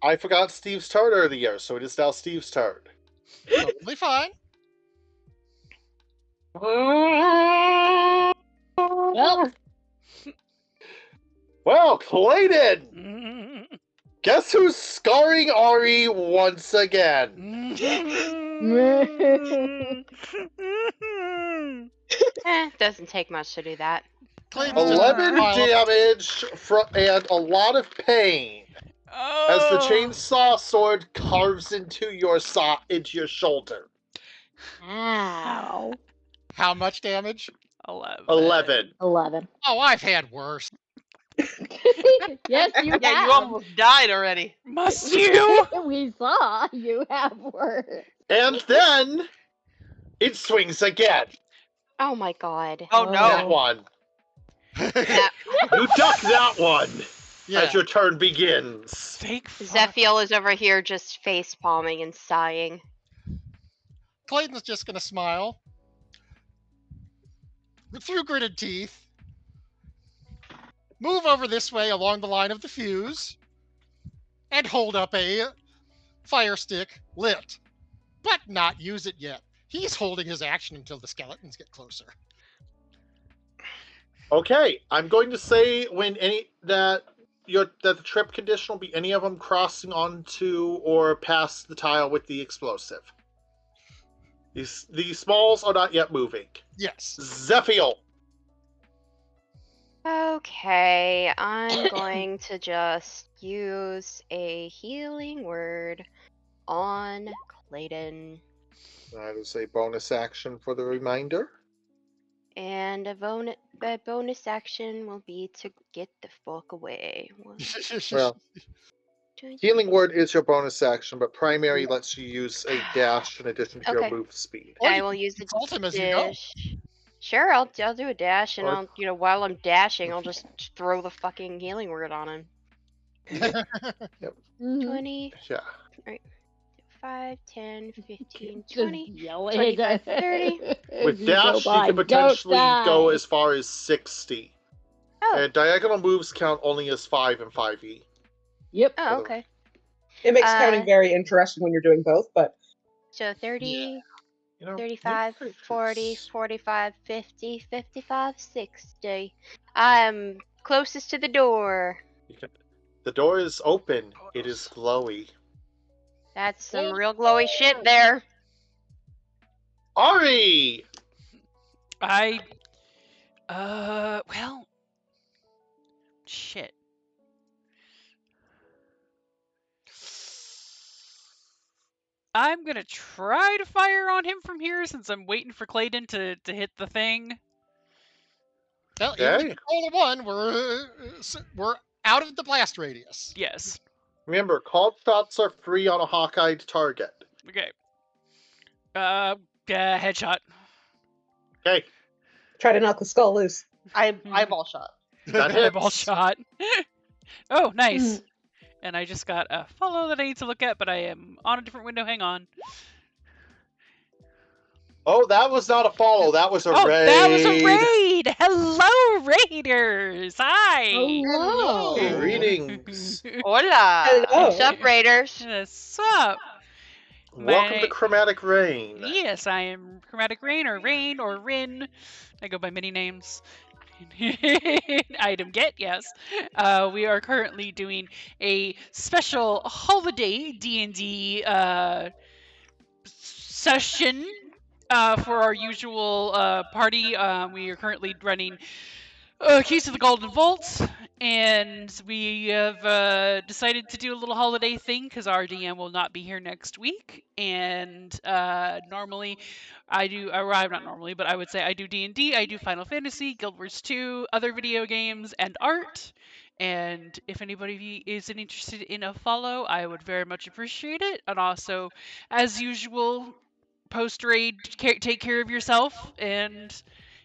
I forgot Steve's turn earlier, so it is now Steve's turn. Totally fine. Well, Clayton! Guess who's scarring Ari once again? Doesn't take much to do that. Clayton's 11 just damage and a lot of pain as the chainsaw sword carves into your shoulder. Ow. How much damage? 11. 11. Oh, I've had worse. Yes, you have. Yeah, you almost died already. Must you? We saw you have worse. And then it swings again. Oh my god. Oh That no. one. That- You duck that one Yeah. as your turn begins. Fake fuck. Zephiel is over here just face palming and sighing. Clayton's just gonna smile. Through gritted teeth. Move over this way along the line of the fuse. And hold up a fire stick lit. But not use it yet. He's holding his action until the skeletons get closer. Okay, I'm going to say when that the trip condition will be any of them crossing onto or past the tile with the explosive. The smalls are not yet moving. Yes. Zephiel. Okay, I'm going to just use a healing word on Clayton. That is a bonus action for the reminder. And a bonus action will be to get the fuck away. Well, healing word is your bonus action, but primary lets you use a dash in addition to your Okay. move speed. Or I you will can use the consult him as you go. dash. Sure, I'll do a dash, and Or- I'll while I'm dashing, I'll just throw the fucking healing word on him. Mhm. 20, Yeah. 5, 10, 15, Just 20. yell it. 25, 30. As With you go dash, by, you can potentially "Don't go die." as far as 60. Oh, And diagonal moves count only as 5 and 5e. Yep. oh, okay. It makes counting very interesting when you're doing both, but So 30, You know, 35, maybe 40, creatures. 45, 50, 55, 60. I'm closest to the door. The door is open. It is glowy. That's some real glowy shit there. Ari! Well, shit. I'm gonna try to fire on him from here since I'm waiting for Clayton to hit the thing. Well, even if Okay. you roll a 1, we're out of the blast radius. Yes. Remember, called shots are free on a Hawkeye target. Okay. Headshot. Okay, try to knock the skull loose. Eyeball shot. that hits. Eyeball shot. Oh, nice. And I just got a follow that I need to look at, but I am on a different window. Hang on. Oh, that was not a follow. That was a Oh, raid. that was a raid! Hello, raiders! Hi! Hello. Greetings. Hola. Hello. What's up, Raiders? What's up? Welcome to Chromatic Rain. Yes, I am Chromatic Rain or Rin. I go by many names. Item get, yes. We are currently doing a special holiday D&D session for our usual party. We are currently running Keys to the Golden Vault, and we have decided to do a little holiday thing because our DM will not be here next week. And normally, I do. Or not normally, but I would say I do D&D. I do Final Fantasy, Guild Wars 2, other video games, and art. And if anybody isn't interested in a follow, I would very much appreciate it. And also, as usual, post raid, take care of yourself, and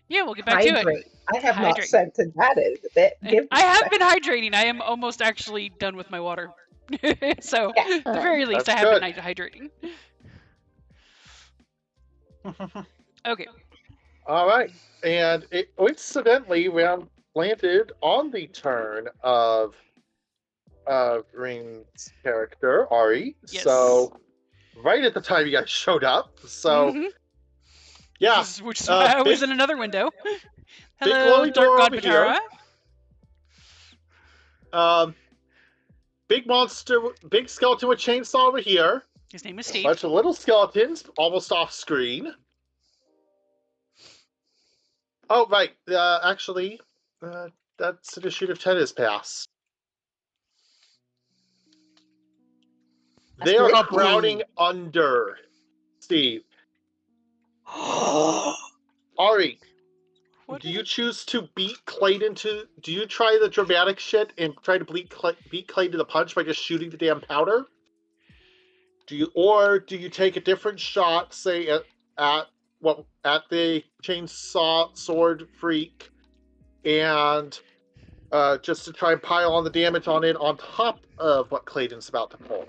yeah, we'll get back to it. Hydrate. I have not Hydrate. sent to that in a bit. Give me I a have second. been hydrating. I am almost actually done with my water. So, Yeah. at the very least, That's I have been good. hydrating. Okay. All right, and it coincidentally landed on the turn of Ring's character Ari. Yes. So right at the time you guys showed up. So Mhm. yeah, Which is why I was big- in another window. big Hello, glowy Dark door God over here. Batara. Big monster, big skeleton with chainsaw over here. His name is Steve. Bunch of little skeletons, almost off screen. Oh right, actually, that's initiative 10 is passed. That's They are great. crowding under Steve. Ari, What do did you it- choose to beat Clayton to? Do you try the dramatic shit and try to beat Clayton to the punch by just shooting the damn powder? Do you take a different shot, say at the chainsaw sword freak, and just to try and pile on the damage on it on top of what Clayton's about to pull?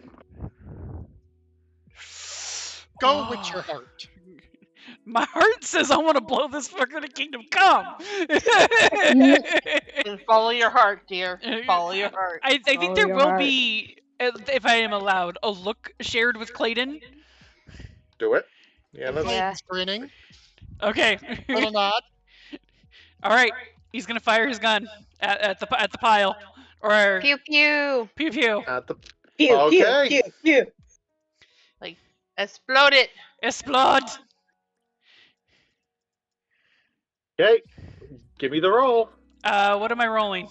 Go with your heart. My heart says I want to blow this fucker to Kingdom Come. And follow your heart, dear. Follow your heart. I think Follow there your will heart. be, if I am allowed, a look shared with Clayton. Do it. Yeah, that's Yeah. Clayton's grinning. Okay. Little nod. All right. He's gonna fire his gun at the pile, or Pew pew. pew pew. at the Pew, Okay. pew, pew, pew. Like, explode it. Explode. Okay. Give me the roll. What am I rolling?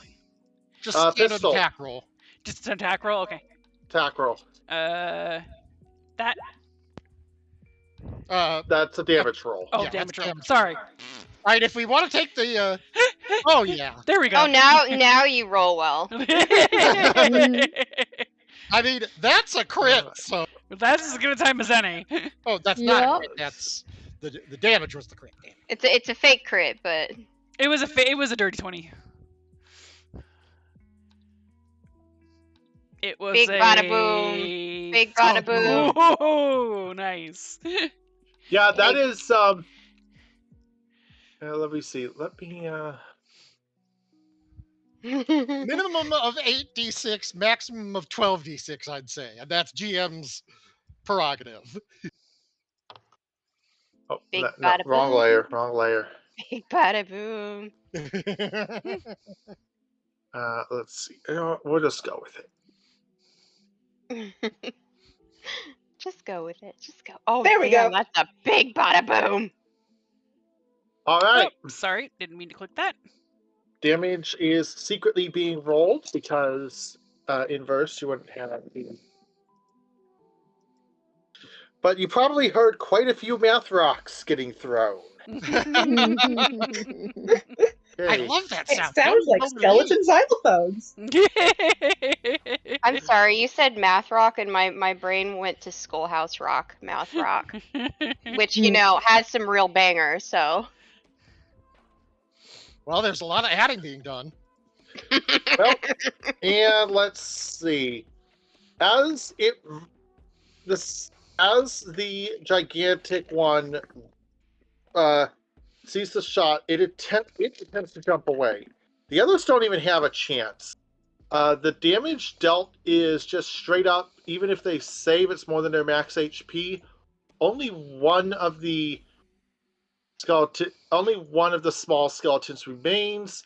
Just standard Pistol. attack roll. Just an attack roll. Okay. Attack roll. That. That's a damage roll. Oh, Yeah, damage that's roll. damage. Sorry. All right, if we want to take the, oh yeah, There we go. Oh, now you roll well. I mean that's a crit. So, That's as good a time as any. oh, that's not a Yep. crit. That's the damage was the crit. Damage. It's a fake crit, but It was a dirty 20. It was Big a bada boom. Big bada boom. Oh, nice. Yeah, that is let me see. Let me Minimum of 8d6, maximum of 12d6, I'd say, and that's GM's prerogative. Oh, Big no, bada wrong boom. layer. Wrong layer. Big bada boom. Let's see. You know what, we'll just go with it. Just go with it. Just go. Oh, There we damn, go. That's a big bada boom. All right. Oh, sorry, didn't mean to click that. Damage is secretly being rolled because inverse you wouldn't have it. But you probably heard quite a few math rocks getting thrown. I Okay. love that It sound. sounds like skeleton xylophones. I'm sorry, you said math rock, and my brain went to Skullhouse Rock, math rock, which has some real bangers. So. Well, there's a lot of adding being done. Well, and let's see. As the gigantic one sees the shot, it attempts to jump away. The others don't even have a chance. The damage dealt is just straight up, even if they save, it's more than their max HP. Only one of the small skeletons remains.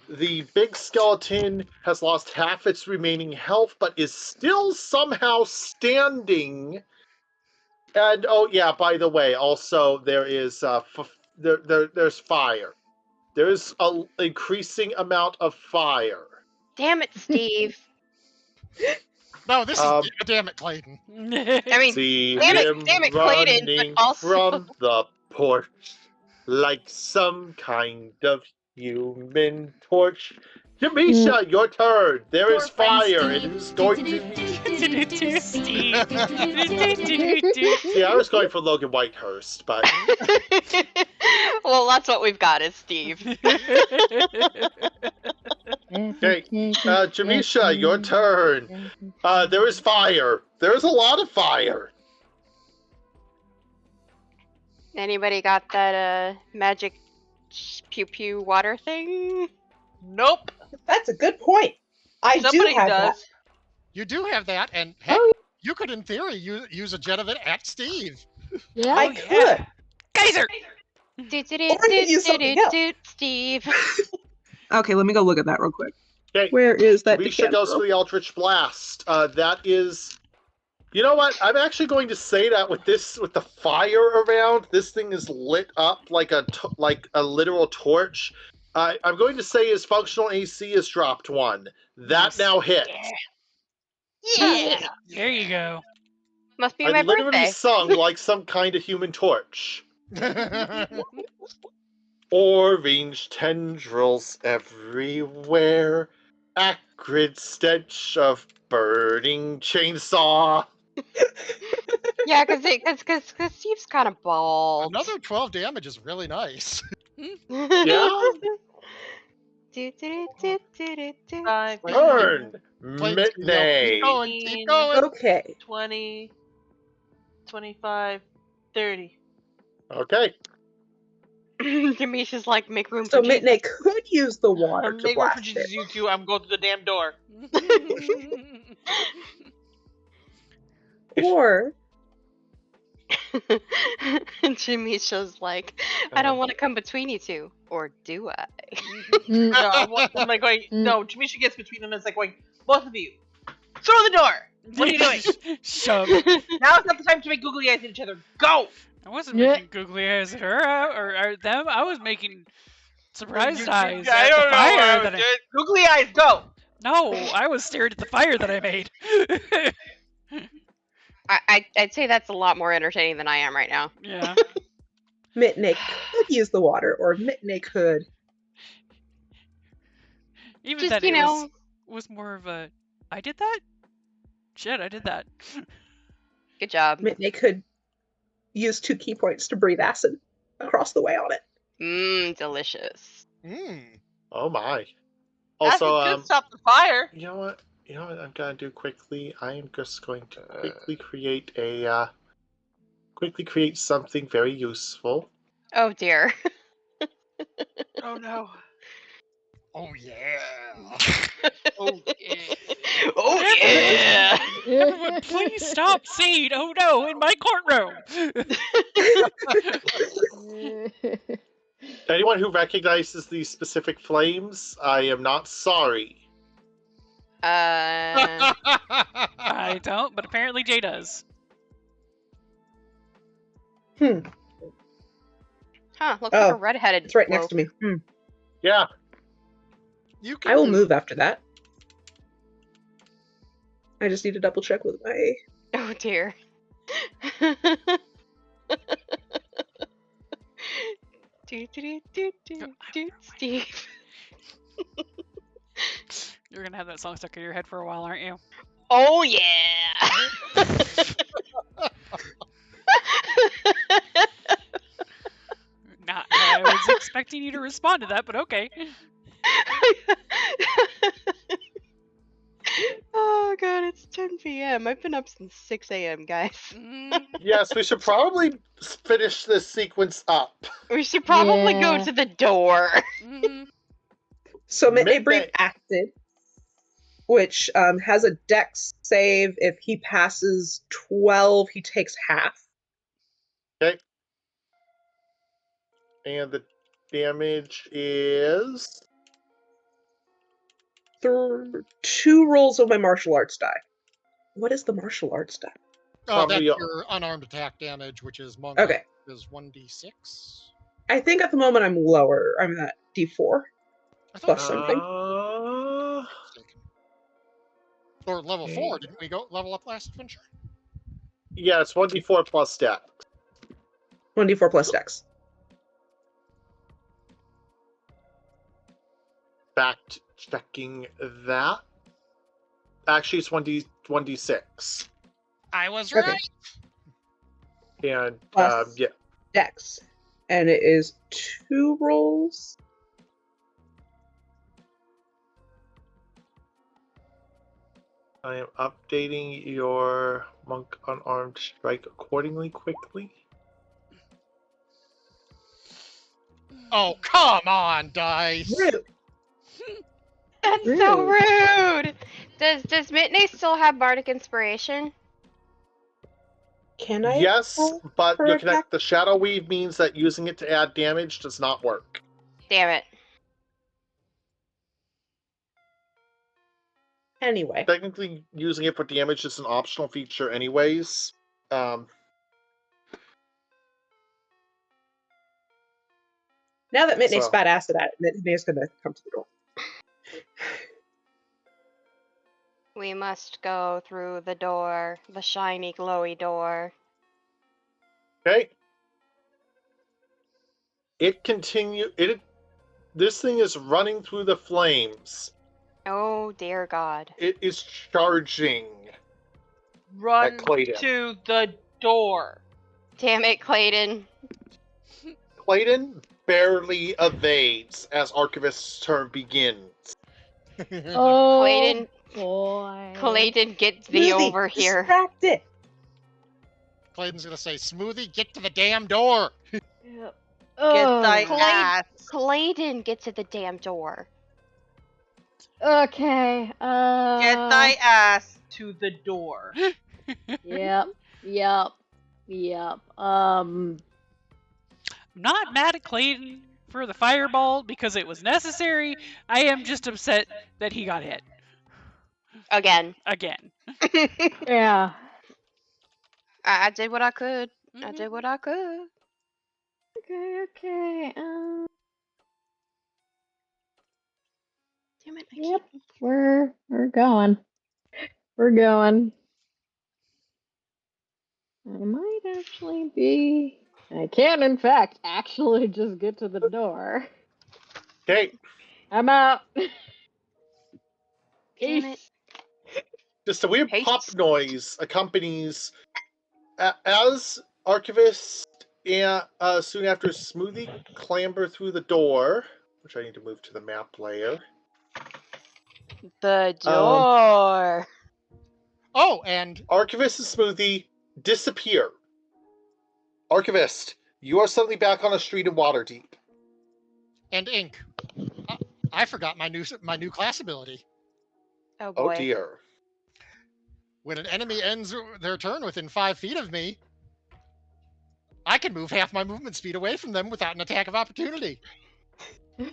The big skeleton has lost half its remaining health, but is still somehow standing. And oh yeah, by the way, also there is there's fire. There's an increasing amount of fire. Damn it, Steve. No, this is damn it, Clayton. I mean, See damn him it, Clayton, but running also- from the porch like some kind of human torch. Jamisha, your turn. There is Your friend fire, and Steve. who's going to... Steve. See, I was going for Logan Whitehurst, but... Well, that's what we've got is Steve. Okay, Jamisha, your turn. There is fire. There is a lot of fire. Anybody got that magic pew pew water thing? Nope. That's a good point. I Somebody do have does. that. You do have that, and heck, Oh, you could, in theory, use a jet of it at Steve. yeah. I could. Geyser! Or I could use something else. Steve. Okay, let me go look at that real quick. Okay, Where is that? Jamisha goes for the Eldritch Blast. That is... You know what? I'm actually going to say that with the fire around, this thing is lit up like a literal torch. I'm going to say his functional AC is dropped 1. That now hits. Yeah. There you go. Must be I my literally birthday. sung like some kind of human torch. Orange tendrils everywhere. Acrid stench of burning chainsaw. Yeah, because Steve's kind of bald. Another 12 damage is really nice. Yeah. Five, Burn. Plates, you know, Midday. keep going, keep going. Okay. 20, 25, 30. Okay. Jamisha's like, make room So for Jesus. Mitney could use the water I'm to making room for blast Jesus, it. you two. I'm going to the damn door. Or Jamisha's like, I don't want to come between you two. Or do I? Mm, I'm like going, no, Jamisha gets between them and it's like going, both of you, through the door. What are you doing? Shove. Now's not the time to make googly eyes at each other. Go! I wasn't Yeah. making googly eyes at her or them. I was making surprised eyes I at don't the know. fire that I... Googly eyes, go! No, I was staring at the fire that I made. I'd say that's a lot more entertaining than I am right now. Yeah. Mitney could use the water, or Mitney could. Even Just, that you it know, was more of a... I did that? Shit, I did that. good job. Mitney could use 2 key points to breathe acid across the way on it. Mmm, delicious. Mm. Oh my. Acid Also, could stop the fire. you know what? You know what I'm gonna do quickly? I am just going to quickly create something very useful. Oh dear. Oh no. Oh yeah. Oh, yeah. Oh yeah. Everyone, please stop seeing. Oh no, in my courtroom. Anyone who recognizes these specific flames, I am not sorry. I don't, but apparently Jay does. Hmm. Huh, looks like Oh, a redheaded. It's right next to me. Yeah. You can I will move after that. I just need to double check with my. Oh dear. Steve. You're gonna have that song stuck in your head for a while, aren't you? Oh yeah. Not how I was expecting you to respond to that, but okay. Oh god, it's 10 p.m. I've been up since 6 a.m., guys. Yes, we should probably finish this sequence up. We should probably go Yeah. to the door. So Mitney Midday. breathe acid, which has a dex save. If he passes 12, he takes half. Okay. And the damage is... 2 rolls of my martial arts die. What is the martial arts die? Oh, that's Probably- your unarmed attack damage, which is monk. Okay. Is 1d6. I think at the moment I'm lower. I'm at D4. I Plus so. something. Or level 4, didn't we go level up last adventure? Yeah, it's 1d4 plus stat. 1d4 plus dex. fact checking that. Actually, it's 1d6. I was Okay. right. And Plus yeah, Dex. And it is 2 rolls. I am updating your monk unarmed strike accordingly quickly. Oh, come on, dice. Rude. That's so rude. Does Mitney still have bardic inspiration? Can I? Yes, roll but for you attack? the shadow weave means that using it to add damage does not work. Damn it. Anyway. Technically, using it for damage is an optional feature, anyways. Now that Mitney So- spat acid at it, Mitney's gonna come to the door. We must go through the door, the shiny, glowy door. Okay. This thing is running through the flames. Oh dear God. It is charging. Run Clayton. to the door. Damn it, Clayton. Clayton barely evades as Archivist's turn begins. Oh, Clayton, boy. Clayton, get thee Smoothie, over here. distract it. Clayton's gonna say, "Smoothie, get to the damn door." Yep. Get Oh, thy Clay- ass. Clayton, get to the damn door. okay. Get thy ass to the door. Yep. Yep. Yep. I'm not mad at Clayton for the fireball because it was necessary. I am just upset that he got hit Again. again. Yeah. I did what I could. I Mhm. did what I could. Okay. Okay. Damn it, I Yep. can't. We're going. We're going. I might actually be. I can, in fact, actually just get to the door. Okay, I'm out. Damn it. just a weird Haste. pop noise accompanies as Archivist and soon after Smoothie clamber through the door, which I need to move to the map layer. The door. Oh, and Archivist and Smoothie disappear. Archivist, you are suddenly back on a street in Waterdeep. Ink. I forgot my new class ability. Oh boy. Oh dear. When an enemy ends their turn within 5 feet of me, I can move half my movement speed away from them without an attack of opportunity. Good.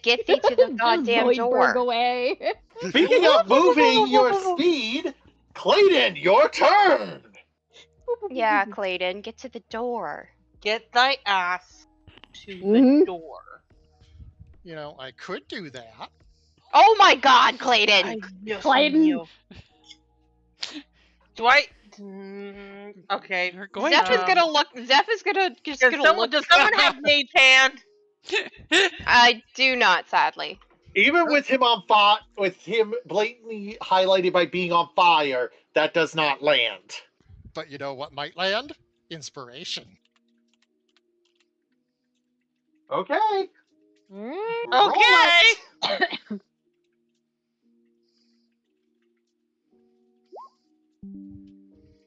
Get thee to the Just goddamn Zoidberg door. away. Speaking of moving your speed, Clayton, your turn! Yeah, Clayton, get to the door. Get thy ass to the Mhm. door. You know, I could do that. Oh my God, Clayton! I miss Clayton. you. Do I? Okay. You're going Zeph is to. gonna look. Zeph is gonna just Does gonna someone, look. does someone have mage hand? I do not, sadly. Even with him on fire, with him blatantly highlighted by being on fire, that does not land. But you know what might land? Inspiration. Okay. Alright. Roll Okay. it.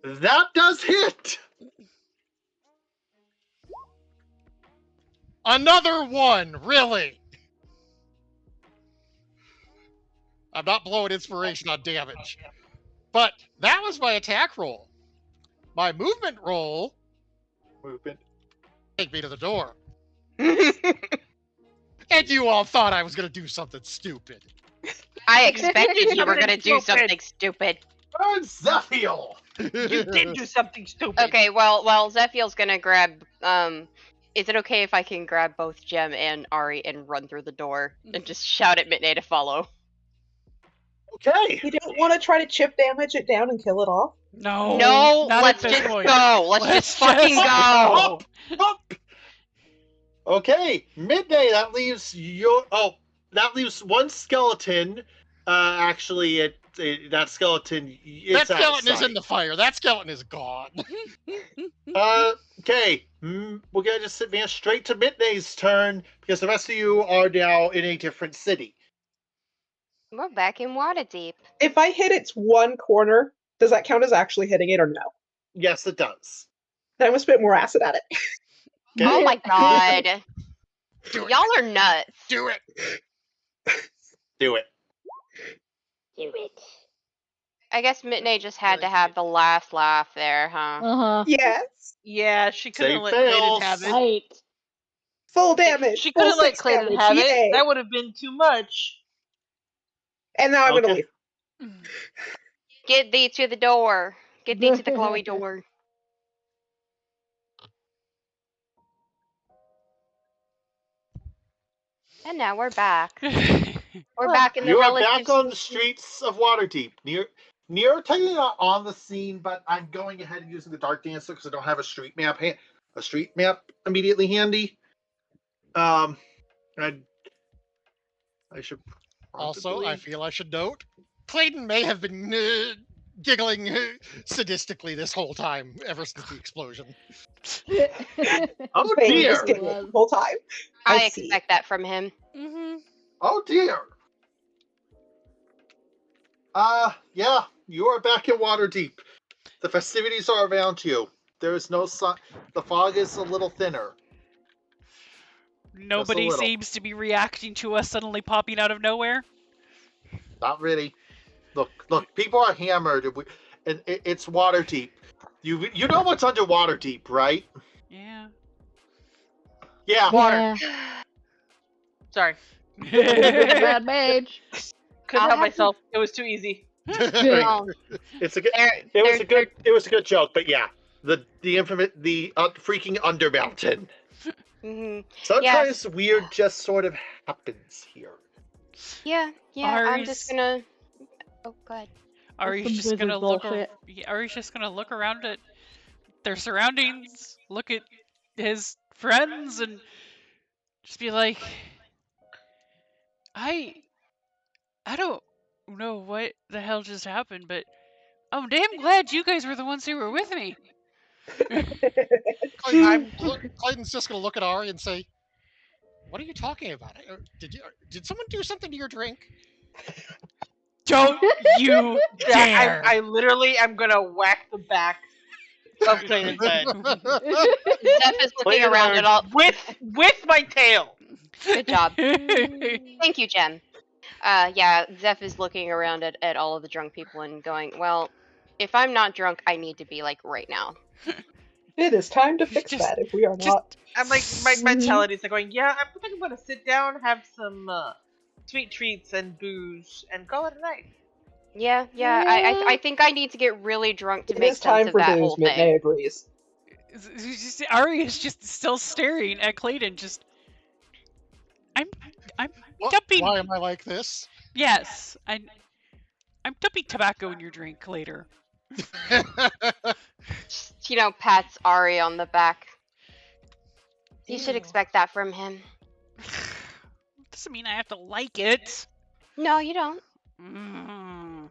That does hit. Another one, really? I'm not blowing inspiration on damage. But that was my attack roll. My movement roll Movement. take me to the door. And you all thought I was going to do something stupid. I expected you were Something gonna do stupid. something stupid. And Zephiel. You did do something stupid. Okay, well, Zephiel's gonna grab. Is it okay if I can grab both Jem and Ari and run through the door and just shout at Mitney to follow? Okay. You don't want to try to chip damage it down and kill it off? No. No, not let's at this just point. go. Let's just fucking go. Up. Okay, midday. That leaves that leaves one skeleton. Actually, that skeleton. That It's out of skeleton is in sight. the fire. That skeleton is gone. Okay, we're gonna just advance straight to Midday's turn because the rest of you are now in a different city. We're back in Waterdeep. If I hit its one corner, does that count as actually hitting it or no? Yes, it does. Then I'm gonna spit more acid at it. Okay. Oh my god. Do it. Y'all are nuts. Do it. Do it. Do it. I guess Mitney just had to have the last laugh there, huh? Uh-huh. Yes. Yeah, she couldn't Save let fails. Clayton have it. Right. Full damage. She full couldn't let 6 Clayton damage. have Yay. it. That would have been too much. And now I'm gonna Okay. leave. Get thee to the door. Get thee to the glowy door. And now we're back. We're back in the You are relative. back on the streets of Waterdeep. Near technically not on the scene, but I'm going ahead and using the Dark Dancer because I don't have a street map immediately handy. I should Also, probably- I feel I should note, Clayton may have been giggling sadistically this whole time, ever since the explosion. Oh Bane dear! is giggling the whole time. I see. expect that from him. Oh dear! Yeah, you are back in Waterdeep. The festivities are around you. There is no sun. The fog is a little thinner. Nobody little. seems to be reacting to us suddenly popping out of nowhere. Not really. Look, people are hammered, and it's Waterdeep. You know what's under Waterdeep, right? Yeah. Yeah. Water. Yeah. Sorry. Bad mage. Couldn't I'll help have myself. It was too easy. Oh, It's a good. there- It was a good joke, but yeah, the infamous freaking Undermountain. mhm. Sometimes weird just sort of happens here. Yeah. I'm Ari's just gonna. Oh, God. Ari's some just gonna wizard look. bullshit. Ari's just gonna look around at their surroundings, look at his friends, and just be like, I don't know what the hell just happened, but I'm damn glad you guys were the ones who were with me. Clayton's just going to look at Ari and say, "What are you talking about? Did someone do something to your drink?" Don't you dare! I literally am gonna whack the back of Clayton's head Zeph is looking around at all. with my tail. Good job. Thank you, Jen. Yeah, Zeph is looking around at all of the drunk people and going, well, if I'm not drunk, I need to be, like, right now. It is time to fix Just- that if we are just- not. I'm like, my mentality is like going, yeah, I think I'm gonna sit down, have some sweet treats and booze, and call it a night. Yeah, I think I need to get really drunk to It make is time sense of for that booze. whole Midnay thing. agrees. Ari is just still staring at Clayton. Just, I'm What? dumping. Why am I like this? Yes, I'm dumping tobacco in your drink later. Just, pats Ari on the back. You should Ew. expect that from him. Doesn't mean I have to like it. No, you don't. Mm.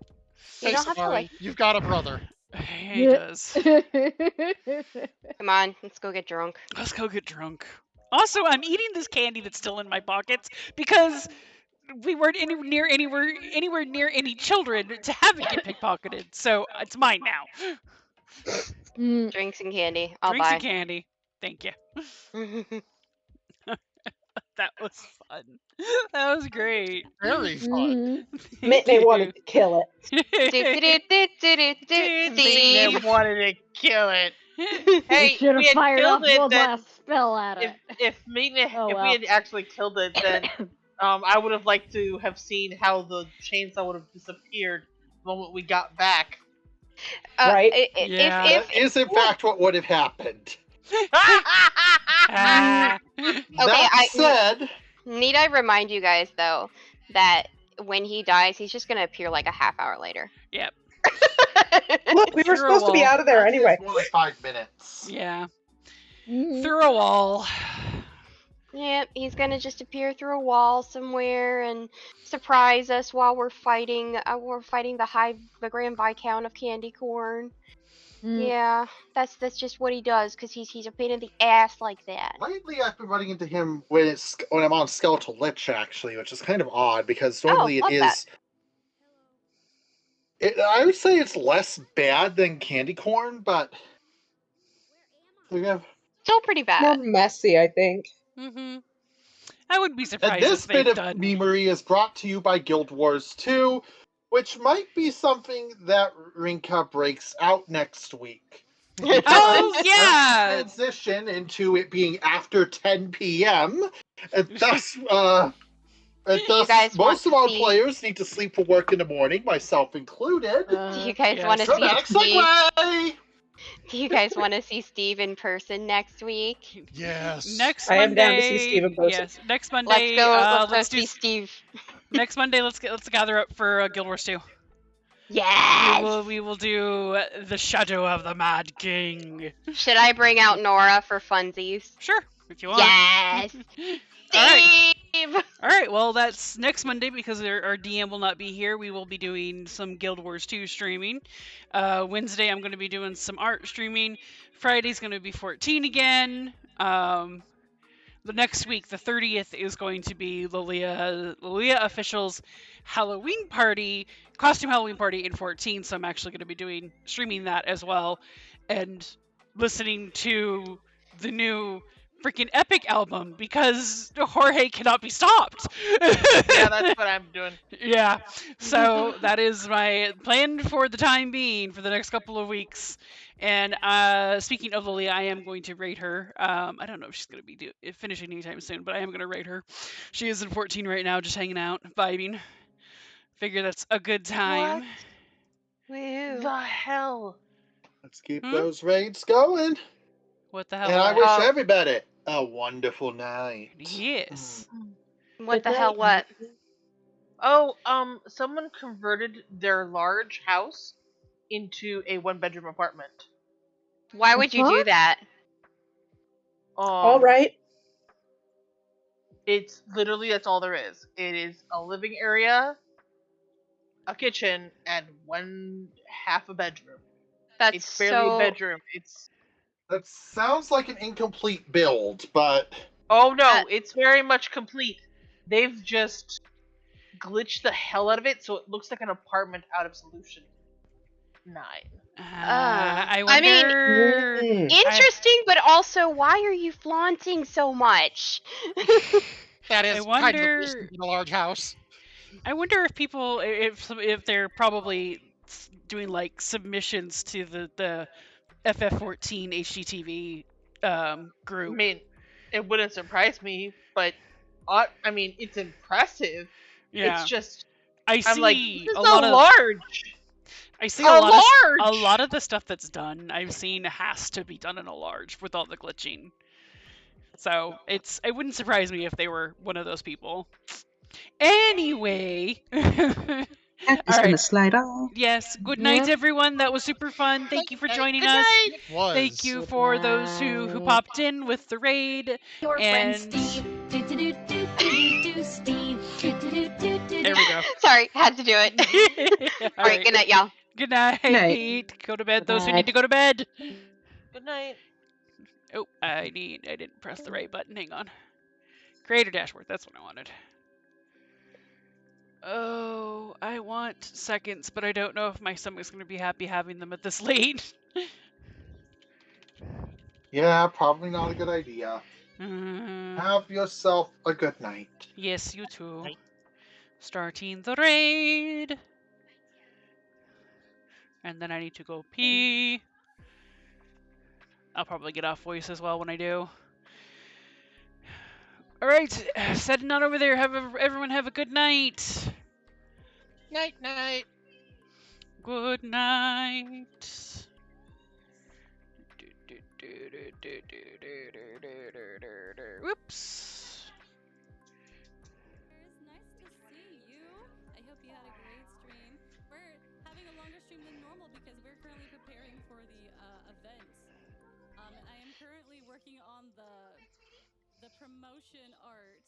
You don't have to Ari, like. you've got a brother. He does. Come on, let's go get drunk. Let's go get drunk. Also, I'm eating this candy that's still in my pockets because we weren't anywhere near any children to have it get pickpocketed. So it's mine now. Mm. Drinks and candy. I'll Drinks buy. and candy. Thank you. That was fun. That was great. Very fun. Mhm. Midnay wanted to kill it. Steve. They wanted to kill it. You Hey, should we have had fired off killed it. one Then last spell at it. if Oh, we well. had actually killed it, then I would have liked to have seen how the chainsaw would have disappeared the moment we got back. Right? Yeah. That is in fact what would have happened. Ah. That said, Need I remind you guys though that when he dies, he's just gonna appear like a half hour later. Yep. Look, we were Through a supposed to be wall. out of there anyway. more like 5 minutes. Yeah. Mhm. Through a wall. Yep, he's gonna just appear through a wall somewhere and surprise us while we're fighting. The Grand Viscount of Candy Corn. Yeah, that's just what he does because he's a pain in the ass like that. Lately, I've been running into him when I'm on Skeletal Lich, actually, which is kind of odd because normally love it is. I would say it's less bad than Candy Corn, but we have. Still pretty More bad. messy, I think. Mm-hmm. I wouldn't be And surprised this if bit they've of done. memery is brought to you by Guild Wars 2, which might be something that Rinka breaks out next week. Oh yeah. Transition into it being after 10 p.m. And thus, guys want most to of our see- players need to sleep for work in the morning, myself included. Do you guys yes. want to see Dramatic Steve? segue! Do you guys want to see Steve in person next week? Yes. Next I Monday. am down to see Steve in person. Yes, next Monday. Let's go let's see do Steve. next Monday. Let's gather up for Guild Wars 2. Yes. We will do the Shadow of the Mad King. Should I bring out Nora for funsies? Sure, if you want. Yes. All right. Steve. All right. Well, that's next Monday because our DM will not be here. We will be doing some Guild Wars 2 streaming. Wednesday, I'm going to be doing some art streaming. Friday's going to be 14 again. The next week, the 30th, is going to be Lilia Official's Halloween party, costume Halloween party in 14. So I'm actually going to be streaming that as well, and listening to the new freaking Epic album because Jorge cannot be stopped. Yeah, that's what I'm doing. Yeah, so that is my plan for the time being for the next couple of weeks. And speaking of Lilia, I am going to rate her. I don't know if she's going to be finishing anytime soon, but I am going to rate her. She is in 14 right now, just hanging out, vibing. Figure that's a good time. Woo. The hell? Let's keep those raids going. What the hell? And I wish everybody a wonderful night. Yes. What the hell? What? Oh, someone converted their large house into a one-bedroom apartment. Why would you do that? All right. It's literally that's all there is. It is a living area, a kitchen, and one half a bedroom. It's barely a bedroom. That sounds like an incomplete build, but oh no, it's very much complete. They've just glitched the hell out of it, so it looks like an apartment out of Solution 9. I wonder. Interesting, but also, why are you flaunting so much? That is kind of a reason in a large house. I wonder if people, if they're probably doing like submissions to the FF14 HGTV group. I mean, it wouldn't surprise me, but I mean, it's impressive. Yeah. It's just I'm like, this is a lot of large. I see a a lot of the stuff that's done. I've seen has to be done in a large with all the glitching. So it wouldn't surprise me if they were one of those people. Anyway. It's gonna slide off. Yes. Good night, everyone. That was super fun. Thank you for joining us. Thank you for those who popped in with the raid. Your and friend Steve. Steve. There we go. Sorry, had to do it. All right, good night, y'all. Good night. Night. Go to bed. Those who need to go to bed. Good night. Oh, I didn't press the right button. Hang on. Creator dashboard. That's what I wanted. Oh, I want seconds, but I don't know if my stomach's going to be happy having them at this late. yeah, probably not a good idea. Have yourself a good night. Yes, you too. Starting the raid. And then I need to go pee. I'll probably get off voice as well when I do. Alright, setting out over there. Everyone have a good night. Night, night. Good night. Whoops. It's nice to see you. I hope you had a great stream. We're having a longer stream than normal because we're currently preparing for the event. And I am currently working on the the promotion art